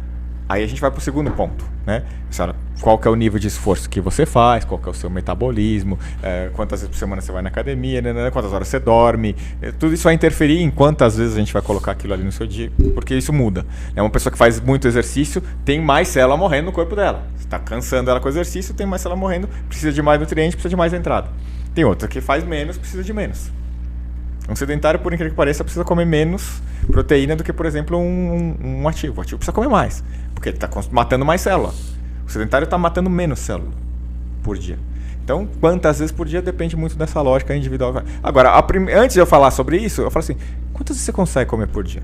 C: Aí a gente vai para o segundo ponto, né? Qual que é o nível de esforço que você faz, qual que é o seu metabolismo, quantas vezes por semana você vai na academia, quantas horas você dorme, tudo isso vai interferir em quantas vezes a gente vai colocar aquilo ali no seu dia, porque isso muda. Uma pessoa que faz muito exercício tem mais célula morrendo no corpo dela. Você está cansando ela com o exercício, tem mais célula morrendo, precisa de mais nutriente, precisa de mais entrada. Tem outra que faz menos, precisa de menos. Um sedentário, por incrível que pareça, precisa comer menos proteína do que, por exemplo, um ativo. O ativo precisa comer mais, porque ele está matando mais célula. O sedentário está matando menos célula por dia. Então, quantas vezes por dia depende muito dessa lógica individual. Agora, antes de eu falar sobre isso, eu falo assim, quantas vezes você consegue comer por dia?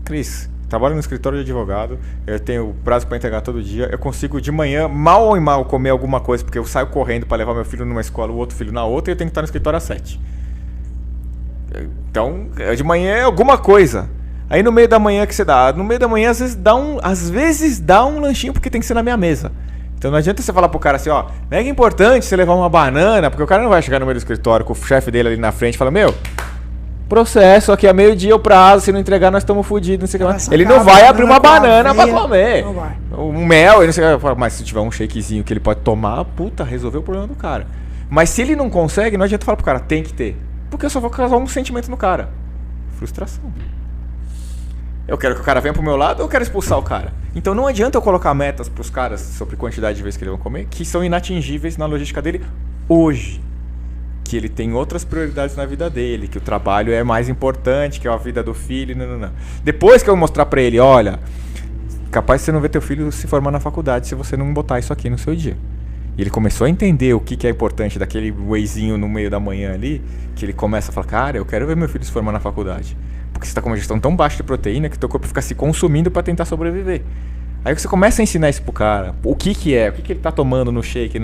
C: Cris, trabalho no escritório de advogado, eu tenho prazo para entregar todo dia, eu consigo de manhã, mal ou mal, comer alguma coisa, porque eu saio correndo para levar meu filho numa escola, o outro filho na outra, e eu tenho que estar no escritório às 7. Então, de manhã é alguma coisa. Aí no meio da manhã que você dá. No meio da manhã, às vezes dá um lanchinho, porque tem que ser na minha mesa. Então não adianta você falar pro cara assim, é importante você levar uma banana, porque o cara não vai chegar no meio do escritório com o chefe dele ali na frente e falar, processo, aqui é meio-dia o prazo, se não entregar nós estamos fodidos, não sei o que. Ele não vai abrir uma banana pra comer. Não vai. Um mel, ele não sei o que. Mas se tiver um shakezinho que ele pode tomar, resolveu o problema do cara. Mas se ele não consegue, não adianta falar pro cara, tem que ter. Porque eu só vou causar um sentimento no cara. Frustração. Eu quero que o cara venha pro meu lado ou eu quero expulsar o cara? Então não adianta eu colocar metas pros caras sobre quantidade de vezes que eles vão comer, que são inatingíveis na logística dele hoje. Que ele tem outras prioridades na vida dele, que o trabalho é mais importante, que é a vida do filho, não. Depois que eu mostrar pra ele, olha, capaz de você não ver teu filho se formar na faculdade se você não botar isso aqui no seu dia. E ele começou a entender o que é importante daquele wheyzinho no meio da manhã ali, que ele começa a falar, cara, eu quero ver meu filho se formar na faculdade. Porque você está com uma gestão tão baixa de proteína que teu corpo fica se consumindo para tentar sobreviver. Aí você começa a ensinar isso pro cara, o que é, o que ele tá tomando no shake,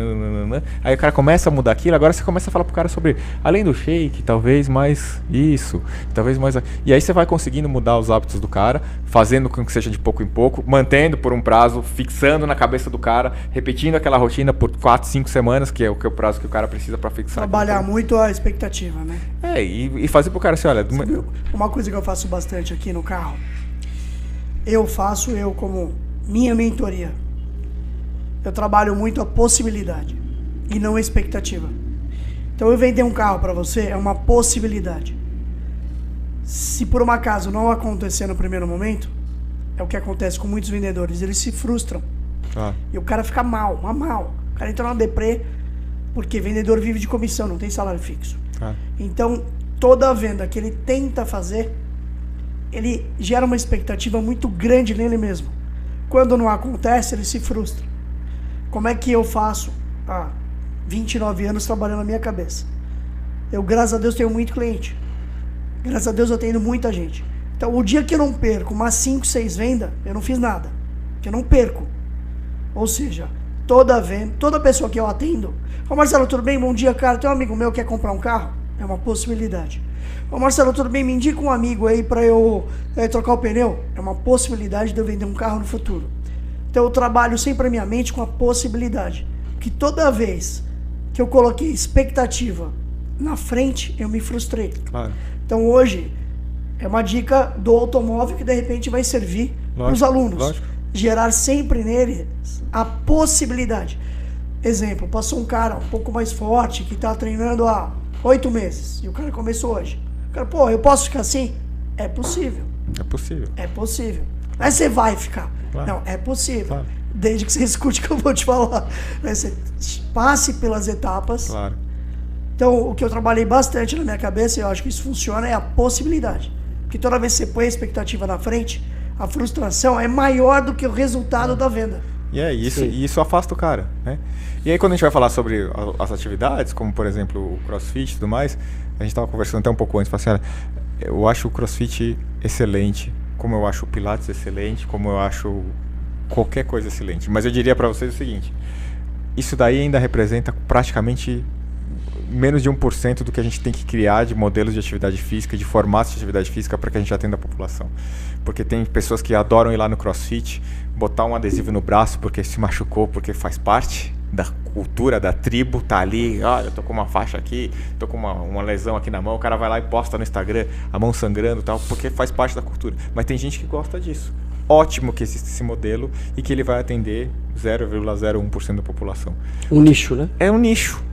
C: aí o cara começa a mudar aquilo, agora você começa a falar pro cara sobre, além do shake, talvez mais isso, talvez mais... E aí você vai conseguindo mudar os hábitos do cara, fazendo com que seja de pouco em pouco, mantendo por um prazo, fixando na cabeça do cara, repetindo aquela rotina por 4, 5 semanas, que é o prazo que o cara precisa pra fixar.
A: Trabalhar muito a expectativa, né?
C: E fazer pro cara assim, olha...
A: Uma coisa que eu faço bastante aqui no carro, eu como... Minha mentoria. Eu trabalho muito a possibilidade e não a expectativa. Então eu vender um carro para você é uma possibilidade. Se por um acaso não acontecer no primeiro momento, é o que acontece com muitos vendedores, eles se frustram. E o cara fica mal. O cara entra numa deprê porque vendedor vive de comissão, não tem salário fixo. Então toda venda que ele tenta fazer, ele gera uma expectativa muito grande nele mesmo. Quando não acontece, ele se frustra. Como é que eu faço há 29 anos trabalhando na minha cabeça? Eu, graças a Deus, tenho muito cliente. Graças a Deus, eu tenho muita gente. Então, o dia que eu não perco umas 5, 6 vendas, eu não fiz nada. Que eu não perco. Ou seja, toda pessoa que eu atendo... Ô Marcelo, tudo bem? Bom dia, cara. Tem um amigo meu que quer comprar um carro? É uma possibilidade. Ô Marcelo, tudo bem? Me indica um amigo aí pra eu trocar o pneu. É uma possibilidade de eu vender um carro no futuro. Então eu trabalho sempre a minha mente com a possibilidade. Que toda vez que eu coloquei expectativa na frente, eu me frustrei.
C: Claro.
A: Então hoje é uma dica do automóvel que de repente vai servir para os alunos.
C: Lógico.
A: Gerar sempre neles a possibilidade. Exemplo, passou um cara um pouco mais forte que está treinando há 8 meses e o cara começou hoje. Cara, pô, eu posso ficar assim? É possível.
C: É possível.
A: É possível. Mas você vai ficar. Claro. Não, é possível. Claro. Desde que você escute o que eu vou te falar. Você passe pelas etapas.
C: Claro.
A: Então, o que eu trabalhei bastante na minha cabeça, e eu acho que isso funciona, é a possibilidade. Porque toda vez que você põe a expectativa na frente, a frustração é maior do que o resultado da venda.
C: E isso afasta o cara, né? E aí quando a gente vai falar sobre as atividades, como por exemplo o CrossFit e tudo mais, a gente estava conversando até um pouco antes, falei assim, olha, eu acho o CrossFit excelente, como eu acho o Pilates excelente, como eu acho qualquer coisa excelente. Mas eu diria para vocês o seguinte, isso daí ainda representa praticamente menos de 1% do que a gente tem que criar de modelos de atividade física, de formatos de atividade física para que a gente atenda a população. Porque tem pessoas que adoram ir lá no CrossFit, botar um adesivo no braço porque se machucou, porque faz parte da cultura, da tribo, tá ali, olha, eu tô com uma faixa aqui, tô com uma lesão aqui na mão, o cara vai lá e posta no Instagram, a mão sangrando e tal, porque faz parte da cultura. Mas tem gente que gosta disso. Ótimo que existe esse modelo e que ele vai atender 0,01% da população.
B: Um nicho, né?
C: É um nicho.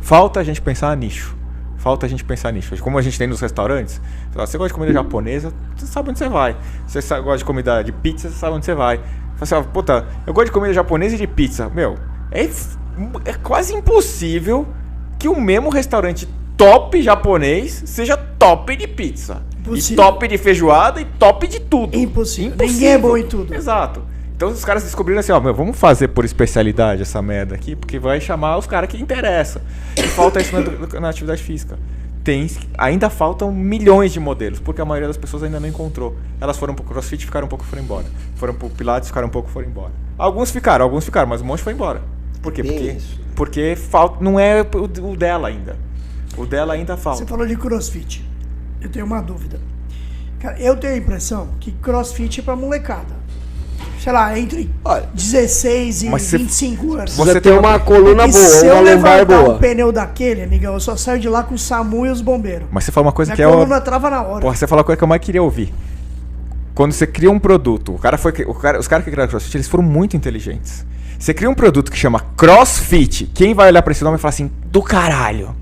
C: Falta a gente pensar nicho. Como a gente tem nos restaurantes, você gosta de comida japonesa, você sabe onde você vai. Você gosta de comida de pizza, você sabe onde você vai. Você fala, puta, eu gosto de comida japonesa e de pizza. Meu, é quase impossível que o mesmo restaurante top japonês seja top de pizza. Impossível. E top de feijoada e top de tudo.
A: Impossível. Ninguém é bom em tudo.
C: Exato. Então os caras descobriram assim, ó, vamos fazer por especialidade essa merda aqui, porque vai chamar os caras que interessam. E falta isso na atividade física. Ainda faltam milhões de modelos, porque a maioria das pessoas ainda não encontrou. Elas foram pro CrossFit, ficaram um pouco e foram embora. Foram pro Pilates, ficaram um pouco e foram embora. Alguns ficaram, mas um monte foi embora. Por quê? Porque não é o dela ainda. O dela ainda falta.
A: Você falou de CrossFit. Eu tenho uma dúvida. Cara, eu tenho a impressão que CrossFit é pra molecada. Sei lá, entre 16 e 25 anos.
B: Você tem uma coluna boa,
A: se
B: uma
A: eu
B: lombar
A: levantar
B: boa.
A: um pneu daquele, amigão, eu só saio de lá com o SAMU e os bombeiros.
C: Mas você fala uma coisa
A: Minha
C: que é...
A: Minha coluna trava na hora.
C: Porra, você fala uma coisa que eu mais queria ouvir. Quando você cria um produto, os caras que criaram CrossFit, eles foram muito inteligentes. Você cria um produto que chama CrossFit, quem vai olhar pra esse nome e falar assim, do caralho.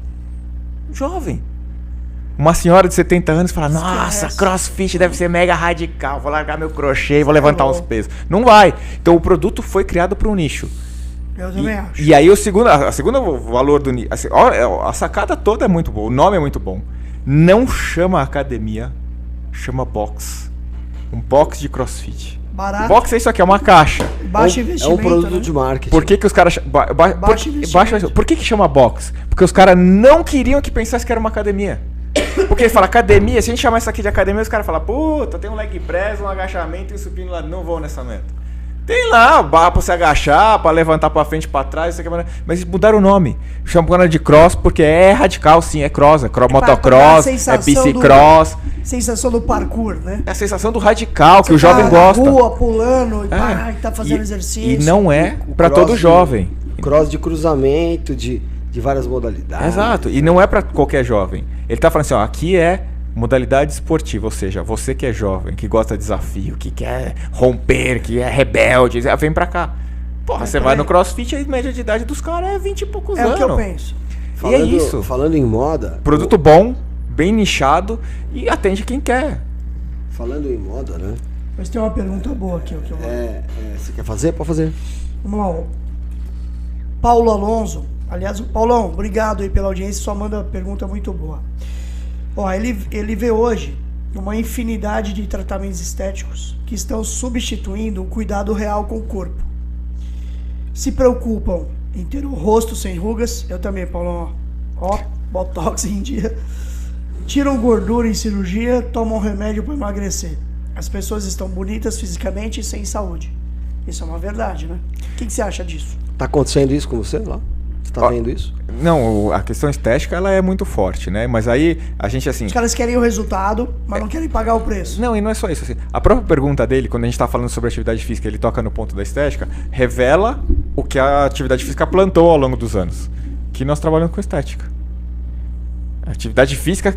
C: Jovem. Uma senhora de 70 anos fala, nossa, CrossFit deve ser mega radical, vou largar meu crochê e vou levantar uns pesos. Não vai. Então o produto foi criado para um nicho.
A: Eu também acho.
C: E aí o segundo valor do nicho, assim, a sacada toda é muito boa, o nome é muito bom. Não chama academia, chama box. Um box de CrossFit.
A: Barato.
C: Box é isso aqui, é uma caixa.
A: Baixo investimento.
B: É um produto, né, de marketing. Por que
C: os caras... Por que chama box? Porque os caras não queriam que pensasse que era uma academia. Porque ele fala academia, se a gente chamar isso aqui de academia, os caras falam, puta, tem um leg press, um agachamento e um supino lá, não vou nessa meta. Tem lá barra pra se agachar, pra levantar pra frente, pra trás, mas mudaram o nome. Chamam de cross porque é radical, sim, é cross. É motocross, é bicicross.
A: Sensação do parkour, né?
C: É a sensação do radical, que o jovem gosta.
A: Na rua, pulando, tá fazendo exercício.
C: E não é pra todo jovem.
B: Cross de cruzamento, de várias modalidades.
C: Exato, e não é pra qualquer jovem. Ele tá falando assim, ó, aqui é modalidade esportiva, ou seja, você que é jovem, que gosta de desafio, que quer romper, que é rebelde, vem pra cá. Porra, você vai no CrossFit, a média de idade dos caras é 20 e poucos anos.
A: É o que eu penso.
C: E é isso.
B: Falando em moda...
C: Produto bom, bem nichado e atende quem quer.
B: Falando em moda, né?
A: Mas tem uma pergunta boa aqui.
B: Você quer fazer? Pode fazer.
A: Vamos lá, ó. Paulo Alonso. Aliás, Paulão, obrigado aí pela audiência, só manda pergunta muito boa. Ó, ele vê hoje uma infinidade de tratamentos estéticos que estão substituindo um cuidado real com o corpo. Se preocupam em ter o rosto sem rugas, eu também, Paulão, ó, botox em dia. Tiram gordura em cirurgia, tomam remédio para emagrecer. As pessoas estão bonitas fisicamente e sem saúde. Isso é uma verdade, né? O que você acha disso?
B: Tá acontecendo isso com você lá? Você tá vendo isso?
C: Não, a questão estética ela é muito forte, né? Mas aí a gente assim...
A: Os caras querem o resultado, mas não querem pagar o preço.
C: Não, e não é só isso. Assim, a própria pergunta dele, quando a gente tá falando sobre atividade física, ele toca no ponto da estética, revela o que a atividade física plantou ao longo dos anos. Que nós trabalhamos com estética. A atividade física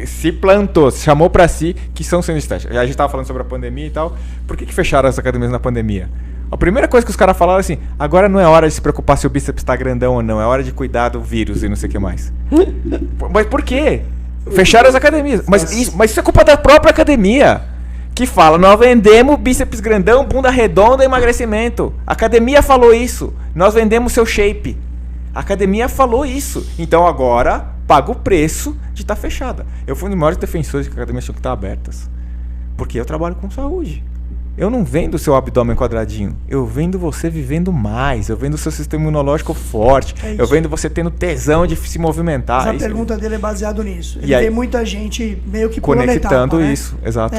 C: se plantou, se chamou pra si que são sendo estética. A gente tava falando sobre a pandemia e tal. Por que fecharam as academias na pandemia? A primeira coisa que os caras falaram assim, agora não é hora de se preocupar se o bíceps tá grandão ou não, é hora de cuidar do vírus e não sei o que mais. Mas por quê? Fecharam as academias. Mas isso é culpa da própria academia, que fala, nós vendemos bíceps grandão, bunda redonda e emagrecimento. A academia falou isso, nós vendemos seu shape. A academia falou isso. Então agora paga o preço de estar fechada. Eu fui um dos maiores defensores de que as academias tinham que estar abertas. Porque eu trabalho com saúde. Eu não vendo o seu abdômen quadradinho, eu vendo você vivendo mais, eu vendo o seu sistema imunológico forte, eu vendo você tendo tesão de se movimentar.
A: Mas a pergunta dele é baseada nisso. Ele
C: aí,
A: tem muita gente meio que pulando
C: conectando
A: etapa, né?
C: isso, exato.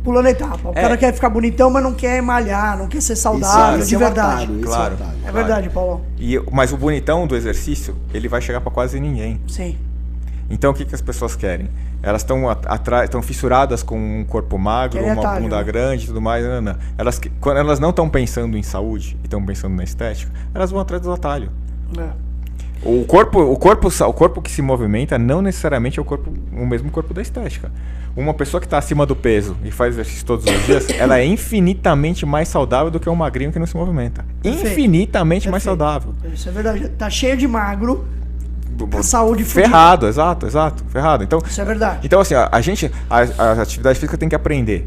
A: Pulando etapa. O cara quer ficar bonitão, mas não quer malhar, não quer ser saudável, de verdade.
C: Claro.
A: É verdade, Paulão.
C: Mas o bonitão do exercício, ele vai chegar pra quase ninguém.
A: Sim.
C: Então o que as pessoas querem? Elas estão fissuradas com um corpo magro, uma bunda grande e tudo mais. Não. Quando elas não estão pensando em saúde e estão pensando na estética, elas vão atrás do atalho. O corpo que se movimenta não necessariamente é o mesmo corpo da estética. Uma pessoa que está acima do peso e faz exercício todos os dias, ela é infinitamente mais saudável do que um magrinho que não se movimenta. Perfeito. Infinitamente mais saudável.
A: Isso é verdade. Tá cheio de magro. A saúde
C: ferrado, exato, ferrado. Então,
A: isso é verdade.
C: Então, assim, a atividade física tem que aprender.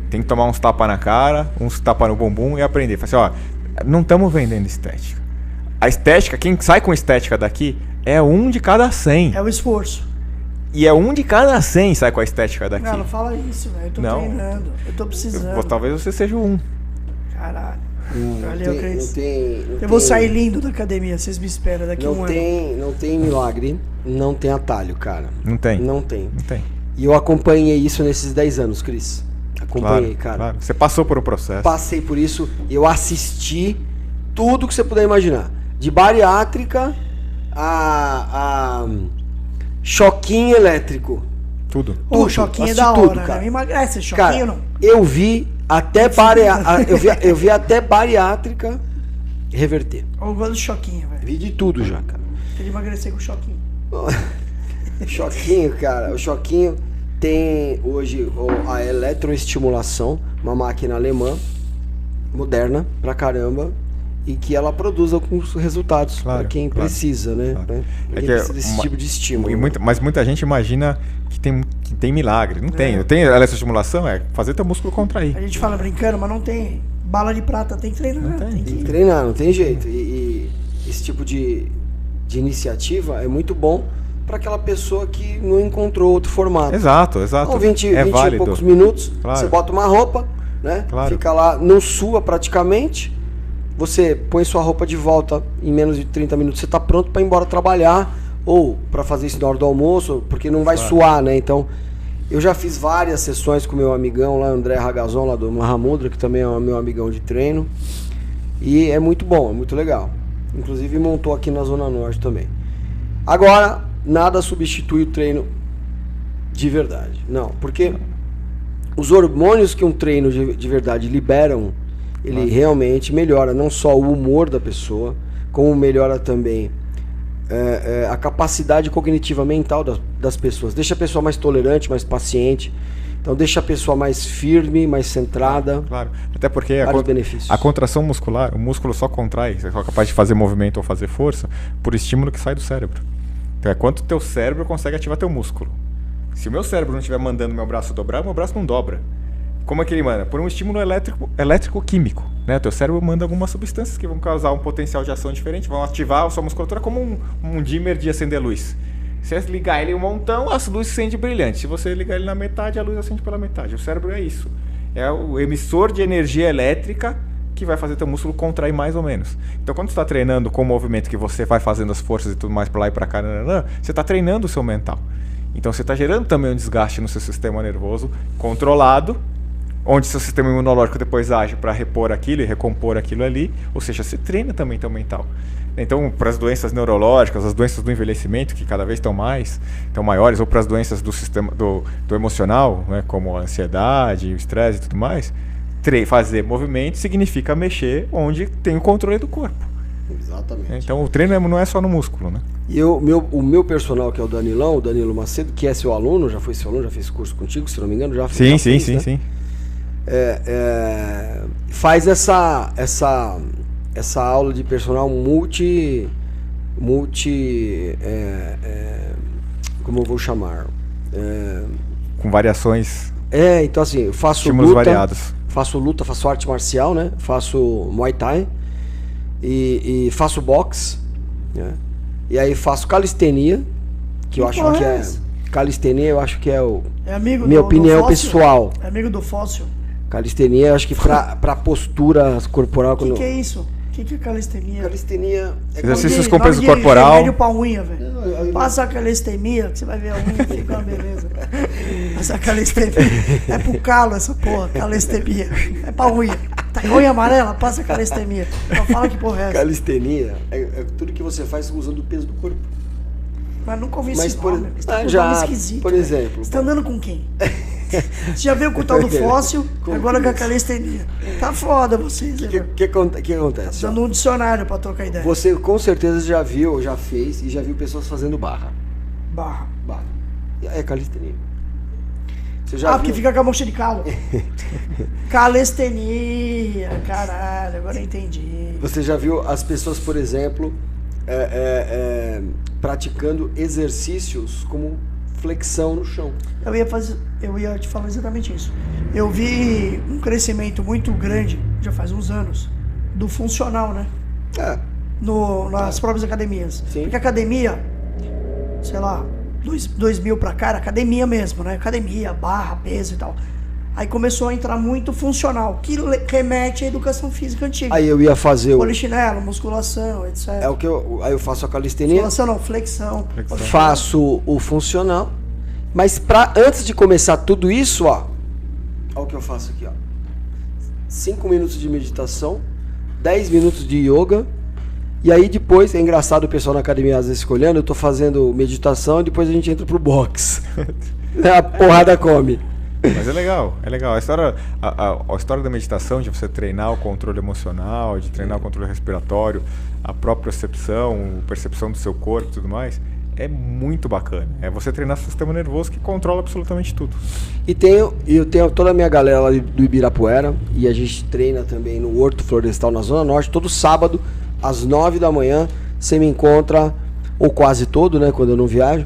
C: Tem que tomar uns tapas na cara, uns tapas no bumbum e aprender. Fala assim, não estamos vendendo estética. A estética, quem sai com estética daqui é 1 de cada 100.
A: É o esforço.
C: E é 1 de cada 100 sai com a estética daqui.
A: Não fala isso, velho. Eu tô treinando, eu tô precisando.
C: Talvez você seja o 1.
A: Caralho. Valeu, Cris. Eu vou sair lindo da academia, vocês me esperam daqui um ano.
B: Não tem milagre, não tem atalho, cara.
C: Não tem.
B: E eu acompanhei isso nesses 10 anos, Cris. Acompanhei, cara.
C: Claro. Você passou por um processo.
B: Passei por isso, eu assisti tudo que você puder imaginar. De bariátrica a choquinho elétrico.
C: Tudo.
A: O choquinho é da hora, cara. Né? Emagrece, choquinho
B: cara,
A: não.
B: Eu vi até eu vi até bariátrica reverter.
A: Eu gosto do choquinho, velho.
B: Vi de tudo já, cara.
A: Queria emagrecer com o choquinho.
B: Choquinho, cara. O choquinho tem hoje a eletroestimulação, uma máquina alemã, moderna pra caramba, e que ela produz alguns resultados para quem precisa, né?
C: Claro.
B: Pra quem precisa desse tipo de estímulo.
C: Mas muita gente imagina que tem milagre. Não tem. Tem eletroestimulação, é fazer teu músculo contrair.
A: A gente fala brincando, mas não tem bala de prata, tem que treinar.
B: Tem que treinar, não tem jeito. E esse tipo de iniciativa é muito bom para aquela pessoa que não encontrou outro formato.
C: Exato.
B: Com 20 e poucos minutos, você bota uma roupa, né? Fica lá, não sua praticamente. Você põe sua roupa de volta em menos de 30 minutos, você está pronto para ir embora trabalhar ou para fazer isso na hora do almoço, porque não vai suar, né? Então, Eu já fiz várias sessões com meu amigão lá, André Ragazon, lá do Mahamudra, que também é meu amigão de treino. E é muito bom, é muito legal. Inclusive montou aqui na Zona Norte também. Agora, nada substitui o treino de verdade. Não, porque os hormônios que um treino de verdade liberam, ele realmente melhora não só o humor da pessoa, como melhora também a capacidade cognitiva mental das pessoas. Deixa a pessoa mais tolerante, mais paciente. Então deixa a pessoa mais firme, mais centrada.
C: Claro. Até porque
B: benefícios.
C: A contração muscular, o músculo só contrai, você é só capaz de fazer movimento ou fazer força por estímulo que sai do cérebro. Então é quanto o teu cérebro consegue ativar teu músculo. Se o meu cérebro não estiver mandando meu braço dobrar, meu braço não dobra. Como é que ele manda? Por um estímulo elétrico-químico. Né? O teu cérebro manda algumas substâncias que vão causar um potencial de ação diferente, vão ativar a sua musculatura como um dimmer de acender luz. Se você ligar ele um montão, a luz se acende brilhante. Se você ligar ele na metade, a luz acende pela metade. O cérebro é isso. É o emissor de energia elétrica que vai fazer teu músculo contrair mais ou menos. Então, quando você está treinando com o movimento que você vai fazendo as forças e tudo mais para lá e para cá, você está treinando o seu mental. Então, você está gerando também um desgaste no seu sistema nervoso controlado, onde seu sistema imunológico depois age para repor aquilo e recompor aquilo ali. Ou seja, você treina também teu mental. Então, para as doenças neurológicas, as doenças do envelhecimento, que cada vez estão maiores, ou para as doenças do sistema do emocional, né, como a ansiedade, o estresse e tudo mais, fazer movimento significa mexer onde tem o controle do corpo.
B: Exatamente.
C: Então, o treino não é só no músculo, né?
B: E o meu personal, que é o Danilo Macedo, que é seu aluno, já foi seu aluno, já fez curso contigo, se não me engano, já fez.
C: Sim.
B: Faz essa aula de personal como eu vou chamar?
C: Com variações.
B: Então assim, eu faço
C: estímulos
B: luta,
C: variados.
B: Faço arte marcial, né? Faço Muay Thai e faço boxe, né? E aí faço calistenia, que eu acho que é calistenia, eu acho que é
A: amigo
B: minha
A: do
B: opinião
A: Fóssil?
B: pessoal.
A: É amigo do Fóssil.
B: Calistenia, eu acho que pra postura corporal.
A: O que é isso? O que é calistenia?
B: Calistenia é
C: exercícios com peso corporal.
A: Remédio pra unha, velho. Passa a calistenia, que você vai ver a unha, fica uma beleza. Essa calistenia é pro calo, essa porra, calistenia. É pra unha. Tá com unha amarela? Passa a calistenia. Então fala que porra é essa.
B: Calistenia é tudo que você faz usando o peso do corpo.
A: Mas nunca ouvi esse
B: por,
A: nome. Você tá
B: já,
A: esquisito,
B: por exemplo.
A: Você tá andando com quem? Você já veio com o tal do Fóssil, agora com a calistenia. Tá foda vocês, né?
B: O que acontece?
A: Tá dando um dicionário pra trocar ideia.
B: Você com certeza já viu, já fez e já viu pessoas fazendo barra.
A: Barra.
B: É calistenia. Você já viu?
A: Porque fica com a mocha de calo. Calistenia, caralho, agora eu entendi.
B: Você já viu as pessoas, por exemplo, praticando exercícios como flexão no chão. Eu ia te falar exatamente isso. Eu vi um crescimento muito grande, já faz uns anos, do funcional, né? Nas próprias academias. Sim. Porque a academia, sei lá, 2000 pra cá, era academia mesmo, né? Academia, barra, peso e tal. Aí começou a entrar muito funcional, que remete à educação física antiga. Aí eu ia fazer polichinelo, musculação, etc. Aí eu faço a calistenia. Musculação não, flexão. Faço o funcional. Mas antes de começar tudo isso, olha o que eu faço aqui, 5 minutos de meditação, 10 minutos de yoga. E aí depois, é engraçado o pessoal na academia às vezes escolhendo, eu tô fazendo meditação e depois a gente entra pro box. A porrada come.
C: Mas é legal. A história da meditação, de você treinar o controle emocional, de treinar o controle respiratório, a própria percepção do seu corpo e tudo mais, é muito bacana. É você treinar o sistema nervoso que controla absolutamente tudo. Eu tenho toda a minha galera lá do Ibirapuera, e a gente treina também no Horto Florestal na Zona Norte, todo sábado, às 9 da manhã, você me encontra, ou quase todo, né, quando eu não viajo,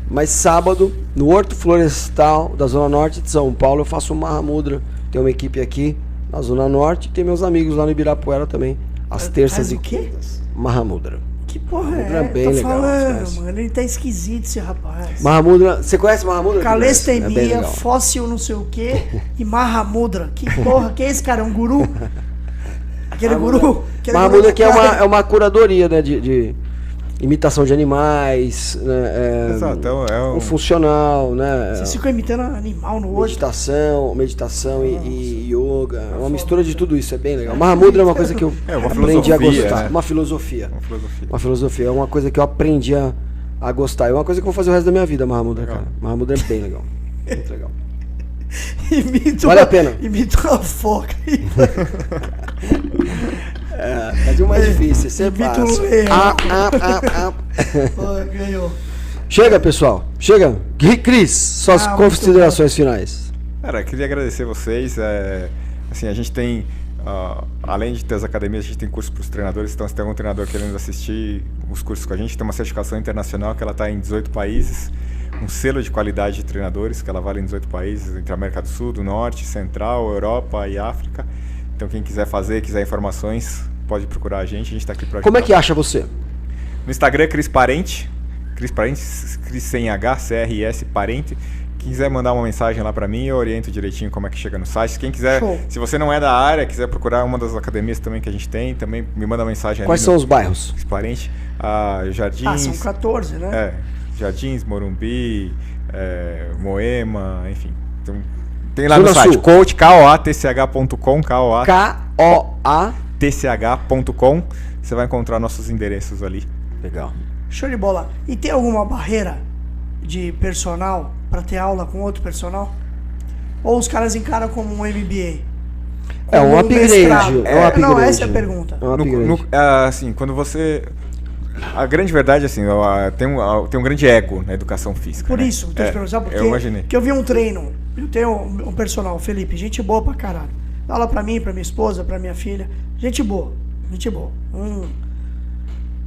C: mas sábado, no Horto Florestal da Zona Norte de São Paulo, eu faço um Mahamudra. Tem uma equipe aqui na Zona Norte, e tem meus amigos lá no Ibirapuera também, às terças e quintas. Mahamudra. Que porra é? Bem legal, falando, mano, ele tá esquisito esse rapaz. Mahamudra, você conhece Mahamudra? Calistenia, Fóssil não sei o quê, e Mahamudra. Que porra, que é esse cara? É um guru? Aquele guru? Mahamudra que é uma curadoria, né,
B: imitação de animais, né?
C: Exato,
B: um funcional, né?
A: Vocês ficam imitando animal no outro.
B: Meditação e yoga. É uma mistura de tudo isso, é bem legal. Mahamudra é uma coisa que eu aprendi a gostar. Né? Uma filosofia. É uma coisa que eu aprendi a gostar. É uma coisa que eu vou fazer o resto da minha vida, Mahamudra, cara. Mahamudra é bem legal. Muito legal. Vale a pena.
A: Imita uma foca.
B: Mas o mais difícil, você faz.
A: Ganhou.
B: Chega, pessoal. Chega. Cris, suas considerações finais.
C: Cara, queria agradecer vocês. Assim, a gente tem, além de ter as academias, a gente tem cursos para os treinadores. Então, se tem algum treinador querendo assistir os cursos com a gente, tem uma certificação internacional que ela está em 18 países. Um selo de qualidade de treinadores, que ela vale em 18 países, entre a América do Sul, do Norte, Central, Europa e África. Então, quem quiser quiser informações, pode procurar a gente está aqui para ajudar.
B: Como é que acha você?
C: No Instagram, Cris Parente, Cris sem H, CRS Parente. Quem quiser mandar uma mensagem lá para mim, eu oriento direitinho como é que chega no site. Quem quiser, se você não é da área, quiser procurar uma das academias também que a gente tem, também me manda uma mensagem.
B: Quais são os bairros?
C: Cris Parente, Jardins.
A: São 14, né?
C: Jardins, Morumbi, Moema, enfim. Então, tem lá no site, coach, koatch.com, koatch.com, você vai encontrar nossos endereços ali.
B: Legal.
A: Show de bola. E tem alguma barreira de personal para ter aula com outro personal? Ou os caras encaram como um MBA?
B: Um upgrade.
A: Não, essa é a pergunta.
C: Assim, quando você... A grande verdade, assim, tem um grande ego na educação física.
A: Por isso, tô te perguntando, sabe por quê?
C: Eu imaginei.
A: Porque eu vi um treino, eu tenho um personal, Felipe, gente boa pra caralho. Dá aula pra mim, pra minha esposa, pra minha filha. Gente boa.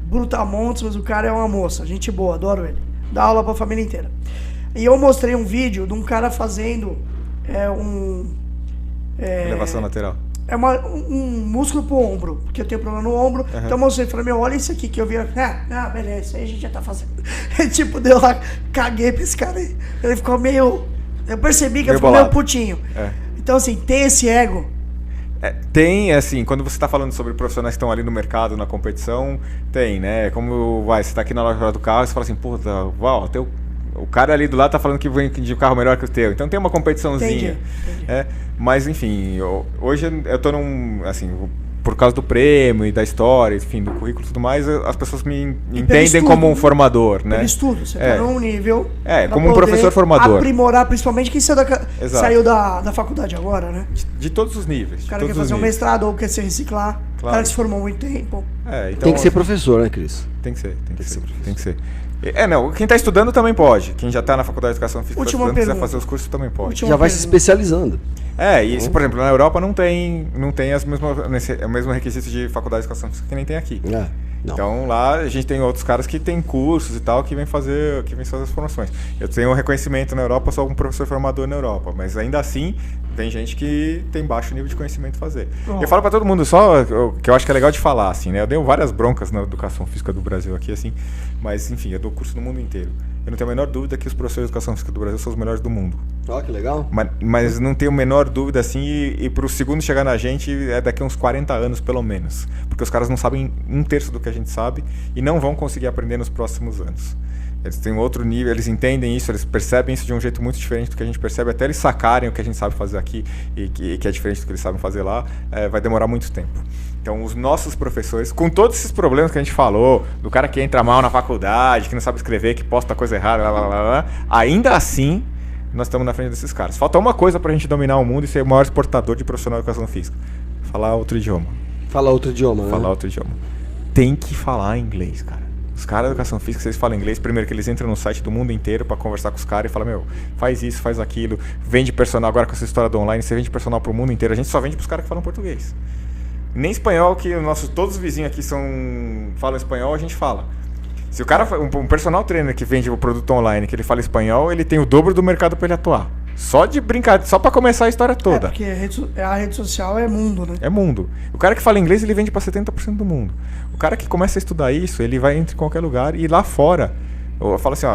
A: Brutamontes, mas o cara é uma moça. Gente boa, adoro ele. Dá aula pra família inteira. E eu mostrei um vídeo de um cara fazendo
C: elevação lateral.
A: Um músculo pro ombro, porque eu tenho problema no ombro. Então eu mostrei, falei, olha isso aqui que eu vi. Beleza, isso aí a gente já tá fazendo. Tipo, deu lá, caguei pra esse cara aí. Ele ficou meio... Eu percebi que ele ficou meio putinho. Então, assim, tem esse ego.
C: Tem, assim, quando você tá falando sobre profissionais que estão ali no mercado, na competição, tem, né? Como você tá aqui na loja do carro e você fala assim, puta, o cara ali do lado tá falando que vem de um carro melhor que o teu. Então tem uma competiçãozinha. Entendi. Mas, enfim, hoje eu tô assim, por causa do prêmio e da história, enfim, do currículo e tudo mais, as pessoas me entendem como um formador, né?
A: Pelo estudo, você tá num nível...
C: como um professor formador.
A: Aprimorar, principalmente quem saiu da faculdade agora, né?
C: De todos os níveis.
A: O cara quer fazer um mestrado ou quer se reciclar. Claro. O cara que se formou há muito tempo.
B: Então, tem que ser professor, né, Cris?
C: Tem que ser. Quem está estudando também pode. Quem já está na faculdade de educação física quiser fazer os cursos também pode.
B: Já vai se especializando.
C: Por exemplo, na Europa não tem o mesmo requisito de faculdade de educação física que nem tem aqui. Então lá a gente tem outros caras que tem cursos e tal que vêm fazer as formações. Eu tenho um reconhecimento na Europa, sou um professor formador na Europa, mas ainda assim tem gente que tem baixo nível de conhecimento fazer. Eu falo para todo mundo só que eu acho que é legal de falar, assim, né? Eu dei várias broncas na educação física do Brasil aqui, assim, mas enfim, eu dou curso no mundo inteiro. Eu não tenho a menor dúvida que os professores de educação física do Brasil são os melhores do mundo.
B: Que legal.
C: Mas não tenho a menor dúvida, assim, e para o segundo chegar na gente é daqui a uns 40 anos, pelo menos. Porque os caras não sabem 1/3 do que a gente sabe e não vão conseguir aprender nos próximos anos. Eles têm outro nível, eles entendem isso, eles percebem isso de um jeito muito diferente do que a gente percebe, até eles sacarem o que a gente sabe fazer aqui e que é diferente do que eles sabem fazer lá, vai demorar muito tempo. Então, os nossos professores, com todos esses problemas que a gente falou, do cara que entra mal na faculdade, que não sabe escrever, que posta coisa errada, ainda assim, nós estamos na frente desses caras. Falta uma coisa pra gente dominar o mundo e ser o maior exportador de profissional de educação física. Falar outro idioma.
B: Falar outro idioma, né?
C: Falar outro idioma. Tem que falar inglês, cara. Os caras da educação física, vocês falam inglês, primeiro que eles entram no site do mundo inteiro pra conversar com os caras e falam, faz isso, faz aquilo, vende personal, agora com essa história do online, você vende personal pro mundo inteiro, a gente só vende pros caras que falam português. Nem espanhol, que todos os vizinhos aqui falam espanhol, a gente fala. Se o cara, um personal trainer que vende o produto online, que ele fala espanhol, ele tem o dobro do mercado para ele atuar. Só de brincadeira, só para começar a história toda.
A: Porque a rede social é mundo, né?
C: É mundo. O cara que fala inglês, ele vende para 70% do mundo. O cara que começa a estudar isso, ele vai entre qualquer lugar e lá fora. Eu falo assim,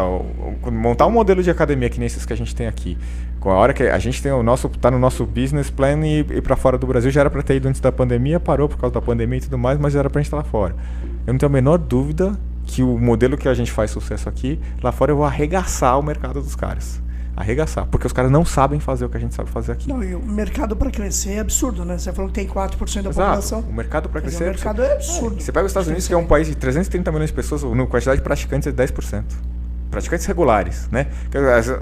C: montar um modelo de academia que nem esses que a gente tem aqui. Com a hora que a gente tem tá no nosso business plan e para fora do Brasil, já era para ter ido antes da pandemia, parou por causa da pandemia e tudo mais, mas já era para a gente estar lá fora. Eu não tenho a menor dúvida que o modelo que a gente faz sucesso aqui, lá fora eu vou arregaçar o mercado dos caras. Arregaçar, porque os caras não sabem fazer o que a gente sabe fazer aqui.
A: Não, e o mercado para crescer é absurdo, né? Você falou que tem 4% da população.
C: O mercado para crescer
A: o mercado é absurdo.
C: Você pega os Estados Unidos, que é um país de 330 milhões de pessoas, a quantidade de praticantes é 10%. Praticantes regulares, né?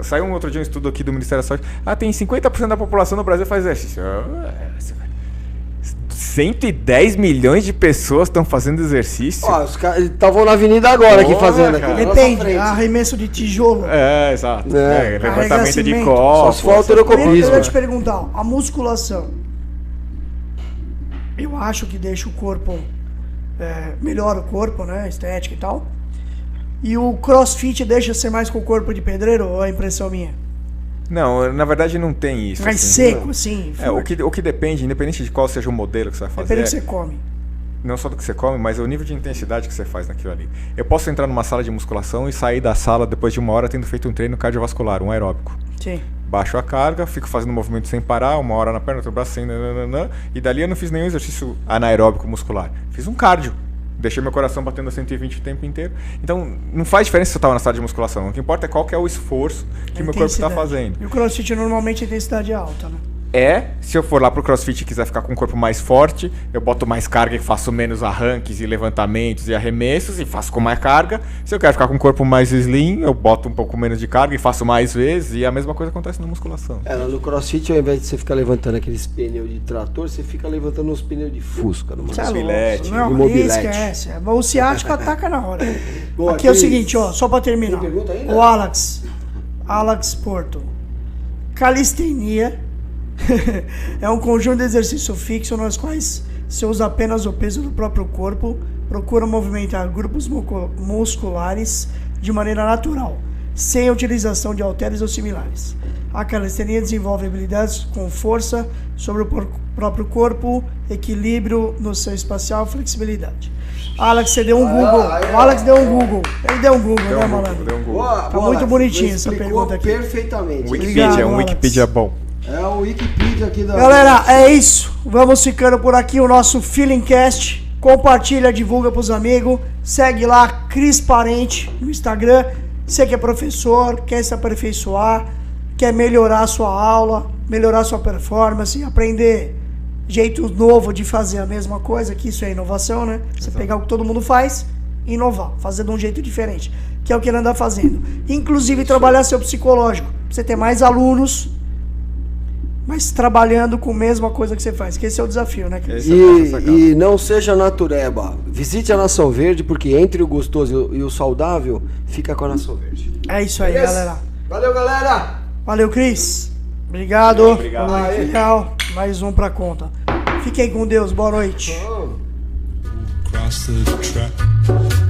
C: Saiu outro dia um estudo aqui do Ministério da Saúde. Tem 50% da população no Brasil faz exercício. 110 milhões de pessoas estão fazendo exercício.
B: Os caras estavam na avenida agora aqui fazendo.
A: Depende, arremesso de tijolo.
C: Exato. Levantamento de copos.
B: Só se for alterocopismo.
A: Eu ia te perguntar, a musculação, eu acho que deixa o corpo, melhora o corpo, né? Estética e tal. E o crossfit deixa ser mais com o corpo de pedreiro, ou é impressão minha?
C: Não, na verdade não tem isso.
A: Mais seco, assim.
C: O que depende, independente de qual seja o modelo que você vai fazer.
A: Depende do que você come.
C: Não só do que você come, mas o nível de intensidade que você faz naquilo ali. Eu posso entrar numa sala de musculação e sair da sala depois de 1 hora tendo feito um treino cardiovascular, um aeróbico.
A: Sim.
C: Baixo a carga, fico fazendo movimento sem parar, 1 hora na perna, outro braço assim, e dali eu não fiz nenhum exercício anaeróbico muscular. Fiz um cardio. Deixei meu coração batendo a 120 o tempo inteiro. Então, não faz diferença se eu estava na sala de musculação. O que importa é qual que é o esforço que meu corpo está fazendo.
A: E o crossfit normalmente a intensidade é alta, né?
C: Se eu for lá pro crossfit e quiser ficar com um corpo mais forte, eu boto mais carga e faço menos arranques e levantamentos e arremessos e faço com mais carga. Se eu quero ficar com um corpo mais slim, eu boto um pouco menos de carga e faço mais vezes. E a mesma coisa acontece na musculação.
B: No crossfit, ao invés de você ficar levantando aqueles pneus de trator, você fica levantando uns pneus de Fusca.
C: Mobilete.
A: Não, esquece. O ciático ataca na hora. Aqui é o seguinte, só pra terminar.
B: Tem pergunta ainda?
A: O Alex Porto. Calistenia é um conjunto de exercício fixo nos quais se usa apenas o peso do próprio corpo, procura movimentar grupos musculares de maneira natural, sem a utilização de halteres ou similares. A calistenia desenvolve habilidades com força sobre o próprio corpo, equilíbrio no seu espacial, flexibilidade. Alex, você deu um Google. O Alex deu um Google. Ele deu um Google, né, malandro?
C: Deu um Google.
A: Tá muito bonitinho essa pergunta aqui.
B: Perfeitamente.
C: Wikipedia, um Wikipedia bom.
B: É o Wikipedia aqui da...
A: Galera, é isso. Vamos ficando por aqui o nosso Feelingcast. Compartilha, divulga pros amigos. Segue lá, Cris Parente, no Instagram. Você que é professor, quer se aperfeiçoar, quer melhorar a sua aula, melhorar a sua performance, aprender jeito novo de fazer a mesma coisa, que isso é inovação, né? Você pegar o que todo mundo faz e inovar, fazer de um jeito diferente, que é o que ele anda fazendo. Inclusive trabalhar seu psicológico, pra você ter mais alunos, mas trabalhando com a mesma coisa que você faz, que esse é o desafio, né?
B: E não seja natureba. Visite a Nação Verde, porque entre o gostoso e o saudável, fica com a Nação Verde.
A: É isso aí, galera.
B: Valeu, galera!
A: Valeu, Cris. Obrigado.
C: Obrigado.
A: Legal. Mais um pra conta. Fiquem com Deus. Boa noite.
D: Across the track.